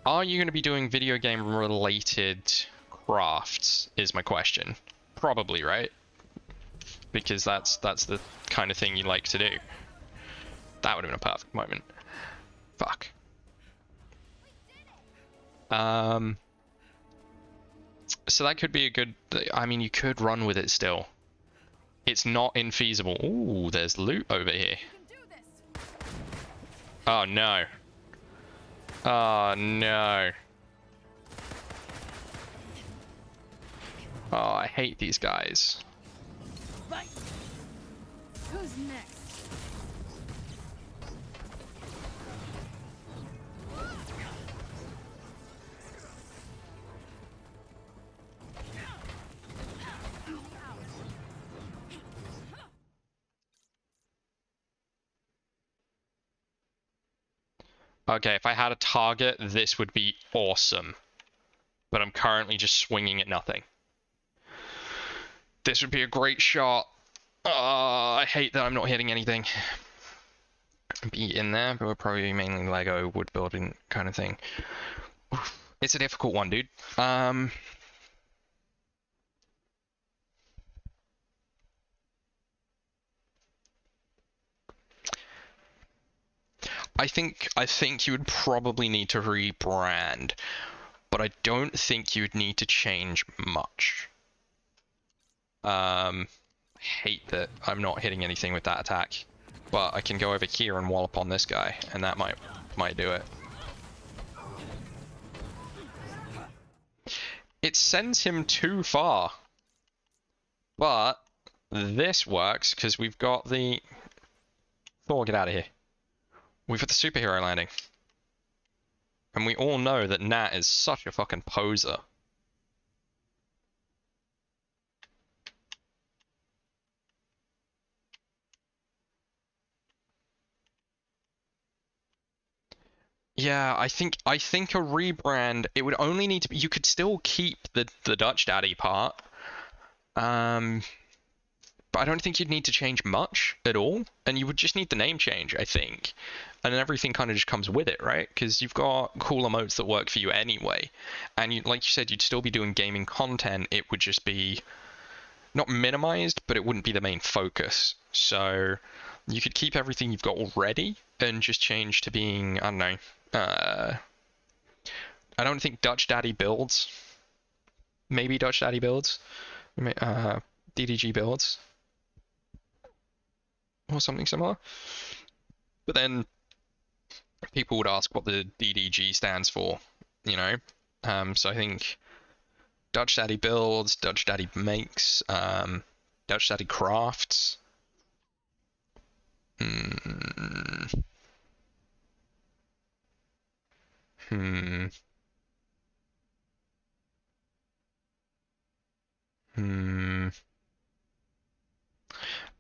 Are you going to be doing video game related crafts is my question. Probably, right? Because that's the kind of thing you like to do. That would have been a perfect moment. Fuck. So that could be a good... I mean, you could run with it still. It's not infeasible. Ooh, there's loot over here. Oh, no. Oh, no. Oh, I hate these guys. Right. Who's next? Okay, if I had a target, this would be awesome. But I'm currently just swinging at nothing. This would be a great shot. I hate that I'm not hitting anything. Be in there, but we're probably mainly Lego wood building kind of thing. Oof. It's a difficult one, dude. I think you would probably need to rebrand, but I don't think you'd need to change much. I hate that I'm not hitting anything with that attack, but I can go over here and wallop on this guy, and that might do it. It sends him too far, but this works because we've got the... Thor, get out of here. We've got the superhero landing. And we all know that Nat is such a fucking poser. Yeah, I think a rebrand, it would only need to be, you could still keep the Dutch Daddy part. But but I don't think you'd need to change much at all, and you would just need the name change, I think, and then everything kind of just comes with it, right? Because you've got cool emotes that work for you anyway, and you, like you said, you'd still be doing gaming content. It would just be not minimized, but it wouldn't be the main focus. So you could keep everything you've got already and just change to being, I don't know, I don't think Dutch Daddy builds. Maybe Dutch Daddy builds. DDG builds. Or something similar. But then people would ask what the DDG stands for, you know? So I think Dutch Daddy builds, Dutch Daddy makes, Dutch Daddy crafts.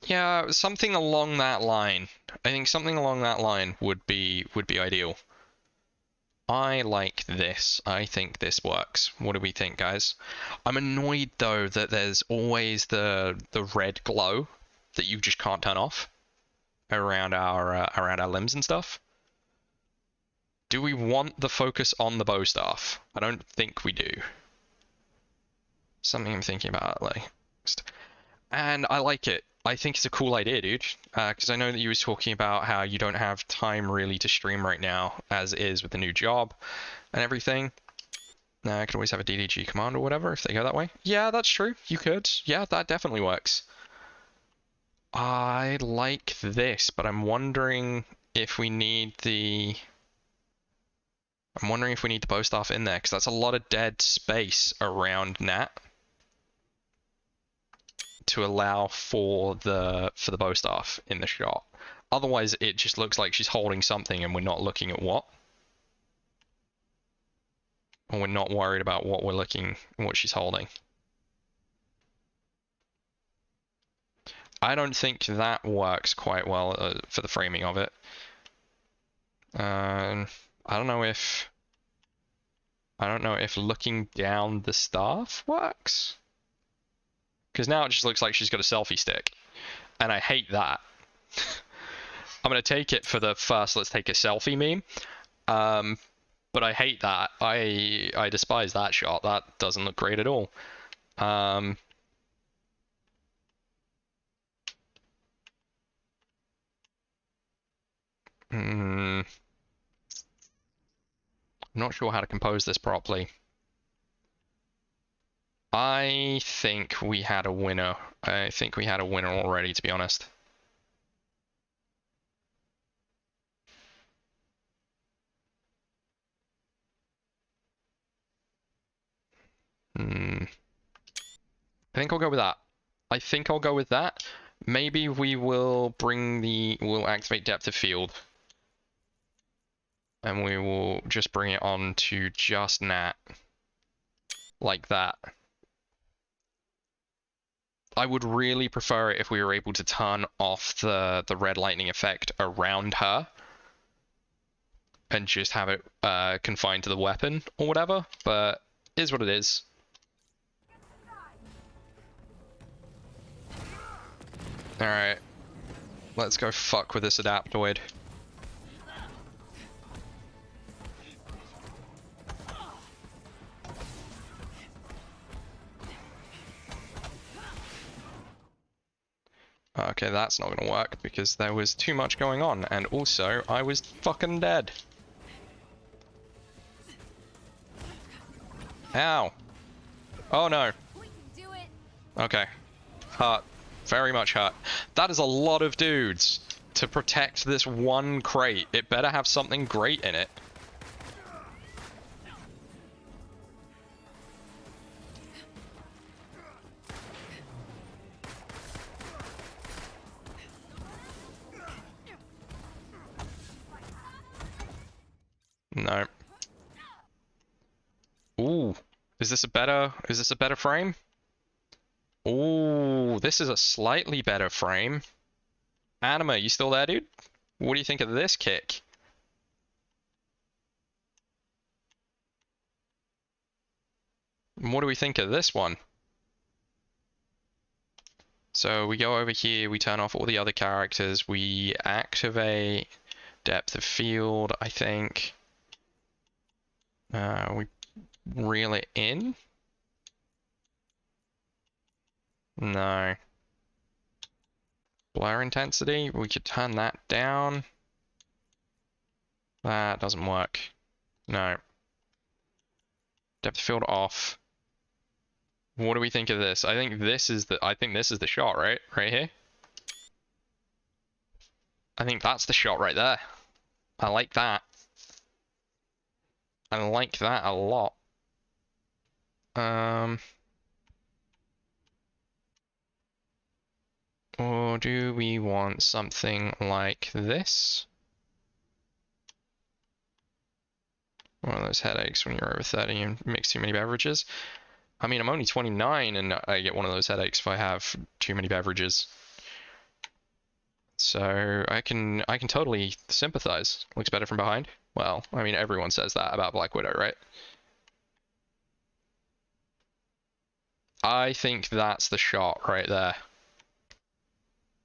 Yeah, something along that line. I think something along that line would be ideal. I like this. I think this works. What do we think, guys? I'm annoyed though that there's always the red glow that you just can't turn off around our limbs and stuff. Do we want the focus on the bow staff? I don't think we do. Something I'm thinking about, like, and I like it. I think it's a cool idea, dude. Because I know that you was talking about how you don't have time really to stream right now, as is with the new job and everything. I could always have a DDG command or whatever if they go that way. Yeah, that's true. You could. Yeah, that definitely works. I like this, but I'm wondering if we need the... I'm wondering if we need the bow staff in there, because that's a lot of dead space around Nat to allow for the bow staff in the shot. Otherwise, it just looks like she's holding something and we're not looking at what. Or we're not worried about what what she's holding. I don't think that works quite well for the framing of it. I don't know if looking down the staff works. Because now it just looks like she's got a selfie stick. And I hate that. I'm going to take it for the first let's take a selfie meme. But I hate that. I despise that shot. That doesn't look great at all. I'm not sure how to compose this properly. I think we had a winner. I think we had a winner already, to be honest. I think I'll go with that. I think I'll go with that. Maybe we'll activate depth of field. And we will just bring it on to just Nat. Like that. I would really prefer it if we were able to turn off the red lightning effect around her. And just have it confined to the weapon or whatever. But it is what it is. Alright. Let's go fuck with this adaptoid. Okay, that's not gonna work because there was too much going on, and also I was fucking dead. Ow. Oh no. Okay. Hurt. Very much hurt. That is a lot of dudes to protect this one crate. It better have something great in it. No. Ooh. Is this a better frame? Ooh, this is a slightly better frame. Anima, you still there, dude? What do you think of this kick? And what do we think of this one? So we go over here, we turn off all the other characters, we activate depth of field, I think. We reel it in? No. Blur intensity, we could turn that down. That doesn't work. No. Depth of field off. What do we think of this? I think this is the shot, right? Right here. I think that's the shot right there. I like that. I like that a lot. Or do we want something like this? One of those headaches when you're over 30 and mix too many beverages. I mean, I'm only 29 and I get one of those headaches if I have too many beverages. So I can totally sympathize. Looks better from behind. Well, I mean, everyone says that about Black Widow, right? I think that's the shot right there.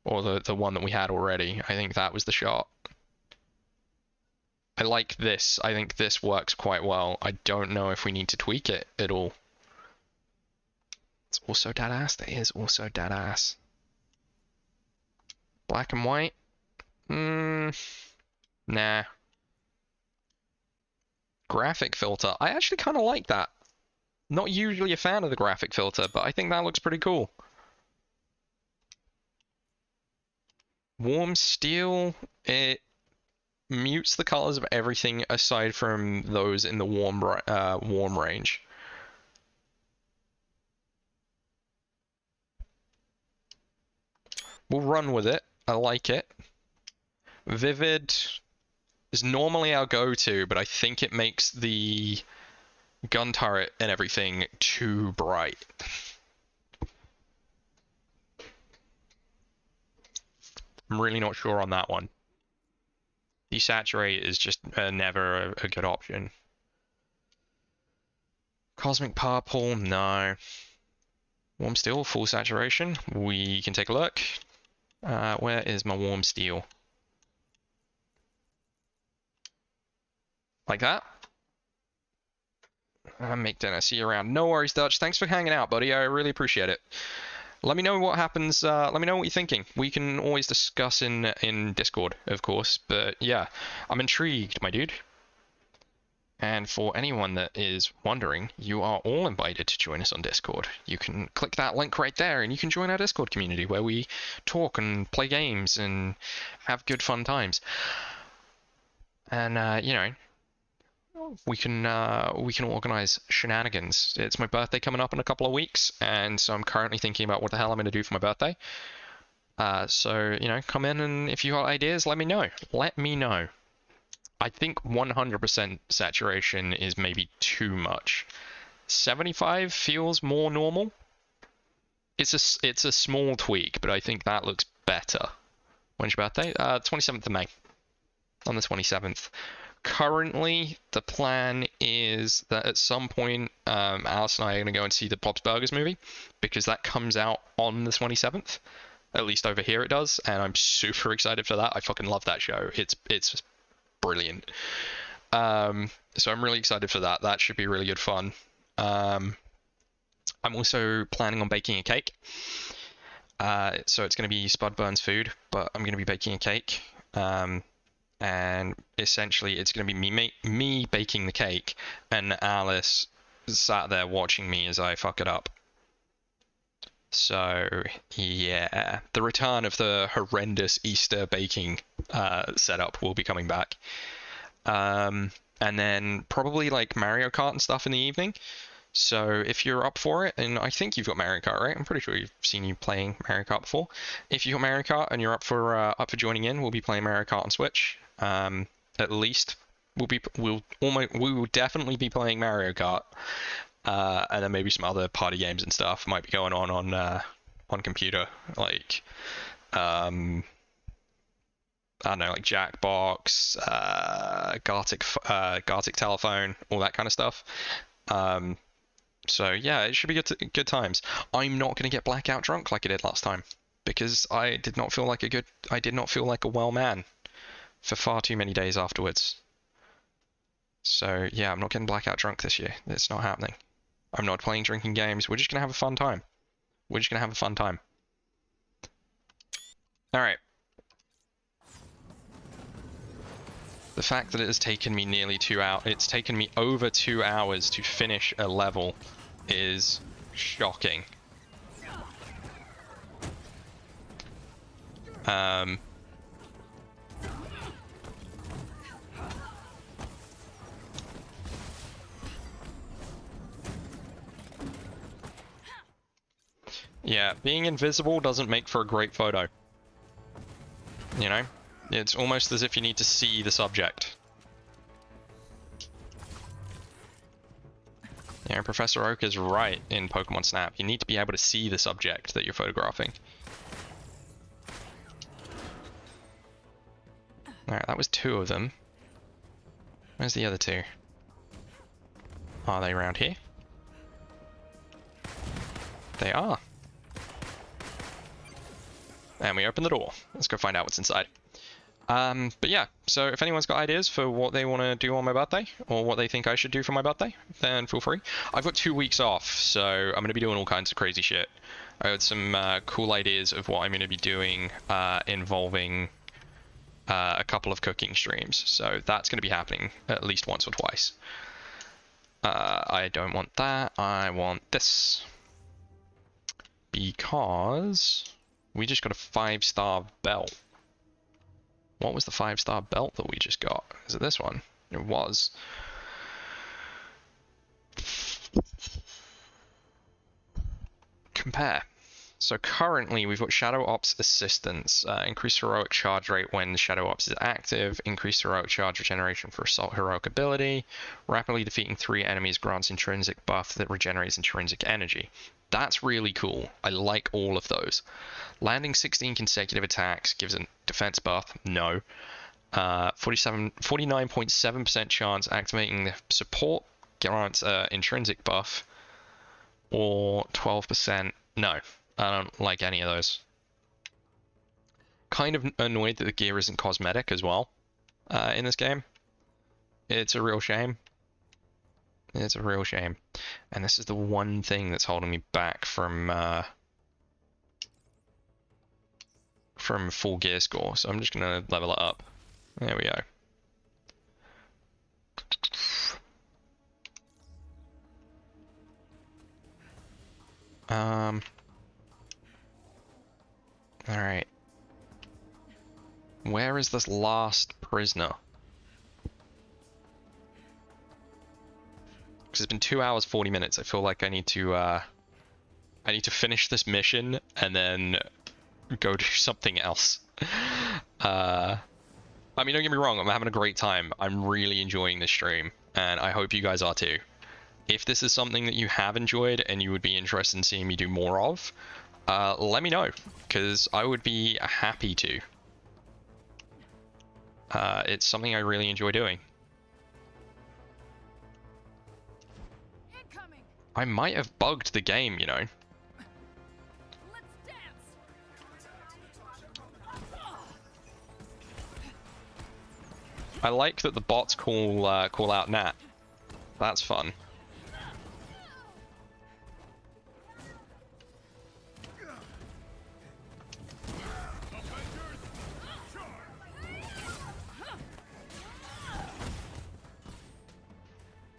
Or the one that we had already. I think that was the shot. I like this. I think this works quite well. I don't know if we need to tweak it at all. It's also dead ass. That is also dead ass. Black and white? Nah. Graphic filter. I actually kind of like that. Not usually a fan of the graphic filter, but I think that looks pretty cool. Warm steel, it mutes the colors of everything aside from those in the warm range. We'll run with it. I like it. Vivid is normally our go-to, but I think it makes the gun turret and everything too bright. I'm really not sure on that one. Desaturate is just never a good option. Cosmic purple, no. Warm steel, full saturation. We can take a look. Where is my warm steel? Like that? Make dinner. See you around. No worries, Dutch. Thanks for hanging out, buddy. I really appreciate it. Let me know what happens. Let me know what you're thinking. We can always discuss in Discord, of course. But yeah, I'm intrigued, my dude. And for anyone that is wondering, you are all invited to join us on Discord. You can click that link right there and you can join our Discord community where we talk and play games and have good fun times. And you know, we can organize shenanigans. It's my birthday coming up in a couple of weeks, and so I'm currently thinking about what the hell I'm going to do for my birthday. So, you know, come in and if you got ideas, let me know. Let me know. I think 100% saturation is maybe too much. 75 feels more normal. It's a small tweak, but I think that looks better. When's your birthday? 27th of May. On the 27th. Currently, the plan is that at some point, Alice and I are going to go and see the Bob's Burgers movie, because that comes out on the 27th. At least over here it does, and I'm super excited for that. I fucking love that show. It's brilliant. So I'm really excited for that. That should be really good fun. I'm also planning on baking a cake. So it's going to be Spud Burns food, but I'm going to be baking a cake. And essentially it's going to be me baking the cake and Alice sat there watching me as I fuck it up. So yeah, the return of the horrendous Easter baking setup will be coming back. And then probably like Mario Kart and stuff in the evening. So if you're up for it, and I think you've got Mario Kart, right? I'm pretty sure you've seen you playing Mario Kart before. If you've got Mario Kart and you're up for joining in, we'll be playing Mario Kart on Switch. At least we will definitely be playing Mario Kart, and then maybe some other party games and stuff might be going on computer, like I don't know, like Jackbox, Gartic Telephone, all that kind of stuff. So yeah, it should be good times. I'm not going to get blackout drunk like I did last time. because I did not feel like a well man for far too many days afterwards. So yeah, I'm not getting blackout drunk this year. It's not happening. I'm not playing drinking games. We're just gonna have a fun time. We're just gonna have a fun time. Alright. The fact that it has taken me nearly 2 hours, it's taken me over 2 hours to finish a level is shocking. Yeah, being invisible doesn't make for a great photo. You know? It's almost as if you need to see the subject. Yeah, Professor Oak is right in Pokemon Snap. You need to be able to see the subject that you're photographing. Alright, that was 2 of them. Where's the other 2? Are they around here? They are. And we open the door. Let's go find out what's inside. But yeah, so if anyone's got ideas for what they want to do on my birthday, or what they think I should do for my birthday, then feel free. I've got 2 weeks off, so I'm going to be doing all kinds of crazy shit. I had some cool ideas of what I'm going to be doing involving a couple of cooking streams, so that's going to be happening at least once or twice. I don't want that, I want this. Because we just got a 5-star belt. What was the 5-star belt that we just got? Is it this one? It was. Compare. So currently we've got Shadow Ops Assistance, increased heroic charge rate when Shadow Ops is active, increased heroic charge regeneration for Assault heroic ability, rapidly defeating 3 enemies grants intrinsic buff that regenerates intrinsic energy. That's really cool. I like all of those. Landing 16 consecutive attacks gives a defense buff. No. 49.7% chance activating the support grants intrinsic buff. Or 12%. No. I don't like any of those. Kind of annoyed that the gear isn't cosmetic as well in this game. It's a real shame. It's a real shame. And this is the one thing that's holding me back from full gear score. So I'm just going to level it up. There we go. Alright. Where is this last prisoner? Because it's been 2 hours 40 minutes. I feel like I need to finish this mission and then go do something else. I mean, don't get me wrong, I'm having a great time. I'm really enjoying this stream, and I hope you guys are too. If this is something that you have enjoyed and you would be interested in seeing me do more of, let me know, because I would be happy to. It's something I really enjoy doing. I might have bugged the game, you know. I like that the bots call out Nat. That's fun.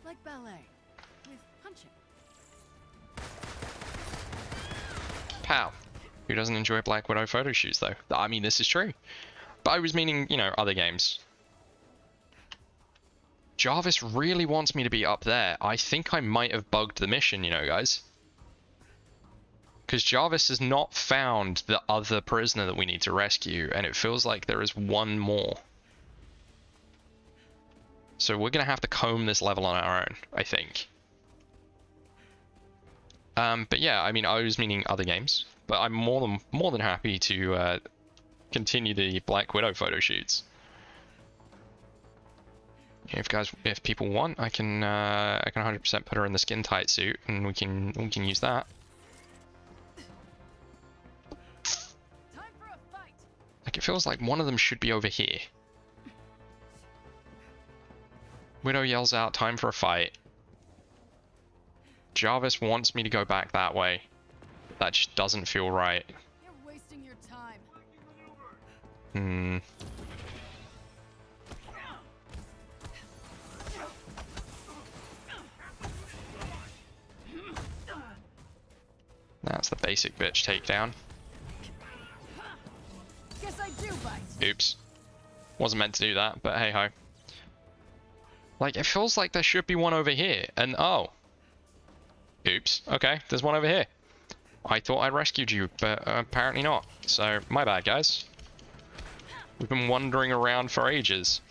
Like ballet, with punching. Pow. Who doesn't enjoy Black Widow photo shoots though? I mean, this is true. But I was meaning, you know, other games. Jarvis really wants me to be up there. I think I might have bugged the mission, you know, guys. Because Jarvis has not found the other prisoner that we need to rescue, and it feels like there is one more. So we're going to have to comb this level on our own, I think. But yeah, I mean, I was meaning other games. But I'm more than happy to continue the Black Widow photo shoots. If people want, I can 100% put her in the skin tight suit, and we can use that. Like, it feels like one of them should be over here. Widow yells out, time for a fight. Jarvis wants me to go back that way. That just doesn't feel right. You're wasting your time. Hmm. That's the basic bitch takedown. Guess I do bite. Oops. Wasn't meant to do that, but hey ho. Like, it feels like there should be one over here, and oh. Oops. Okay, there's one over here. I thought I rescued you, but apparently not. So, my bad, guys. We've been wandering around for ages.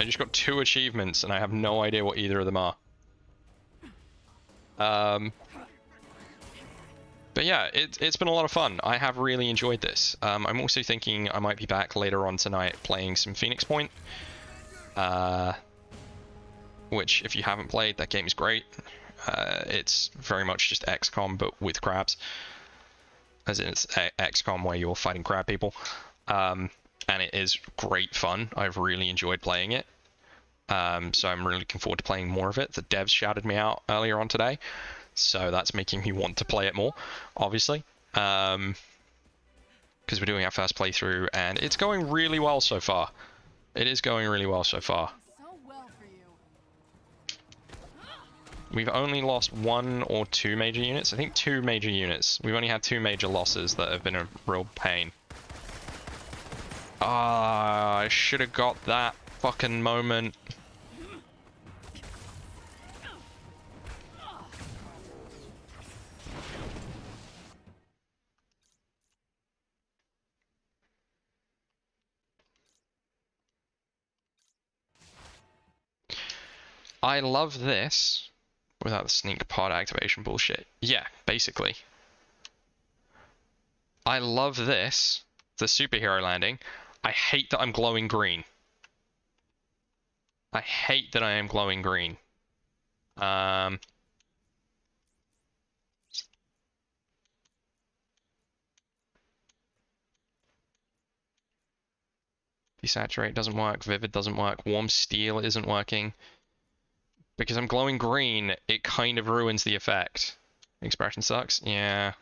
I just got 2 achievements, and I have no idea what either of them are. But yeah, it's been a lot of fun. I have really enjoyed this. I'm also thinking I might be back later on tonight playing some Phoenix Point. Which, if you haven't played, that game is great. It's very much just XCOM, but with crabs. As in, it's XCOM where you're fighting crab people. And it is great fun. I've really enjoyed playing it. So I'm really looking forward to playing more of it. The devs shouted me out earlier on today. So that's making me want to play it more, obviously. Because we're doing our first playthrough, and it's going really well so far. It is going really well so far. So well for you. We've only lost 1 or 2 major units. I think 2 major units. We've only had 2 major losses that have been a real pain. Ah, I should have got that fucking moment. I love this without the sneak pod activation bullshit. Yeah, basically. I love this, the superhero landing. I hate that I'm glowing green. I hate that I am glowing green. Desaturate doesn't work, Vivid doesn't work, Warm Steel isn't working. Because I'm glowing green, it kind of ruins the effect. Expression sucks? Yeah.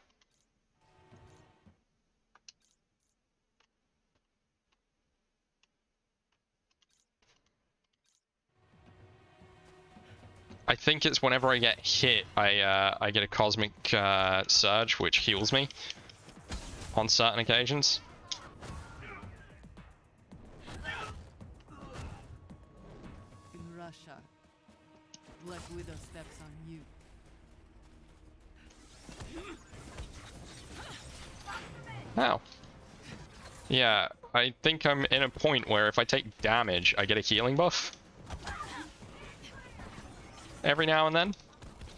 I think it's whenever I get hit, I get a cosmic surge, which heals me on certain occasions. In Russia, Black Widow steps on you. Ow. Yeah, I think I'm in a point where if I take damage, I get a healing buff. Every now and then.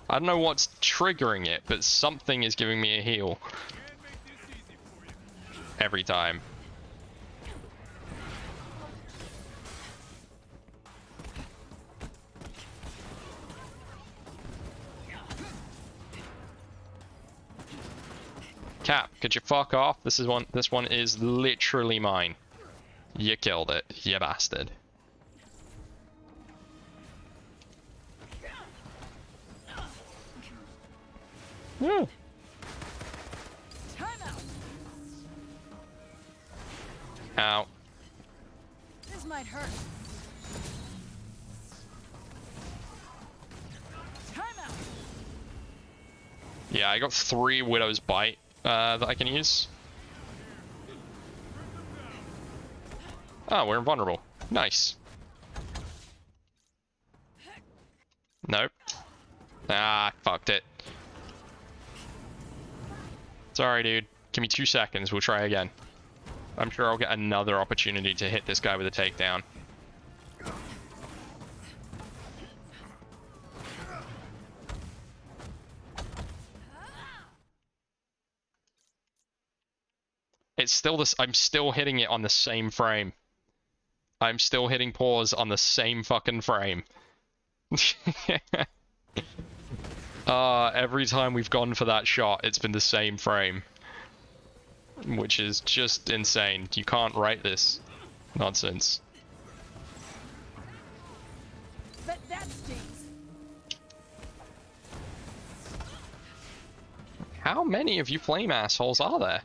I don't know what's triggering it, but something is giving me a heal. Every time. Cap, could you fuck off? This one is literally mine. You killed it, you bastard. Woo. Ow. This might hurt. Time out. Yeah, I got 3 Widow's Bite that I can use. Oh, we're invulnerable. Nice. Nope. Ah, fucked it. Sorry, dude. Give me 2 seconds. We'll try again. I'm sure I'll get another opportunity to hit this guy with a takedown. It's still this. I'm still hitting it on the same frame. I'm still hitting pause on the same fucking frame. Every time we've gone for that shot, it's been the same frame. Which is just insane. You can't write this nonsense. That stings. How many of you flame assholes are there?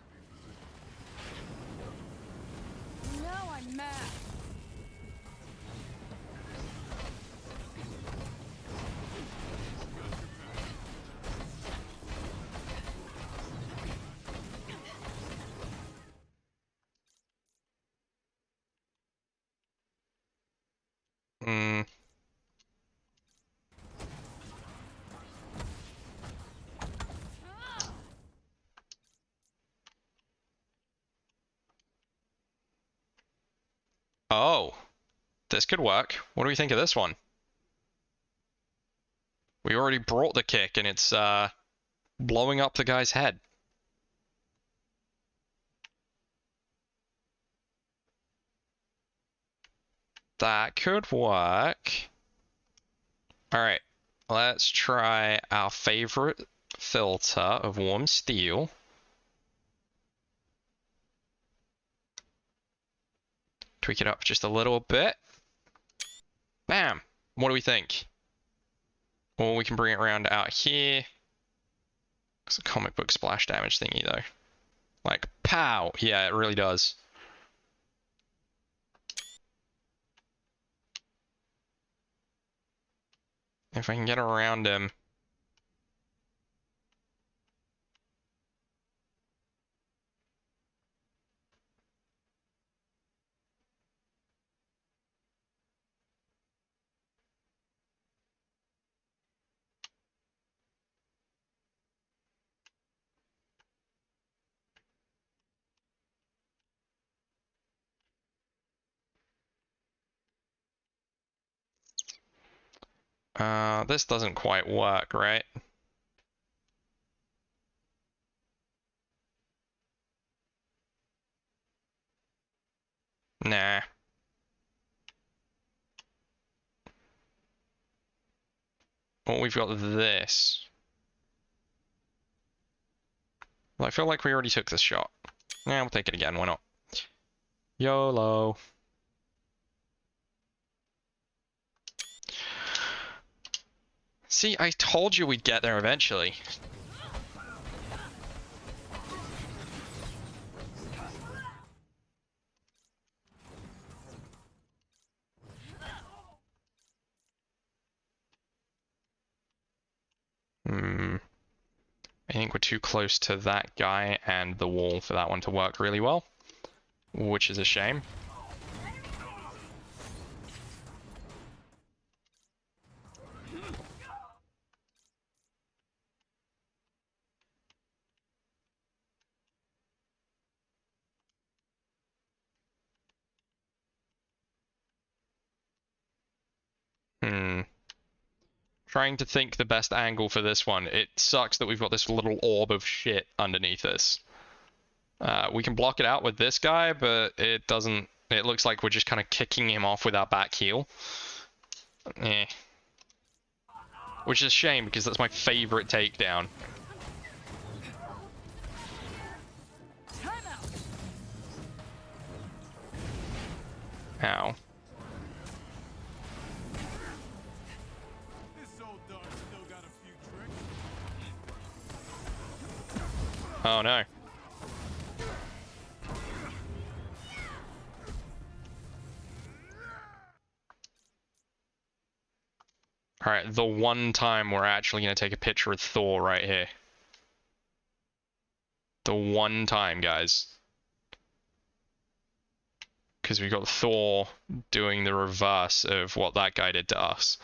Now I'm mad. Hmm. Oh, this could work. What do we think of this one? We already brought the kick and it's blowing up the guy's head. That could work. Alright, let's try our favorite filter of warm steel. Tweak it up just a little bit. Bam! What do we think? Or we can bring it around out here. It's a comic book splash damage thingy though. Like, pow! Yeah, it really does. If I can get around him. This doesn't quite work, right? Nah. Well, we've got this. Well, I feel like we already took this shot. Yeah, we'll take it again, why not? YOLO. See, I told you we'd get there eventually. I think we're too close to that guy and the wall for that one to work really well, which is a shame. Trying to think the best angle for this one. It sucks that we've got this little orb of shit underneath us. We can block it out with this guy, but it doesn't... It looks like we're just kind of kicking him off with our back heel. Eh. Which is a shame, because that's my favorite takedown. Ow. Oh no. Alright, the one time we're actually going to take a picture of Thor right here. The one time, guys. Because we got Thor doing the reverse of what that guy did to us.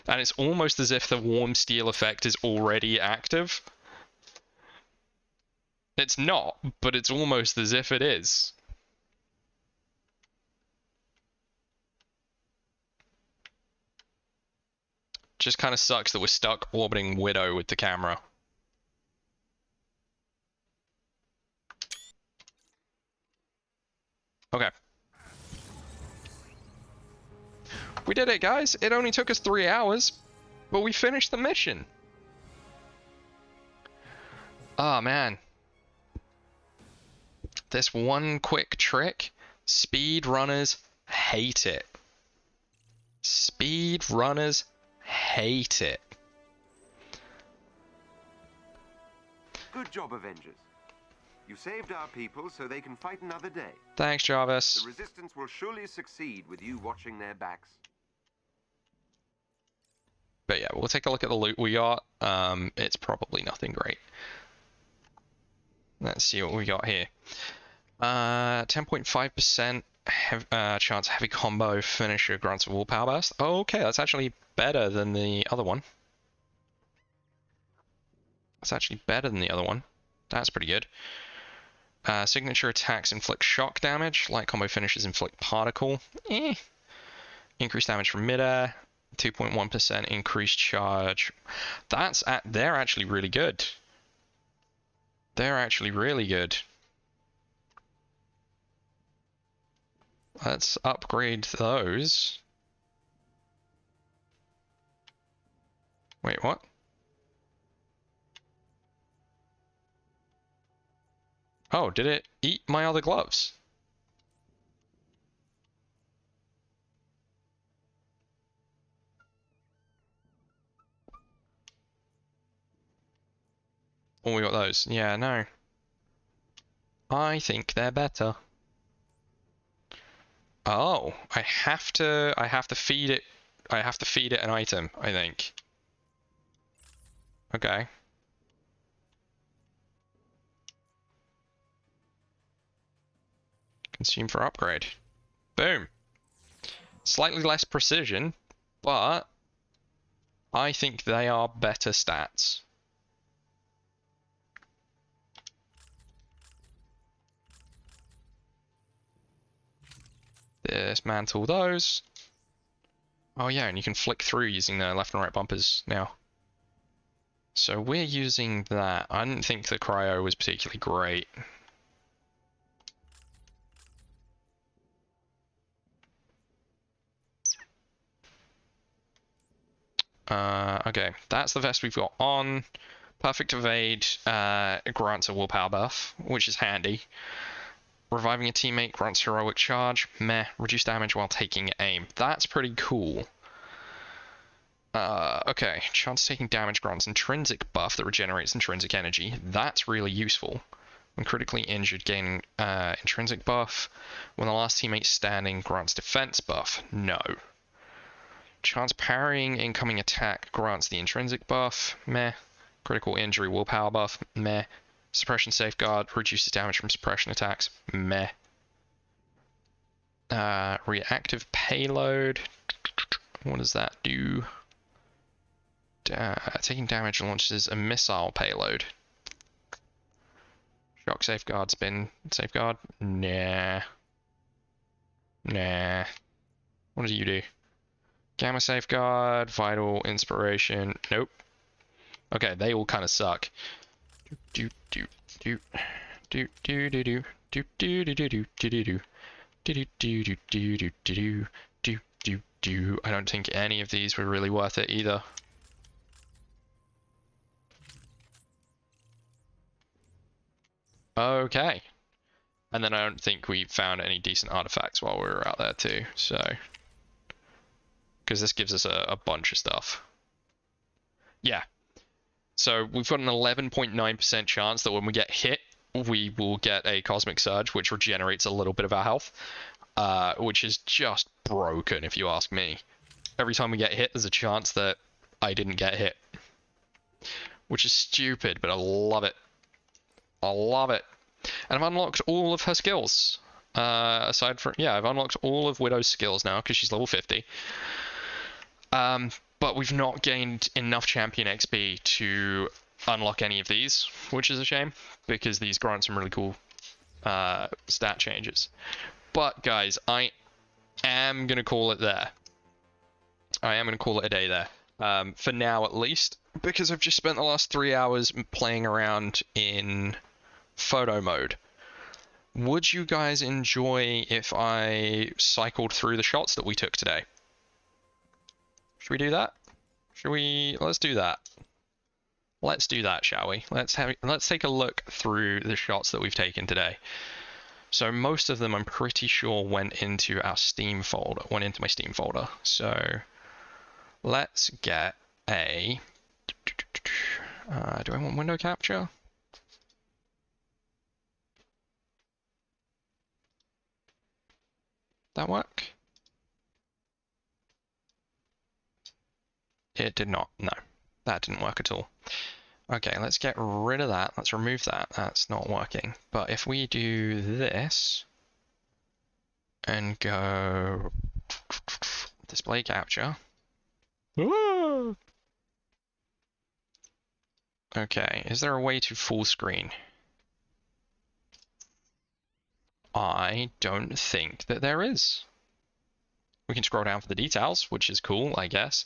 And it's almost as if the warm steel effect is already active. It's not, but it's almost as if it is. Just kind of sucks that we're stuck orbiting Widow with the camera. Okay. We did it, guys. It only took us 3 hours, but we finished the mission. Oh, man. This one quick trick, speed runners hate it. Speed runners hate it. Good job, Avengers. You saved our people so they can fight another day. Thanks, Jarvis. The Resistance will surely succeed with you watching their backs. But yeah, we'll take a look at the loot we got. It's probably nothing great. Let's see what we got here. 10.5% chance heavy combo finisher grants a wall power burst. Okay, that's actually better than the other one. That's actually better than the other one. That's pretty good. Signature attacks inflict shock damage. Light combo finishes inflict particle. Increased damage from midair. 2.1% increased charge. They're actually really good. They're actually really good. Let's upgrade those. Wait, what? Oh, did it eat my other gloves? Oh, we got those. Yeah, no. I think they're better. Oh, I have to feed it an item, I think. Okay. Consume for upgrade. Boom. Slightly less precision, but I think they are better stats. Dismantle those. Oh yeah, and you can flick through using the left and right bumpers now. So we're using that. I didn't think the cryo was particularly great. Okay, that's the vest we've got on. Perfect Evade grants a willpower buff, which is handy. Reviving a teammate grants heroic charge. Meh. Reduce damage while taking aim. That's pretty cool. Okay. Chance of taking damage grants intrinsic buff that regenerates intrinsic energy. That's really useful. When critically injured, gain intrinsic buff. When the last teammate standing grants defense buff. No. Chance parrying incoming attack grants the intrinsic buff. Meh. Critical injury willpower buff. Meh. Suppression safeguard reduces damage from suppression attacks. Meh. Reactive payload. What does that do? Taking damage launches a missile payload. Shock safeguard, spin safeguard. Nah. Nah. What do you do? Gamma safeguard, vital inspiration. Nope. Okay, they all kind of suck. Do do do do do do do do do do do do do do do do do do do. I don't think any of these were really worth it either. Okay. And then I don't think we found any decent artifacts while we were out there too, so. Because this gives us a bunch of stuff. Yeah. So we've got an 11.9% chance that when we get hit, we will get a Cosmic Surge, which regenerates a little bit of our health. Which is just broken, if you ask me. Every time we get hit, there's a chance that I didn't get hit. Which is stupid, but I love it. I love it. And I've unlocked all of her skills. Aside from, yeah, I've unlocked all of Widow's skills now, because she's level 50. But we've not gained enough champion XP to unlock any of these, which is a shame, because these grant some really cool stat changes. But guys, I am going to call it there. I am going to call it a day there. For now at least, because I've just spent the last 3 hours playing around in photo mode. Would you guys enjoy if I cycled through the shots that we took today? Should we do that? Should we? Let's do that. Let's do that, shall we? Let's take a look through the shots that we've taken today. So most of them, I'm pretty sure, went into our Steam folder. Went into my Steam folder. So let's get a. Do I want window capture? That work? It did not. No, that didn't work at all. Okay, let's get rid of that. Let's remove that. That's not working. But if we do this and go display capture. Okay, is there a way to full screen? I don't think that there is. We can scroll down for the details, which is cool, I guess.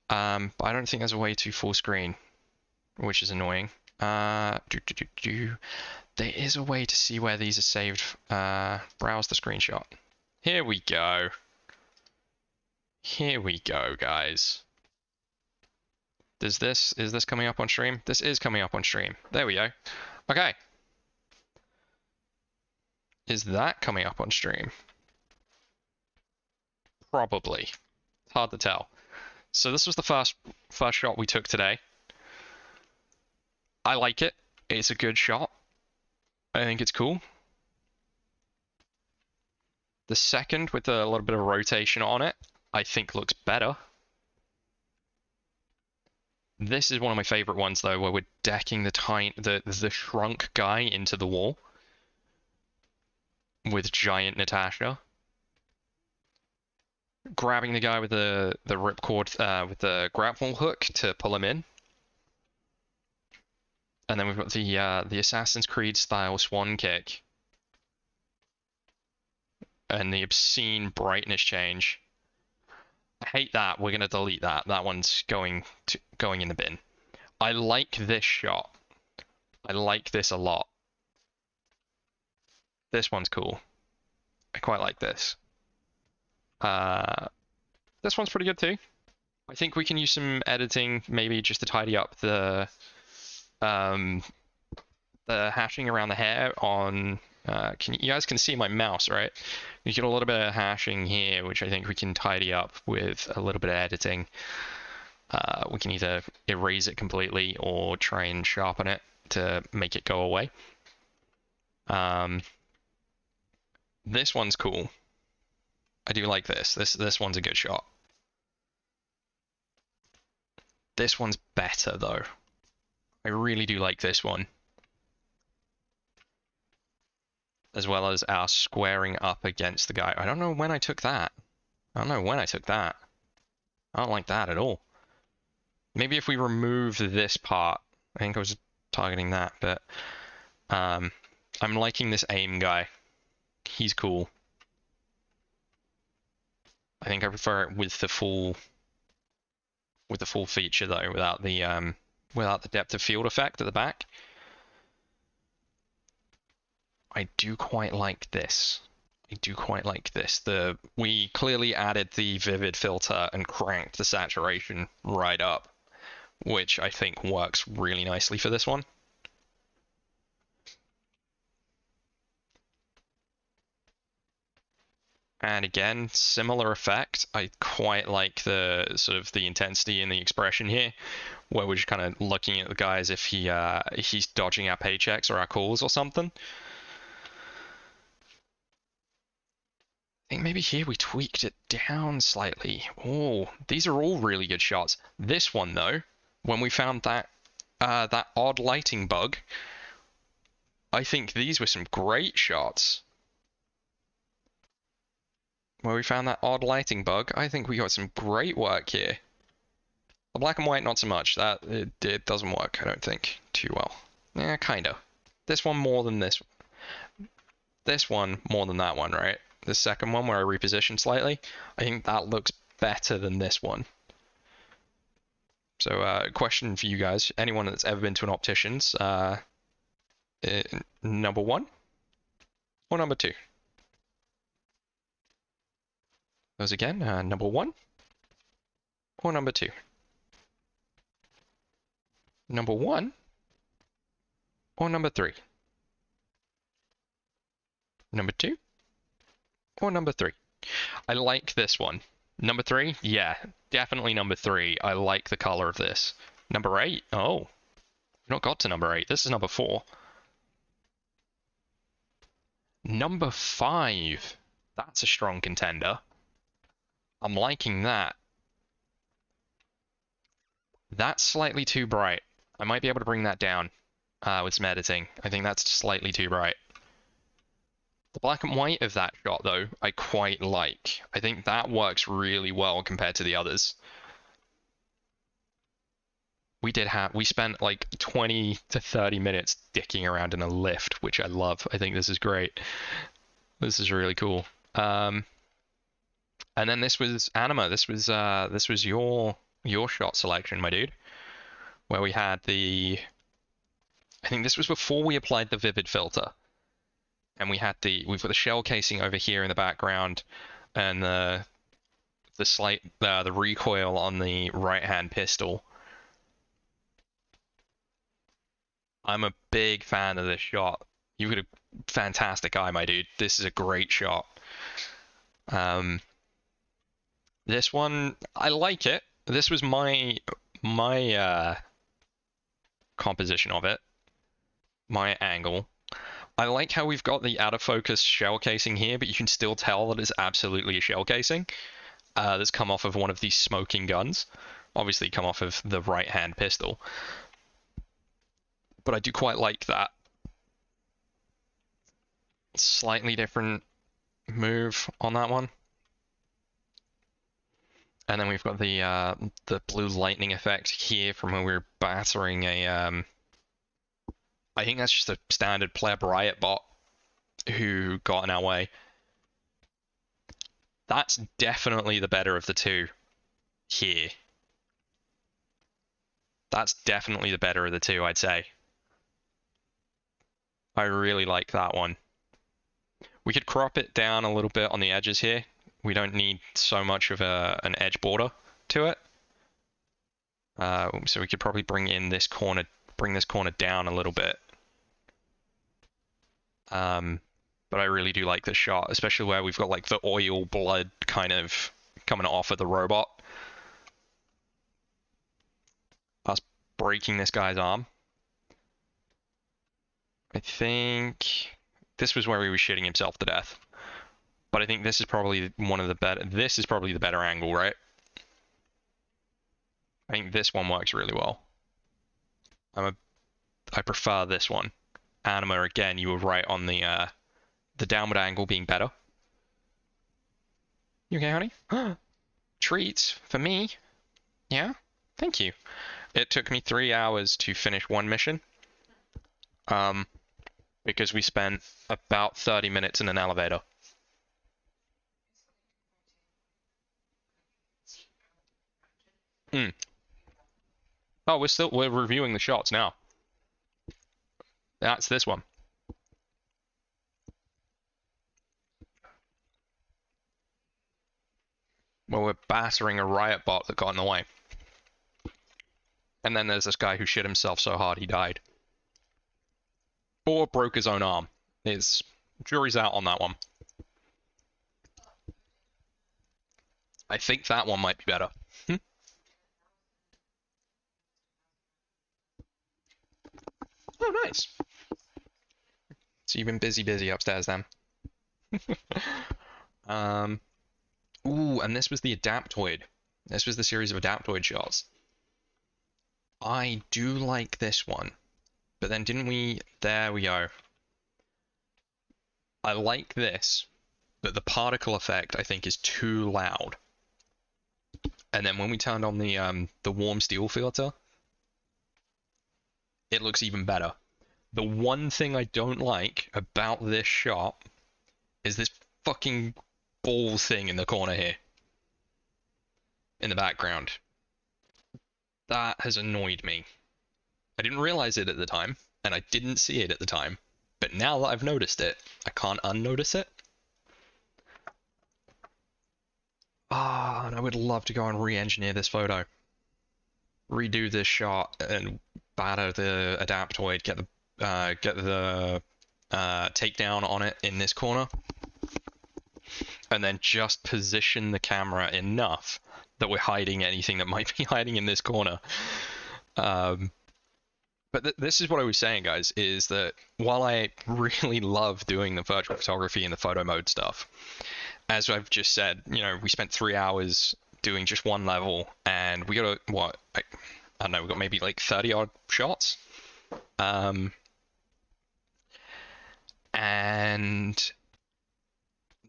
But I don't think there's a way to full screen, which is annoying. There is a way to see where these are saved. Browse the screenshot. Here we go. Here we go, guys. Is this coming up on stream? This is coming up on stream. There we go. Okay. Is that coming up on stream? Probably. It's hard to tell. So this was the first shot we took today. I like it. It's a good shot. I think it's cool. The second, with a little bit of rotation on it, I think looks better. This is one of my favorite ones, though, where we're decking the shrunk guy into the wall with giant Natasha, grabbing the guy with the ripcord with the grapple hook to pull him in, and then we've got the Assassin's Creed style swan kick and the obscene brightness change. I hate that. We're gonna delete that. That one's going in the bin. I like this shot. I like this a lot. This one's cool. I quite like this. This one's pretty good too. I think we can use some editing, maybe just to tidy up the hashing around the hair on. You guys can see my mouse, right? You get a little bit of hashing here, which I think we can tidy up with a little bit of editing. We can either erase it completely or try and sharpen it to make it go away. This one's cool. I do like this. This one's a good shot. This one's better though. I really do like this one. As well as our squaring up against the guy. I don't know when I took that. I don't like that at all. Maybe if we remove this part. I think I was targeting that, but I'm liking this aim guy. He's cool. I think I prefer it with the full feature though, without the depth of field effect at the back. I do quite like this. We clearly added the vivid filter and cranked the saturation right up, which I think works really nicely for this one. And again, similar effect. I quite like the sort of the intensity and the expression here, where we're just kind of looking at the guy as if he's dodging our paychecks or our calls or something. I think maybe here we tweaked it down slightly. Oh, these are all really good shots. This one though, when we found that odd lighting bug, I think these were some great shots. Where we found that odd lighting bug, I think we got some great work here. The black and white, not so much. That it doesn't work, I don't think, too well. Yeah, kinda. This one more than this. This one more than that one, right? The second one where I repositioned slightly. I think that looks better than this one. So, question for you guys. Anyone that's ever been to an optician's, number 1 or number 2? Those again, number 1 or number 2? Number 1 or number 3? Number 2 or number 3? I like this one. Number 3? Yeah, definitely number 3. I like the color of this. Number 8? Oh, we've not got to number 8. This is number 4. Number 5. That's a strong contender. I'm liking that. That's slightly too bright. I might be able to bring that down with some editing. I think that's slightly too bright. The black and white of that shot, though, I quite like. I think that works really well compared to the others. We spent like 20 to 30 minutes dicking around in a lift, which I love. I think this is great. This is really cool. And then this was Anima. This was your shot selection, my dude. Where we had the... I think this was before we applied the vivid filter. And we've got the shell casing over here in the background, and the recoil on the right-hand pistol. I'm a big fan of this shot. You've got a fantastic eye, my dude. This is a great shot. This one, I like it. This was my composition of it, my angle. I like how we've got the out of focus shell casing here, but you can still tell that it's absolutely a shell casing that's come off of one of these smoking guns. Obviously come off of the right-hand pistol. But I do quite like that. Slightly different move on that one. And then we've got the blue lightning effect here from when we were battering a... I think that's just a standard pleb riot bot who got in our way. That's definitely the better of the two here. That's definitely the better of the two, I'd say. I really like that one. We could crop it down a little bit on the edges here. We don't need so much of an edge border to it. So we could probably bring this corner down a little bit. But I really do like this shot, especially where we've got like the oil blood kind of coming off of the robot. Us breaking this guy's arm. I think this was where he was shitting himself to death. But I think this is probably this is probably the better angle, right? I think this one works really well. I prefer this one. Anima, again, you were right on the downward angle being better. You okay, honey? Treats for me. Yeah? Thank you. It took me 3 hours to finish one mission. Because we spent about 30 minutes in an elevator. Oh, we're reviewing the shots now. That's this one. Well, we're battering a riot bot that got in the way. And then there's this guy who shit himself so hard he died. Or broke his own arm. Jury's out on that one. I think that one might be better. Oh, nice. So you've been busy upstairs then. Ooh, and this was the Adaptoid. This was the series of Adaptoid shots. I do like this one. But then didn't we... There we go. I like this, but the particle effect, I think, is too loud. And then when we turned on the warm steel filter, it looks even better. The one thing I don't like about this shot is this fucking ball thing in the corner here. In the background. That has annoyed me. I didn't realize it at the time, and I didn't see it at the time. But now that I've noticed it, I can't unnotice it. And I would love to go and re-engineer this photo. Redo this shot and batter the adaptoid, get the takedown on it in this corner, and then just position the camera enough that we're hiding anything that might be hiding in this corner. But this is what I was saying, guys, is that while I really love doing the virtual photography and the photo mode stuff, as I've just said, you know, we spent 3 hours doing just one level, and we got I don't know, we got maybe like 30 odd shots. And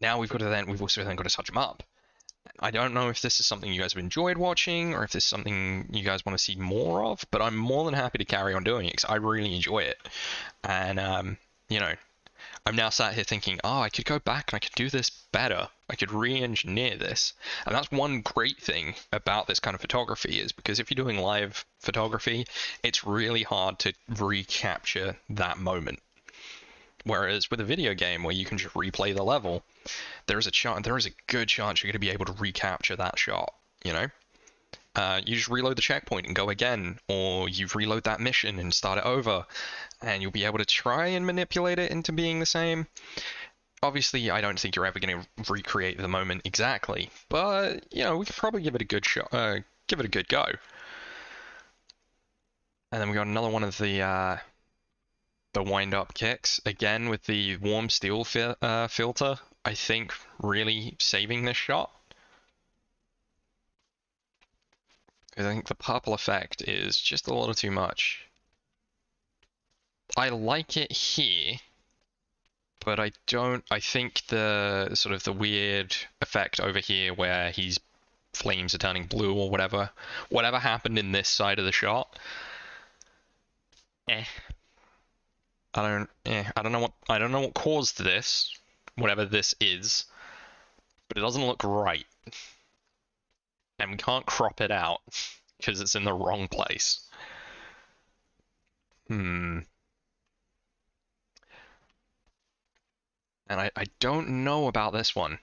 now we've also then got to touch them up. I don't know if this is something you guys have enjoyed watching, or if this is something you guys want to see more of, but I'm more than happy to carry on doing it because I really enjoy it. And you know, I'm now sat here thinking, oh, I could go back and I could do this better. I could re-engineer this. And that's one great thing about this kind of photography, is because if you're doing live photography, it's really hard to recapture that moment. Whereas with a video game where you can just replay the level, there is a good chance you're going to be able to recapture that shot, you know? You just reload the checkpoint and go again, or you reload that mission and start it over, and you'll be able to try and manipulate it into being the same. Obviously, I don't think you're ever going to recreate the moment exactly, but, you know, we could probably give it a good shot, give it a good go. And then we got another one of the wind-up kicks, again with the warm steel filter, I think really saving this shot. I think the purple effect is just a little too much. I like it here, but I think the sort of the weird effect over here where flames are turning blue or whatever happened in this side of the shot, I don't know what caused this, whatever this is, but it doesn't look right. And we can't crop it out because it's in the wrong place. And I don't know about this one,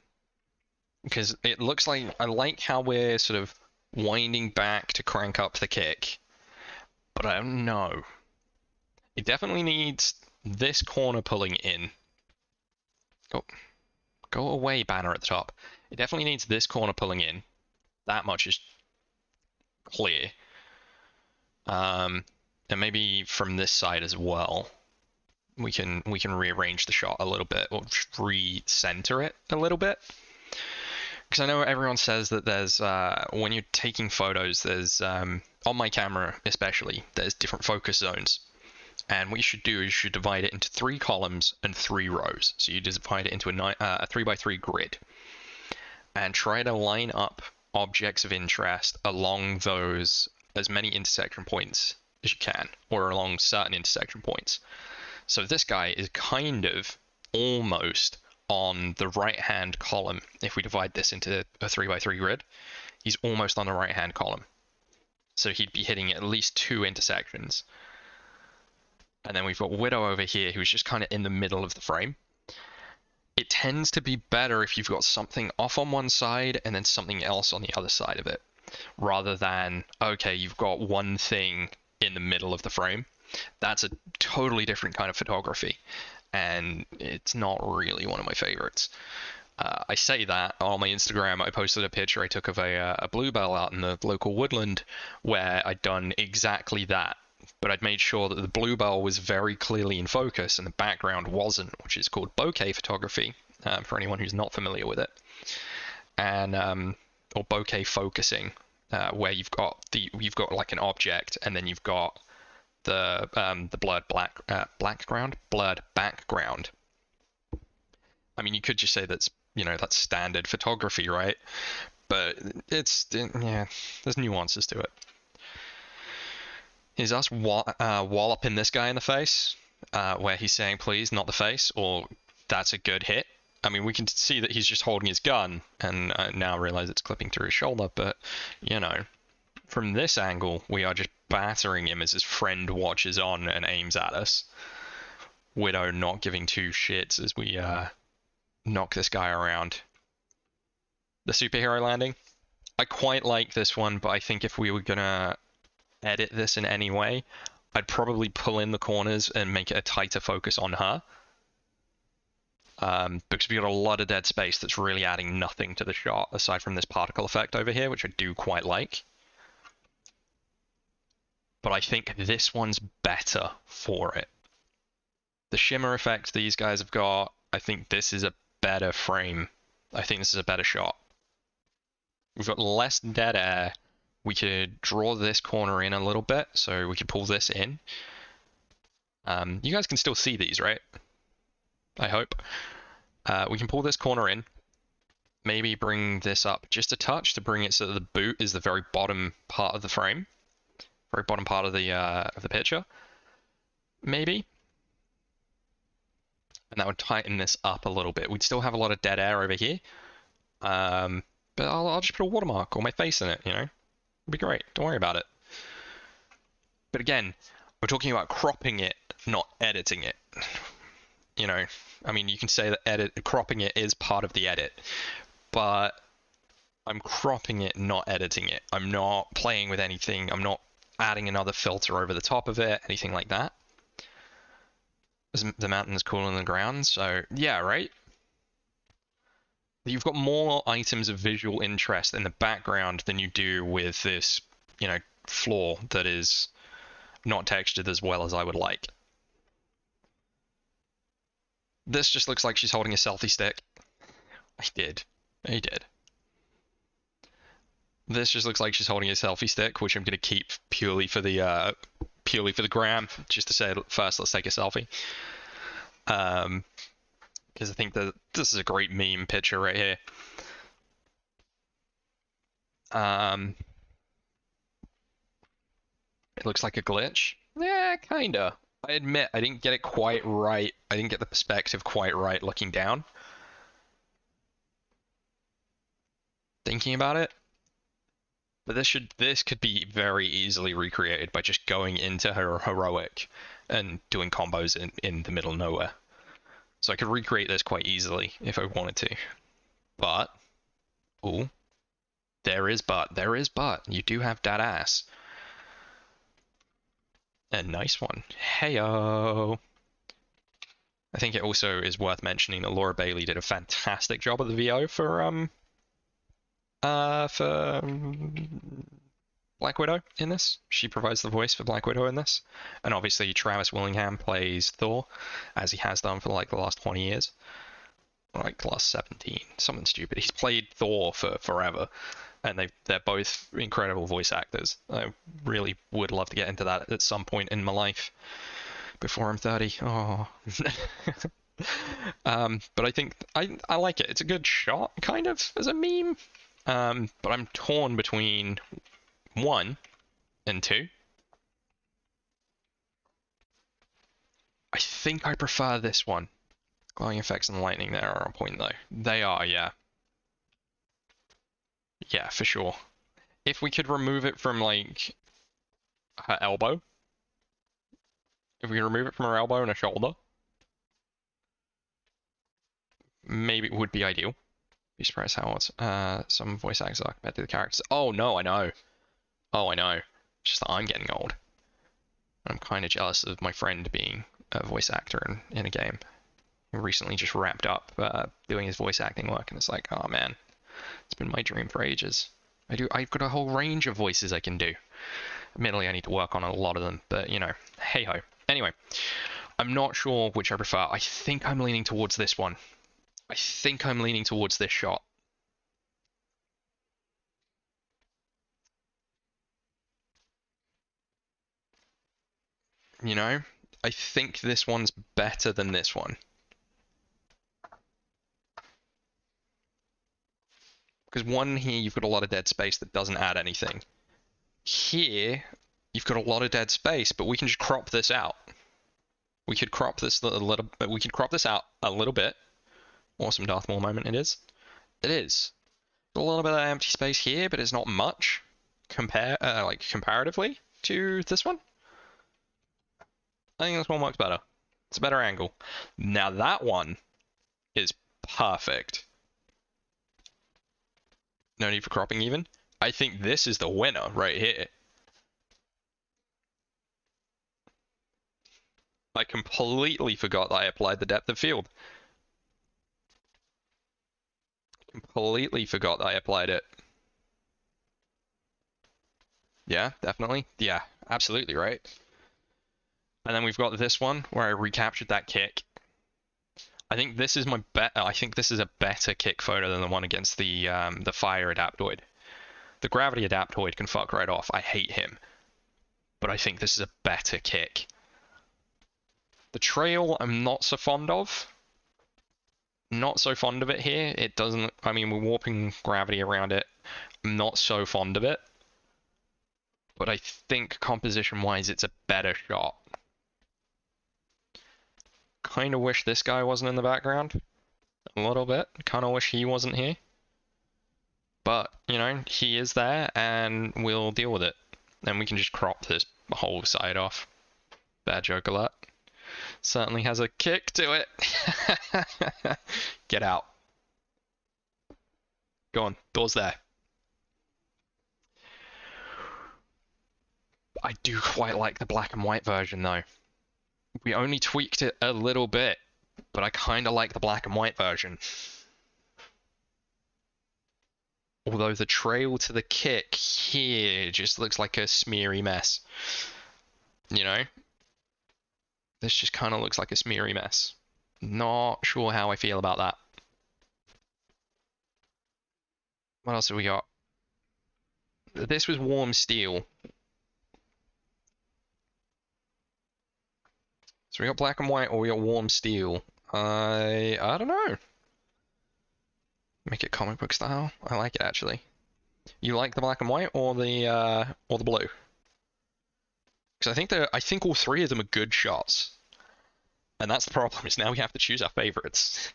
because it looks like, I like how we're sort of winding back to crank up the kick, but I don't know. It definitely needs this corner pulling in. Go away, banner at the top. It definitely needs this corner pulling in. That much is clear. And maybe from this side as well. We can rearrange the shot a little bit, or just re-center it a little bit. Because I know everyone says that there's when you're taking photos, there's on my camera especially, there's different focus zones. And what you should do is you should divide it into 3 columns and 3 rows. So you divide it into a 3x3 grid, and try to line up objects of interest along those, as many intersection points as you can, or along certain intersection points. So this guy is kind of almost on the right-hand column. If we divide this into a 3x3 grid, he's almost on the right-hand column. So he'd be hitting at least 2 intersections. And then we've got Widow over here, who's just kind of in the middle of the frame. It tends to be better if you've got something off on one side and then something else on the other side of it, rather than, okay, you've got one thing in the middle of the frame. That's a totally different kind of photography, and it's not really one of my favorites. I say that on my Instagram. I posted a picture I took of a bluebell out in the local woodland where I'd done exactly that, but I'd made sure that the bluebell was very clearly in focus and the background wasn't, which is called bokeh photography, for anyone who's not familiar with it, and or bokeh focusing, where you've got like an object, and then you've got the blurred blurred background. I mean, you could just say that's standard photography, right? But there's nuances to it. Is us walloping this guy in the face, where he's saying please, not the face, or that's a good hit. I mean, we can see that he's just holding his gun, and now realize it's clipping through his shoulder, but, from this angle, we are just battering him as his friend watches on and aims at us. Widow not giving 2 shits as we knock this guy around. the superhero landing. I quite like this one, but I think if we were gonna edit this in any way, I'd probably pull in the corners and make it a tighter focus on her. Because we got a lot of dead space that's really adding nothing to the shot aside from this particle effect over here, which I do quite like. But I think this one's better for it. The shimmer effect these guys have got, I think this is a better frame. I think this is a better shot. We've got less dead air. We could draw this corner in a little bit, so we could pull this in. You guys can still see these, right? I hope. We can pull this corner in. Maybe bring this up just a touch to bring it so that the boot is the very bottom part of the frame. Very bottom part of the picture. Maybe. And that would tighten this up a little bit. We'd still have a lot of dead air over here. But I'll just put a watermark or my face in it, you know? It'll be great. Don't worry about it. But again, we're talking about cropping it, not editing it. You know, I mean, you can say that cropping it is part of the edit, but I'm cropping it, not editing it. I'm not playing with anything. I'm not adding another filter over the top of it, anything like that. The mountain is cooler than the ground, so yeah, right? You've got more items of visual interest in the background than you do with this, you know, floor that is not textured as well as I would like. This just looks like she's holding a selfie stick. I did. This just looks like she's holding a selfie stick, which I'm going to keep purely for the gram, just to say first, let's take a selfie. Because I think that this is a great meme picture right here. It looks like a glitch. Yeah, kinda. I admit I didn't get it quite right. I didn't get the perspective quite right looking down. Thinking about it. But this could be very easily recreated by just going into her heroic and doing combos in the middle of nowhere. So I could recreate this quite easily if I wanted to. But, ooh, there is but. You do have that ass. A nice one. Heyo. I think it also is worth mentioning that Laura Bailey did a fantastic job of the VO for Black Widow in this. She provides the voice for Black Widow in this. And obviously Travis Willingham plays Thor, as he has done for like the last 20 years. Like the last 17. Something stupid. He's played Thor for forever. And they're both incredible voice actors. I really would love to get into that at some point in my life. Before I'm 30. Oh. But I think I like it. It's a good shot, kind of, as a meme. But I'm torn between 1 and 2. I think I prefer this one. Glowing effects and lightning there are on point though. They are, yeah. Yeah, for sure. If we could remove it from like her elbow. If we could remove it from her elbow and her shoulder. Maybe it would be ideal. Be surprised how it's some voice actors are compared to the characters. Oh no, I know. Oh, I know. It's just that I'm getting old. I'm kind of jealous of my friend being a voice actor in a game. He recently just wrapped up doing his voice acting work, and it's like, oh man, it's been my dream for ages. I've got a whole range of voices I can do. Admittedly, I need to work on a lot of them, but you know, hey ho. Anyway, I'm not sure which I prefer. I think I'm leaning towards this one. I think I'm leaning towards this shot. You know, I think this one's better than this one. Because one here, you've got a lot of dead space that doesn't add anything. Here, you've got a lot of dead space, but we can just crop this out. We could crop this a little. We could crop this out a little bit. Awesome Darth Maul moment. It is. It is. A little bit of empty space here, but it's not much. Comparatively to this one. I think this one works better. It's a better angle. Now that one is perfect. No need for cropping even. I think this is the winner right here. I completely forgot that I applied the depth of field. Completely forgot that I applied it. Yeah, definitely. Yeah, absolutely right. And then we've got this one where I recaptured that kick. I think this is my I think this is a better kick photo than the one against the fire adaptoid. The gravity adaptoid can fuck right off. I hate him. But I think this is a better kick. The trail I'm not so fond of. Not so fond of it here. It doesn't, I mean, we're warping gravity around it. I'm not so fond of it. But I think composition-wise, it's a better shot. Kind of wish this guy wasn't in the background. A little bit. Kind of wish he wasn't here. But, you know, he is there, and we'll deal with it. And we can just crop this whole side off. Bad joke alert. Certainly has a kick to it. Get out. Go on, door's there. I do quite like the black and white version though. We only tweaked it a little bit, but I kind of like the black and white version. Although the trail to the kick here just looks like a smeary mess. You know? This just kind of looks like a smeary mess. Not sure how I feel about that. What else have we got? This was warm steel. So we got black and white or we got warm steel. I don't know. Make it comic book style. I like it actually. You like the black and white or the blue? Because I think all three of them are good shots. And that's the problem, is now we have to choose our favorites.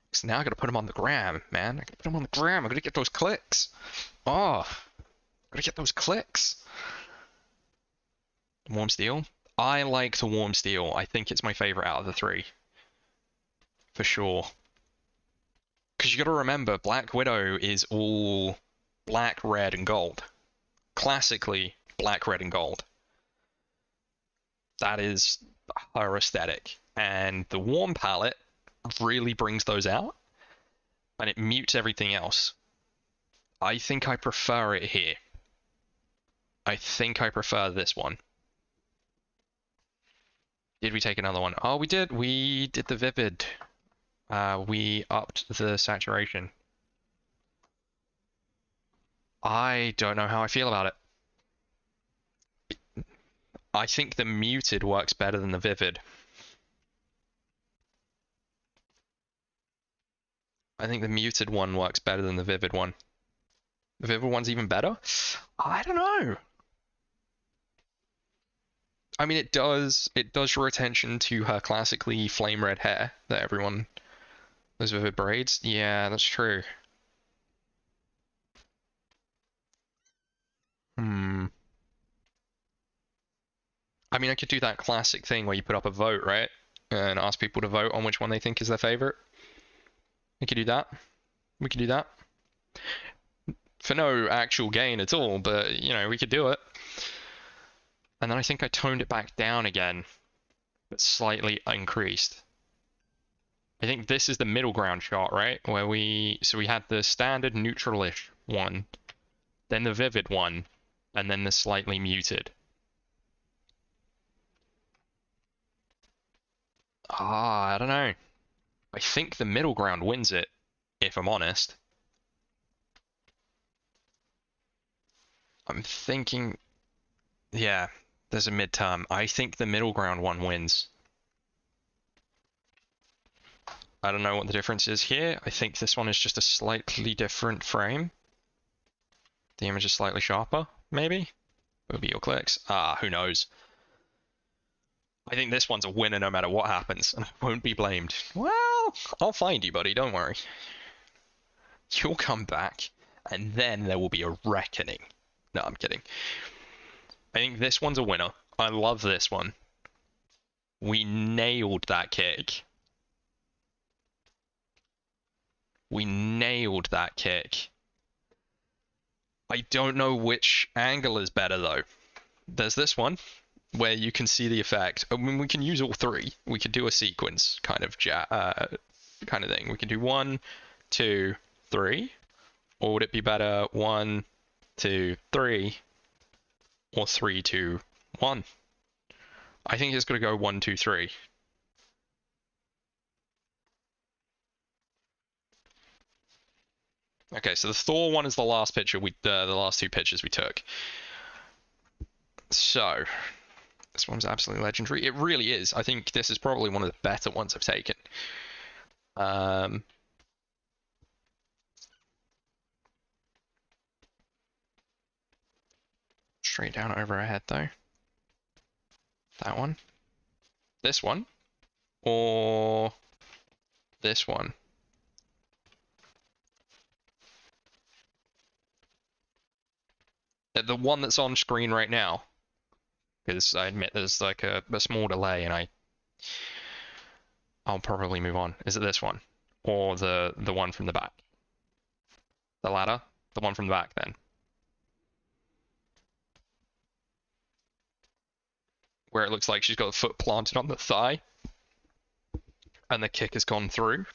Because now I gotta put them on the gram, man. I gotta put them on the gram. I gotta get those clicks. Oh, gotta get those clicks. Warm steel. I like the warm steel. I think it's my favorite out of the three. For sure. Because you gotta remember, Black Widow is all black, red, and gold. Classically, black, red, and gold. That is her aesthetic. And the warm palette really brings those out. And it mutes everything else. I think I prefer it here. I think I prefer this one. Did we take another one? Oh, we did. We did the vivid. We upped the saturation. I don't know how I feel about it. I think the muted works better than the vivid. I think the muted one works better than the vivid one. The vivid one's even better? I don't know. I mean, it does draw attention to her classically flame red hair that everyone, those vivid braids. Yeah, that's true. I mean, I could do that classic thing where you put up a vote, right? And ask people to vote on which one they think is their favorite. We could do that. We could do that. For no actual gain at all, but, you know, we could do it. And then I think I toned it back down again, but slightly increased. I think this is the middle ground shot, right? Where we had the standard neutral-ish one, then the vivid one, and then the slightly muted. I don't know. I think the middle ground wins it, if I'm honest. I'm thinking, yeah, there's a midterm. I think the middle ground one wins. I don't know what the difference is here. I think this one is just a slightly different frame. The image is slightly sharper, maybe? Will be your clicks. Who knows? I think this one's a winner no matter what happens, and I won't be blamed. Well, I'll find you, buddy, don't worry. You'll come back, and then there will be a reckoning. No, I'm kidding. I think this one's a winner. I love this one. We nailed that kick. We nailed that kick. I don't know which angle is better though. There's this one where you can see the effect. I mean, we can use all three. We could do a sequence kind of kind of thing. We can do 1, 2, 3, or would it be better 1, 2, 3, or 3, 2, 1? I think it's gonna go 1, 2, 3. Okay, so the Thor one is the last picture the last two pictures we took. So this one's absolutely legendary. It really is. I think this is probably one of the better ones I've taken. Straight down over our head though. That one. This one. Or this one. The one that's on screen right now. Because I admit there's like a small delay and I'll probably move on. Is it this one? Or the one from the back? The ladder? The one from the back then. Where it looks like she's got a foot planted on the thigh. And the kick has gone through.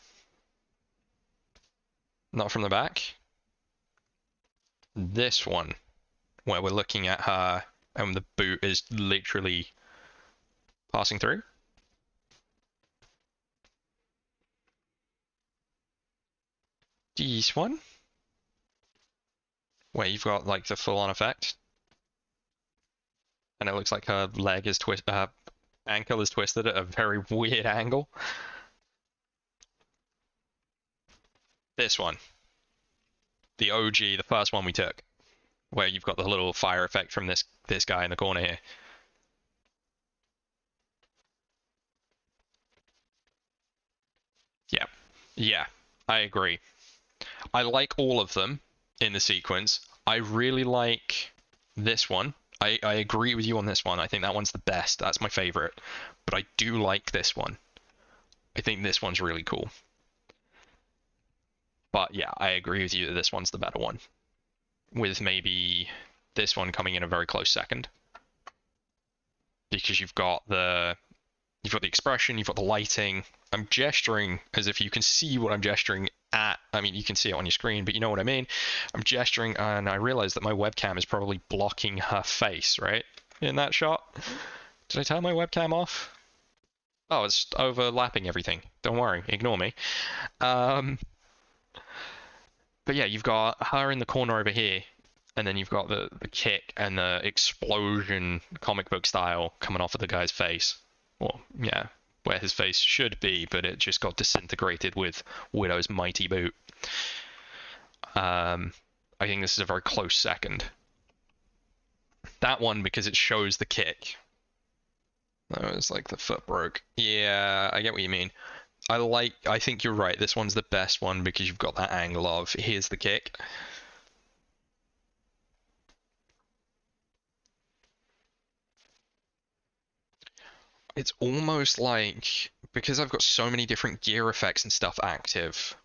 Not from the back. This one. Where we're looking at her and the boot is literally passing through. This one. Where you've got like the full-on effect. And it looks like her leg is her ankle is twisted at a very weird angle. This one. The OG, the first one we took. Where you've got the little fire effect from this guy in the corner here. Yeah. Yeah, I agree. I like all of them in the sequence. I really like this one. I agree with you on this one. I think that one's the best. That's my favorite. But I do like this one. I think this one's really cool. But yeah, I agree with you that this one's the better one. With maybe this one coming in a very close second. Because you've got the expression, you've got the lighting. I'm gesturing as if you can see what I'm gesturing at. I mean, you can see it on your screen, but you know what I mean. I'm gesturing and I realize that my webcam is probably blocking her face, right? In that shot. Did I turn my webcam off? Oh, it's overlapping everything. Don't worry, ignore me. But yeah, you've got her in the corner over here, and then you've got the kick and the explosion comic book style coming off of the guy's face. Well, yeah, where his face should be, but it just got disintegrated with Widow's mighty boot. I think this is a very close second. That one, because it shows the kick. That was like the foot broke. Yeah, I get what you mean. I think you're right. This one's the best one because you've got that angle of here's the kick. It's almost like, because I've got so many different gear effects and stuff active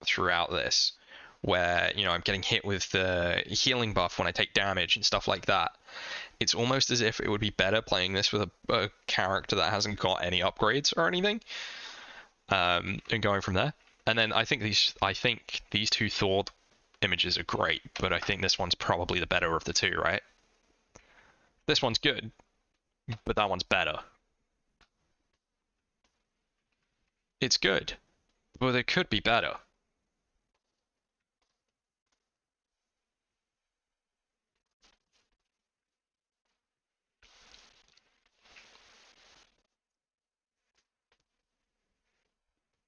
throughout this, where, you know, I'm getting hit with the healing buff when I take damage and stuff like that. It's almost as if it would be better playing this with a character that hasn't got any upgrades or anything, and going from there. And then I think these two Thor images are great, but I think this one's probably the better of the two, right? This one's good, but that one's better. It's good, but it could be better.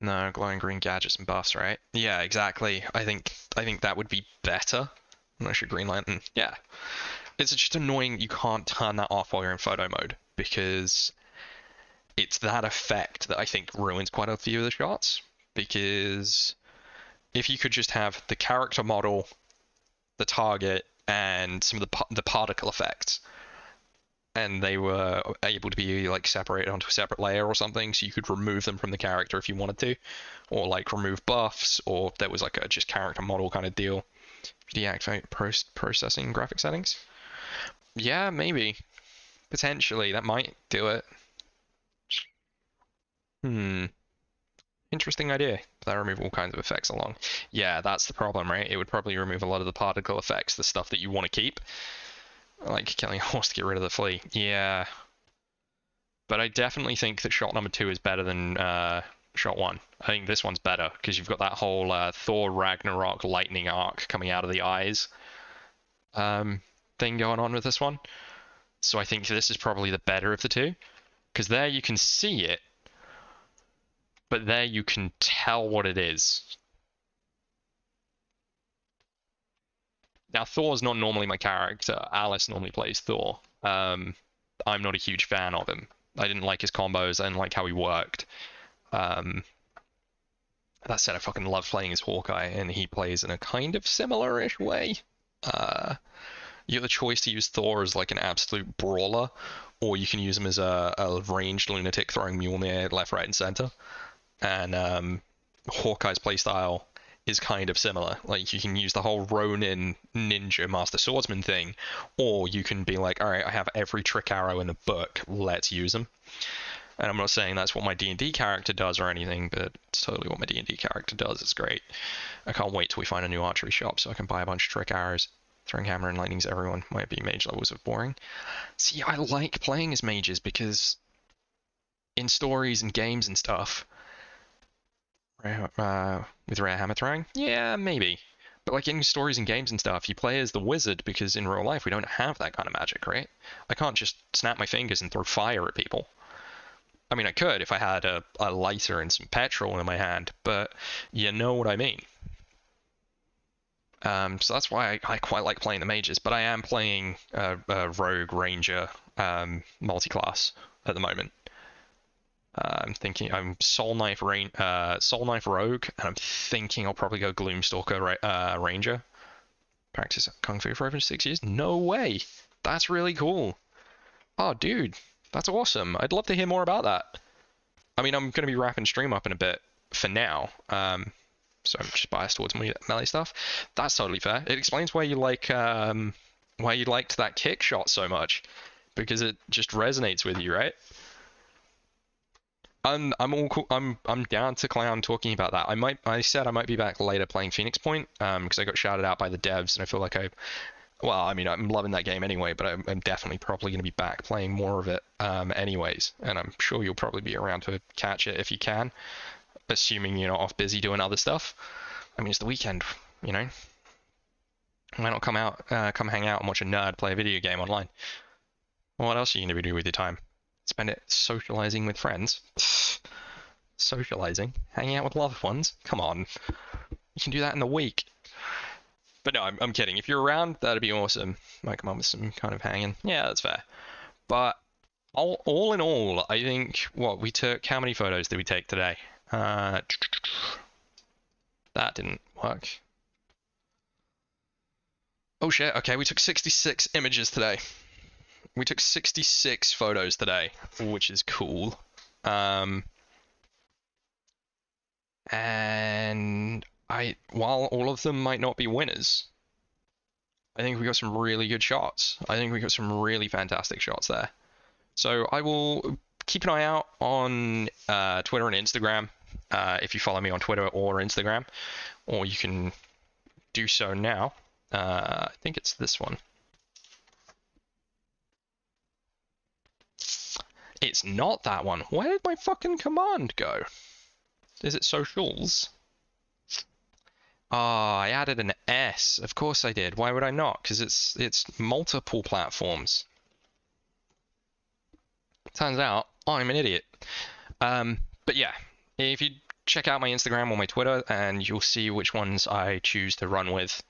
No, glowing green gadgets and buffs, right? Yeah, exactly. I think that would be better. Unless you're Green Lantern. Yeah. It's just annoying you can't turn that off while you're in photo mode, because it's that effect that I think ruins quite a few of the shots. Because if you could just have the character model, the target, and some of the particle effects, and they were able to be like separated onto a separate layer or something, so you could remove them from the character if you wanted to, or like remove buffs, or there was like a just character model kind of deal. Deactivate processing graphic settings. Yeah, maybe. Potentially, that might do it. Interesting idea. That remove all kinds of effects along. Yeah, that's the problem, right? It would probably remove a lot of the particle effects, the stuff that you want to keep. Like killing a horse to get rid of the flea. Yeah. But I definitely think that shot number 2 is better than shot 1. I think this one's better, because you've got that whole Thor Ragnarok lightning arc coming out of the eyes thing going on with this one. So I think this is probably the better of the two. Because there you can see it, but there you can tell what it is. Now, Thor's not normally my character. Alice normally plays Thor. I'm not a huge fan of him. I didn't like his combos. I didn't like how he worked. That said, I fucking love playing as Hawkeye, and he plays in a kind of similar-ish way. You have the choice to use Thor as like an absolute brawler, or you can use him as a ranged lunatic throwing Mjolnir left, right, and center. And Hawkeye's playstyle is kind of similar. Like, you can use the whole Ronin ninja master swordsman thing, or you can be like, all right, I have every trick arrow in the book, let's use them. And I'm not saying that's what my D&D character does or anything, but it's totally what my D&D character does. It's great. I can't wait till we find a new archery shop so I can buy a bunch of trick arrows. Throwing hammer and lightnings everyone might be mage levels of boring. See, I like playing as mages because in stories and games and stuff, with rare hammer throwing, yeah, maybe. But like in stories and games and stuff, you play as the wizard because in real life we don't have that kind of magic, right? I can't just snap my fingers and throw fire at people. I mean, I could if I had a lighter and some petrol in my hand, but you know what I mean. So that's why I quite like playing the mages, but I am playing a rogue ranger multi-class at the moment. I'm Soul Knife rogue, and I'm thinking I'll probably go Gloomstalker ranger. Practice Kung Fu for over 6 years? No way! That's really cool. Oh, dude, that's awesome. I'd love to hear more about that. I mean, I'm going to be wrapping stream up in a bit for now. So I'm just biased towards melee stuff. That's totally fair. It explains why you liked that kick shot so much, because it just resonates with you, right? I'm all cool. I'm down to clown talking about that. I said I might be back later playing Phoenix Point, because I got shouted out by the devs, and I feel like I mean, I'm loving that game anyway, but I'm definitely probably going to be back playing more of it, anyways. And I'm sure you'll probably be around to catch it if you can, assuming you're not off busy doing other stuff. I mean, it's the weekend, you know. Why not come hang out and watch a nerd play a video game online? What else are you going to be doing with your time? Spend it socializing with friends? Socializing? Hanging out with loved ones? Come on. You can do that in the week. But no, I'm kidding. If you're around, that'd be awesome. Might come up with some kind of hanging. Yeah, that's fair. But all in all, I think, we took, how many photos did we take today? That didn't work. Oh shit, okay, we took 66 images today. We took 66 photos today, which is cool. And while all of them might not be winners, I think we got some really good shots. I think we got some really fantastic shots there. So I will keep an eye out on Twitter and Instagram, if you follow me on Twitter or Instagram, or you can do so now. I think it's this one. It's not that one. Where did my fucking command go? Is it socials? Ah, I added an S. Of course I did. Why would I not? Because it's multiple platforms. Turns out I'm an idiot. But yeah, if you check out my Instagram or my Twitter, and you'll see which ones I choose to run with.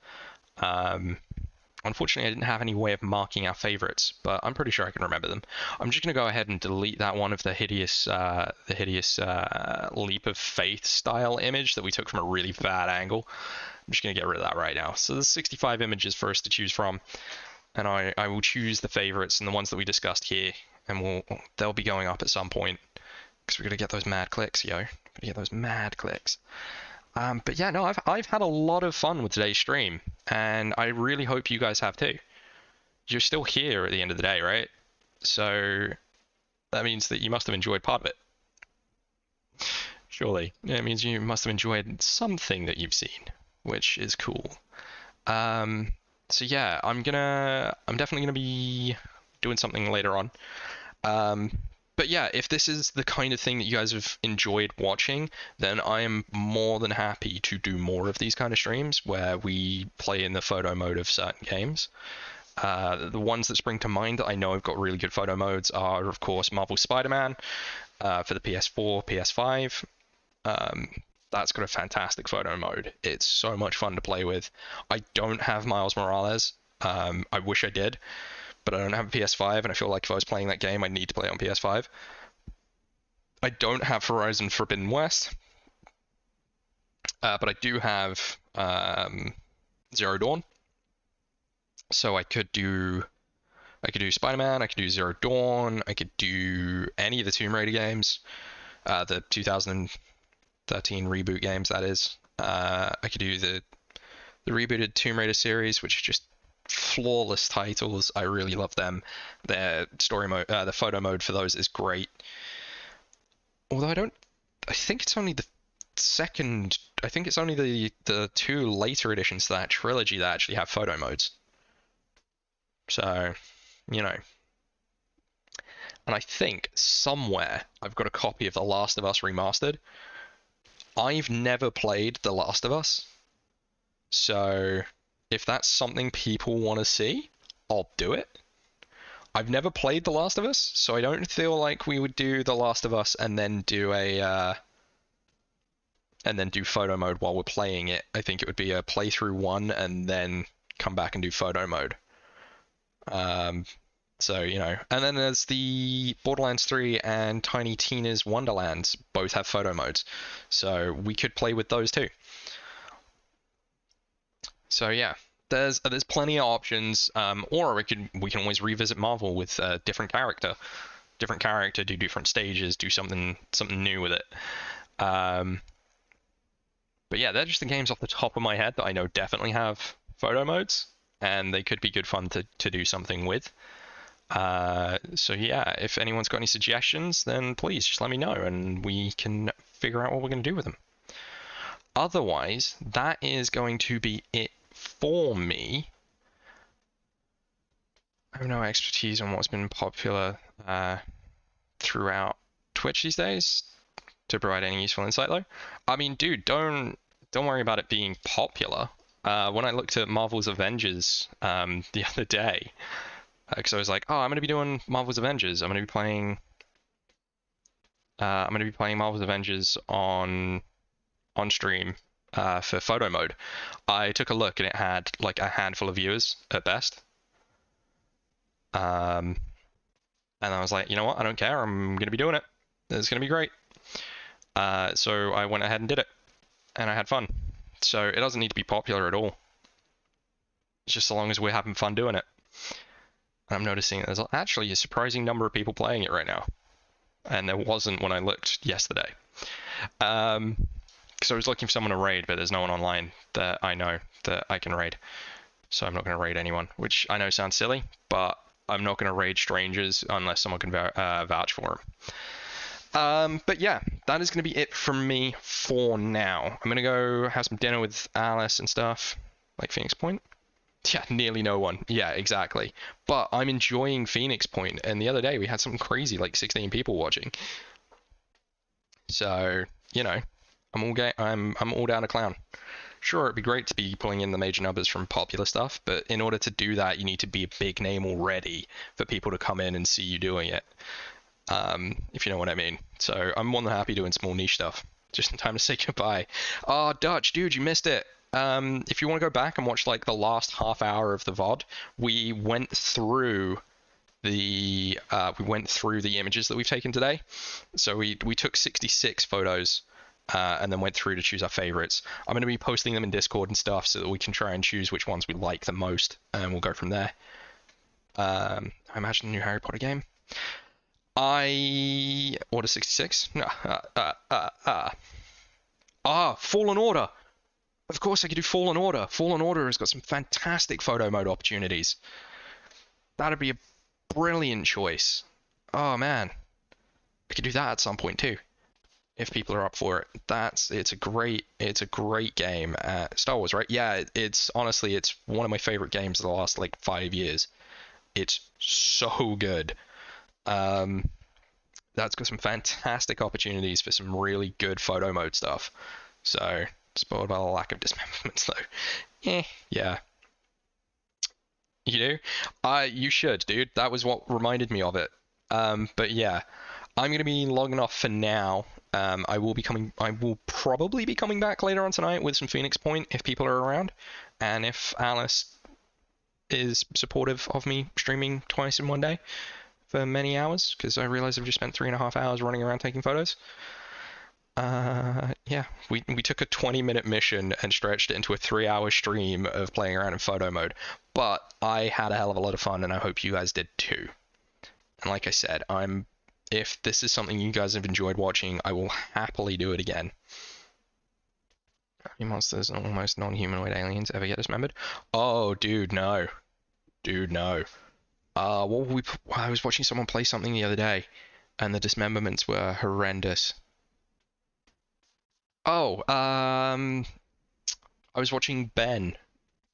Unfortunately, I didn't have any way of marking our favorites, but I'm pretty sure I can remember them. I'm just going to go ahead and delete that one of the hideous leap of faith style image that we took from a really bad angle. I'm just going to get rid of that right now. So there's 65 images for us to choose from, and I will choose the favorites and the ones that we discussed here, and they'll be going up at some point, because we're going to get those mad clicks, yo. We're going to get those mad clicks. But yeah, no, I've had a lot of fun with today's stream, and I really hope you guys have too. You're still here at the end of the day, right? So that means that you must have enjoyed part of it. Surely. It means you must have enjoyed something that you've seen, which is cool. So yeah, I'm definitely gonna be doing something later on. But yeah, if this is the kind of thing that you guys have enjoyed watching, then I am more than happy to do more of these kind of streams where we play in the photo mode of certain games. The ones that spring to mind that I know have got really good photo modes are, of course, Marvel Spider-Man for the PS4, PS5. That's got a fantastic photo mode. It's so much fun to play with. I don't have Miles Morales. I wish I did, but I don't have a PS5, and I feel like if I was playing that game, I'd need to play it on PS5. I don't have Horizon Forbidden West, but I do have Zero Dawn. So I could do Spider-Man, I could do Zero Dawn, I could do any of the Tomb Raider games, the 2013 reboot games, that is. I could do the rebooted Tomb Raider series, which is just flawless titles. I really love them. Their story mode, the photo mode for those is great. Although I think it's only the second. I think it's only the two later editions to that trilogy that actually have photo modes. So, you know. And I think somewhere I've got a copy of The Last of Us Remastered. I've never played The Last of Us, so if that's something people want to see, I'll do it. I've never played The Last of Us, so I don't feel like we would do The Last of Us and then do photo mode while we're playing it. I think it would be a playthrough one and then come back and do photo mode. So, you know, and then there's the Borderlands 3 and Tiny Tina's Wonderlands, both have photo modes, so we could play with those too. So yeah, there's plenty of options, or we can always revisit Marvel with a different character, do different stages, do something new with it. But yeah, they're just the games off the top of my head that I know definitely have photo modes, and they could be good fun to do something with. So yeah, if anyone's got any suggestions, then please just let me know and we can figure out what we're going to do with them. Otherwise, that is going to be it for me. I have no expertise on what's been popular throughout Twitch these days to provide any useful insight though. I mean, dude, don't worry about it being popular. When I looked at Marvel's Avengers the other day, because I was like, oh, I'm going to be doing Marvel's Avengers. I'm going to be playing Marvel's Avengers on stream for photo mode. I took a look and it had like a handful of viewers at best. And I was like, you know what? I don't care. I'm going to be doing it. It's going to be great. So I went ahead and did it, and I had fun. So it doesn't need to be popular at all. It's just so long as we're having fun doing it. I'm noticing there's actually a surprising number of people playing it right now, and there wasn't when I looked yesterday. Because I was looking for someone to raid, but there's no one online that I know that I can raid, so I'm not going to raid anyone, which I know sounds silly, but I'm not going to raid strangers unless someone can vouch for them. But yeah, that is going to be it from me for now. I'm going to go have some dinner with Alice and stuff, like Phoenix Point. Yeah, nearly no one. Yeah, exactly. But I'm enjoying Phoenix Point, and the other day we had something crazy, like 16 people watching. So, you know, I'm all down to clown. Sure, it'd be great to be pulling in the major numbers from popular stuff, but in order to do that, you need to be a big name already for people to come in and see you doing it. If you know what I mean. So I'm more than happy doing small niche stuff. Just in time to say goodbye. Oh, Dutch, dude, you missed it. If you want to go back and watch like the last half hour of the VOD, we went through the images that we've taken today. So we took 66 photos and then went through to choose our favorites. I'm going to be posting them in Discord and stuff so that we can try and choose which ones we like the most, and we'll go from there. I imagine a new Harry Potter game. I order 66. Fallen Order. Of course I could do Fallen Order. Fallen Order has got some fantastic photo mode opportunities. That'd be a brilliant choice. Oh man, I could do that at some point too, if people are up for it. It's a great game. Star Wars, right? Yeah, it's honestly, it's one of my favorite games of the last like 5 years. It's so good. That's got some fantastic opportunities for some really good photo mode stuff. So, spoiled by the lack of dismemberments though. Yeah. You know? You should, dude. That was what reminded me of it. But yeah, I'm gonna be logging off for now. I will probably be coming back later on tonight with some Phoenix Point if people are around, and if Alice is supportive of me streaming twice in one day for many hours, because I realize I've just spent 3.5 hours running around taking photos. Yeah, we took a 20-minute mission and stretched it into a 3-hour stream of playing around in photo mode, but I had a hell of a lot of fun, and I hope you guys did too. And like I said, if this is something you guys have enjoyed watching, I will happily do it again. How many monsters and almost non-humanoid aliens ever get dismembered? Oh, dude, no. Dude, no. I was watching someone play something the other day, and the dismemberments were horrendous. Oh, I was watching Ben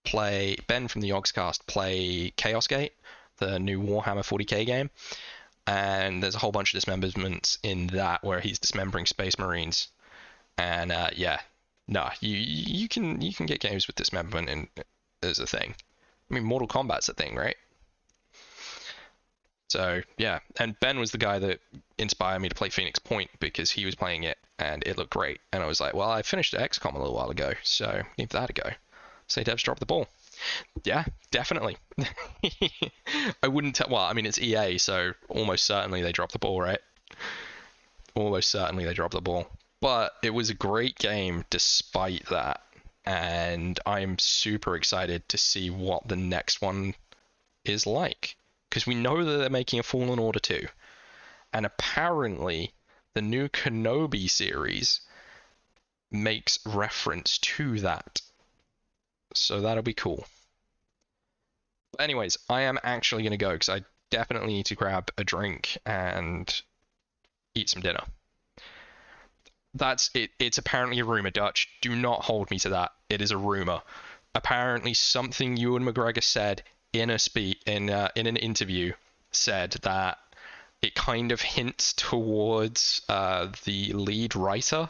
from the Yogscast play Chaos Gate, the new Warhammer 40k game, and there's a whole bunch of dismemberments in that where he's dismembering Space Marines, and yeah, no, you can get games with dismemberment as a thing. I mean, Mortal Kombat's a thing, right? So yeah, and Ben was the guy that inspired me to play Phoenix Point because he was playing it and it looked great, and I was like, well, I finished XCOM a little while ago, so give that a go. Say devs dropped the ball. Yeah, definitely. I wouldn't tell. Well, I mean, it's EA, so almost certainly they dropped the ball, right? Almost certainly they dropped the ball. But it was a great game despite that, and I'm super excited to see what the next one is like, because we know that they're making a Fallen Order 2, and apparently the new Kenobi series makes reference to that. So that'll be cool. But anyways, I am actually going to go because I definitely need to grab a drink and eat some dinner. That's it. It's apparently a rumor, Dutch. Do not hold me to that. It is a rumor. Apparently something Ewan McGregor said in an interview said that it kind of hints towards the lead writer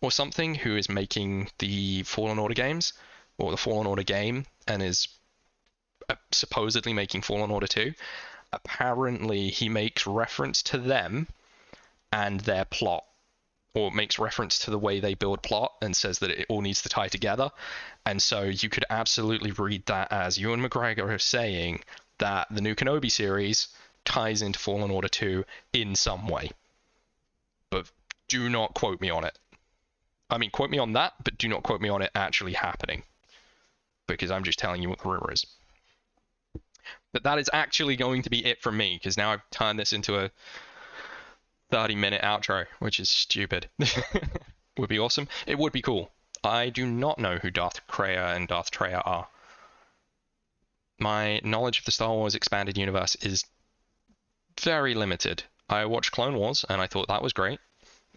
or something who is making the Fallen Order games, or the Fallen Order game, and is supposedly making Fallen Order 2. Apparently he makes reference to them and their plot, or makes reference to the way they build plot, and says that it all needs to tie together. And so you could absolutely read that as Ewan McGregor is saying that the new Kenobi series ties into Fallen Order 2 in some way. But do not quote me on it. I mean, quote me on that, but do not quote me on it actually happening, because I'm just telling you what the rumor is. But that is actually going to be it from me, because now I've turned this into a 30-minute outro, which is stupid. Would be awesome. It would be cool. I do not know who Darth Kreia and Darth Traya are. My knowledge of the Star Wars expanded universe is very limited. I watched Clone Wars and I thought that was great.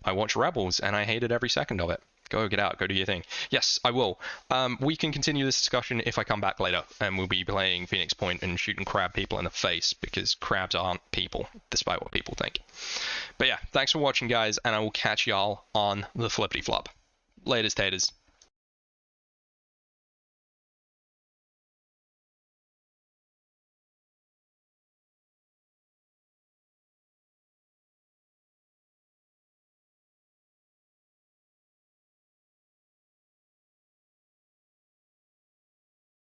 I watched Rebels and I hated every second of it. Get out, go do your thing. Yes, I will. We can continue this discussion if I come back later, and we'll be playing Phoenix Point and shooting crab people in the face, because crabs aren't people, despite what people think. But yeah, thanks for watching, guys, and I will catch y'all on the flippity flop. Laters, taters.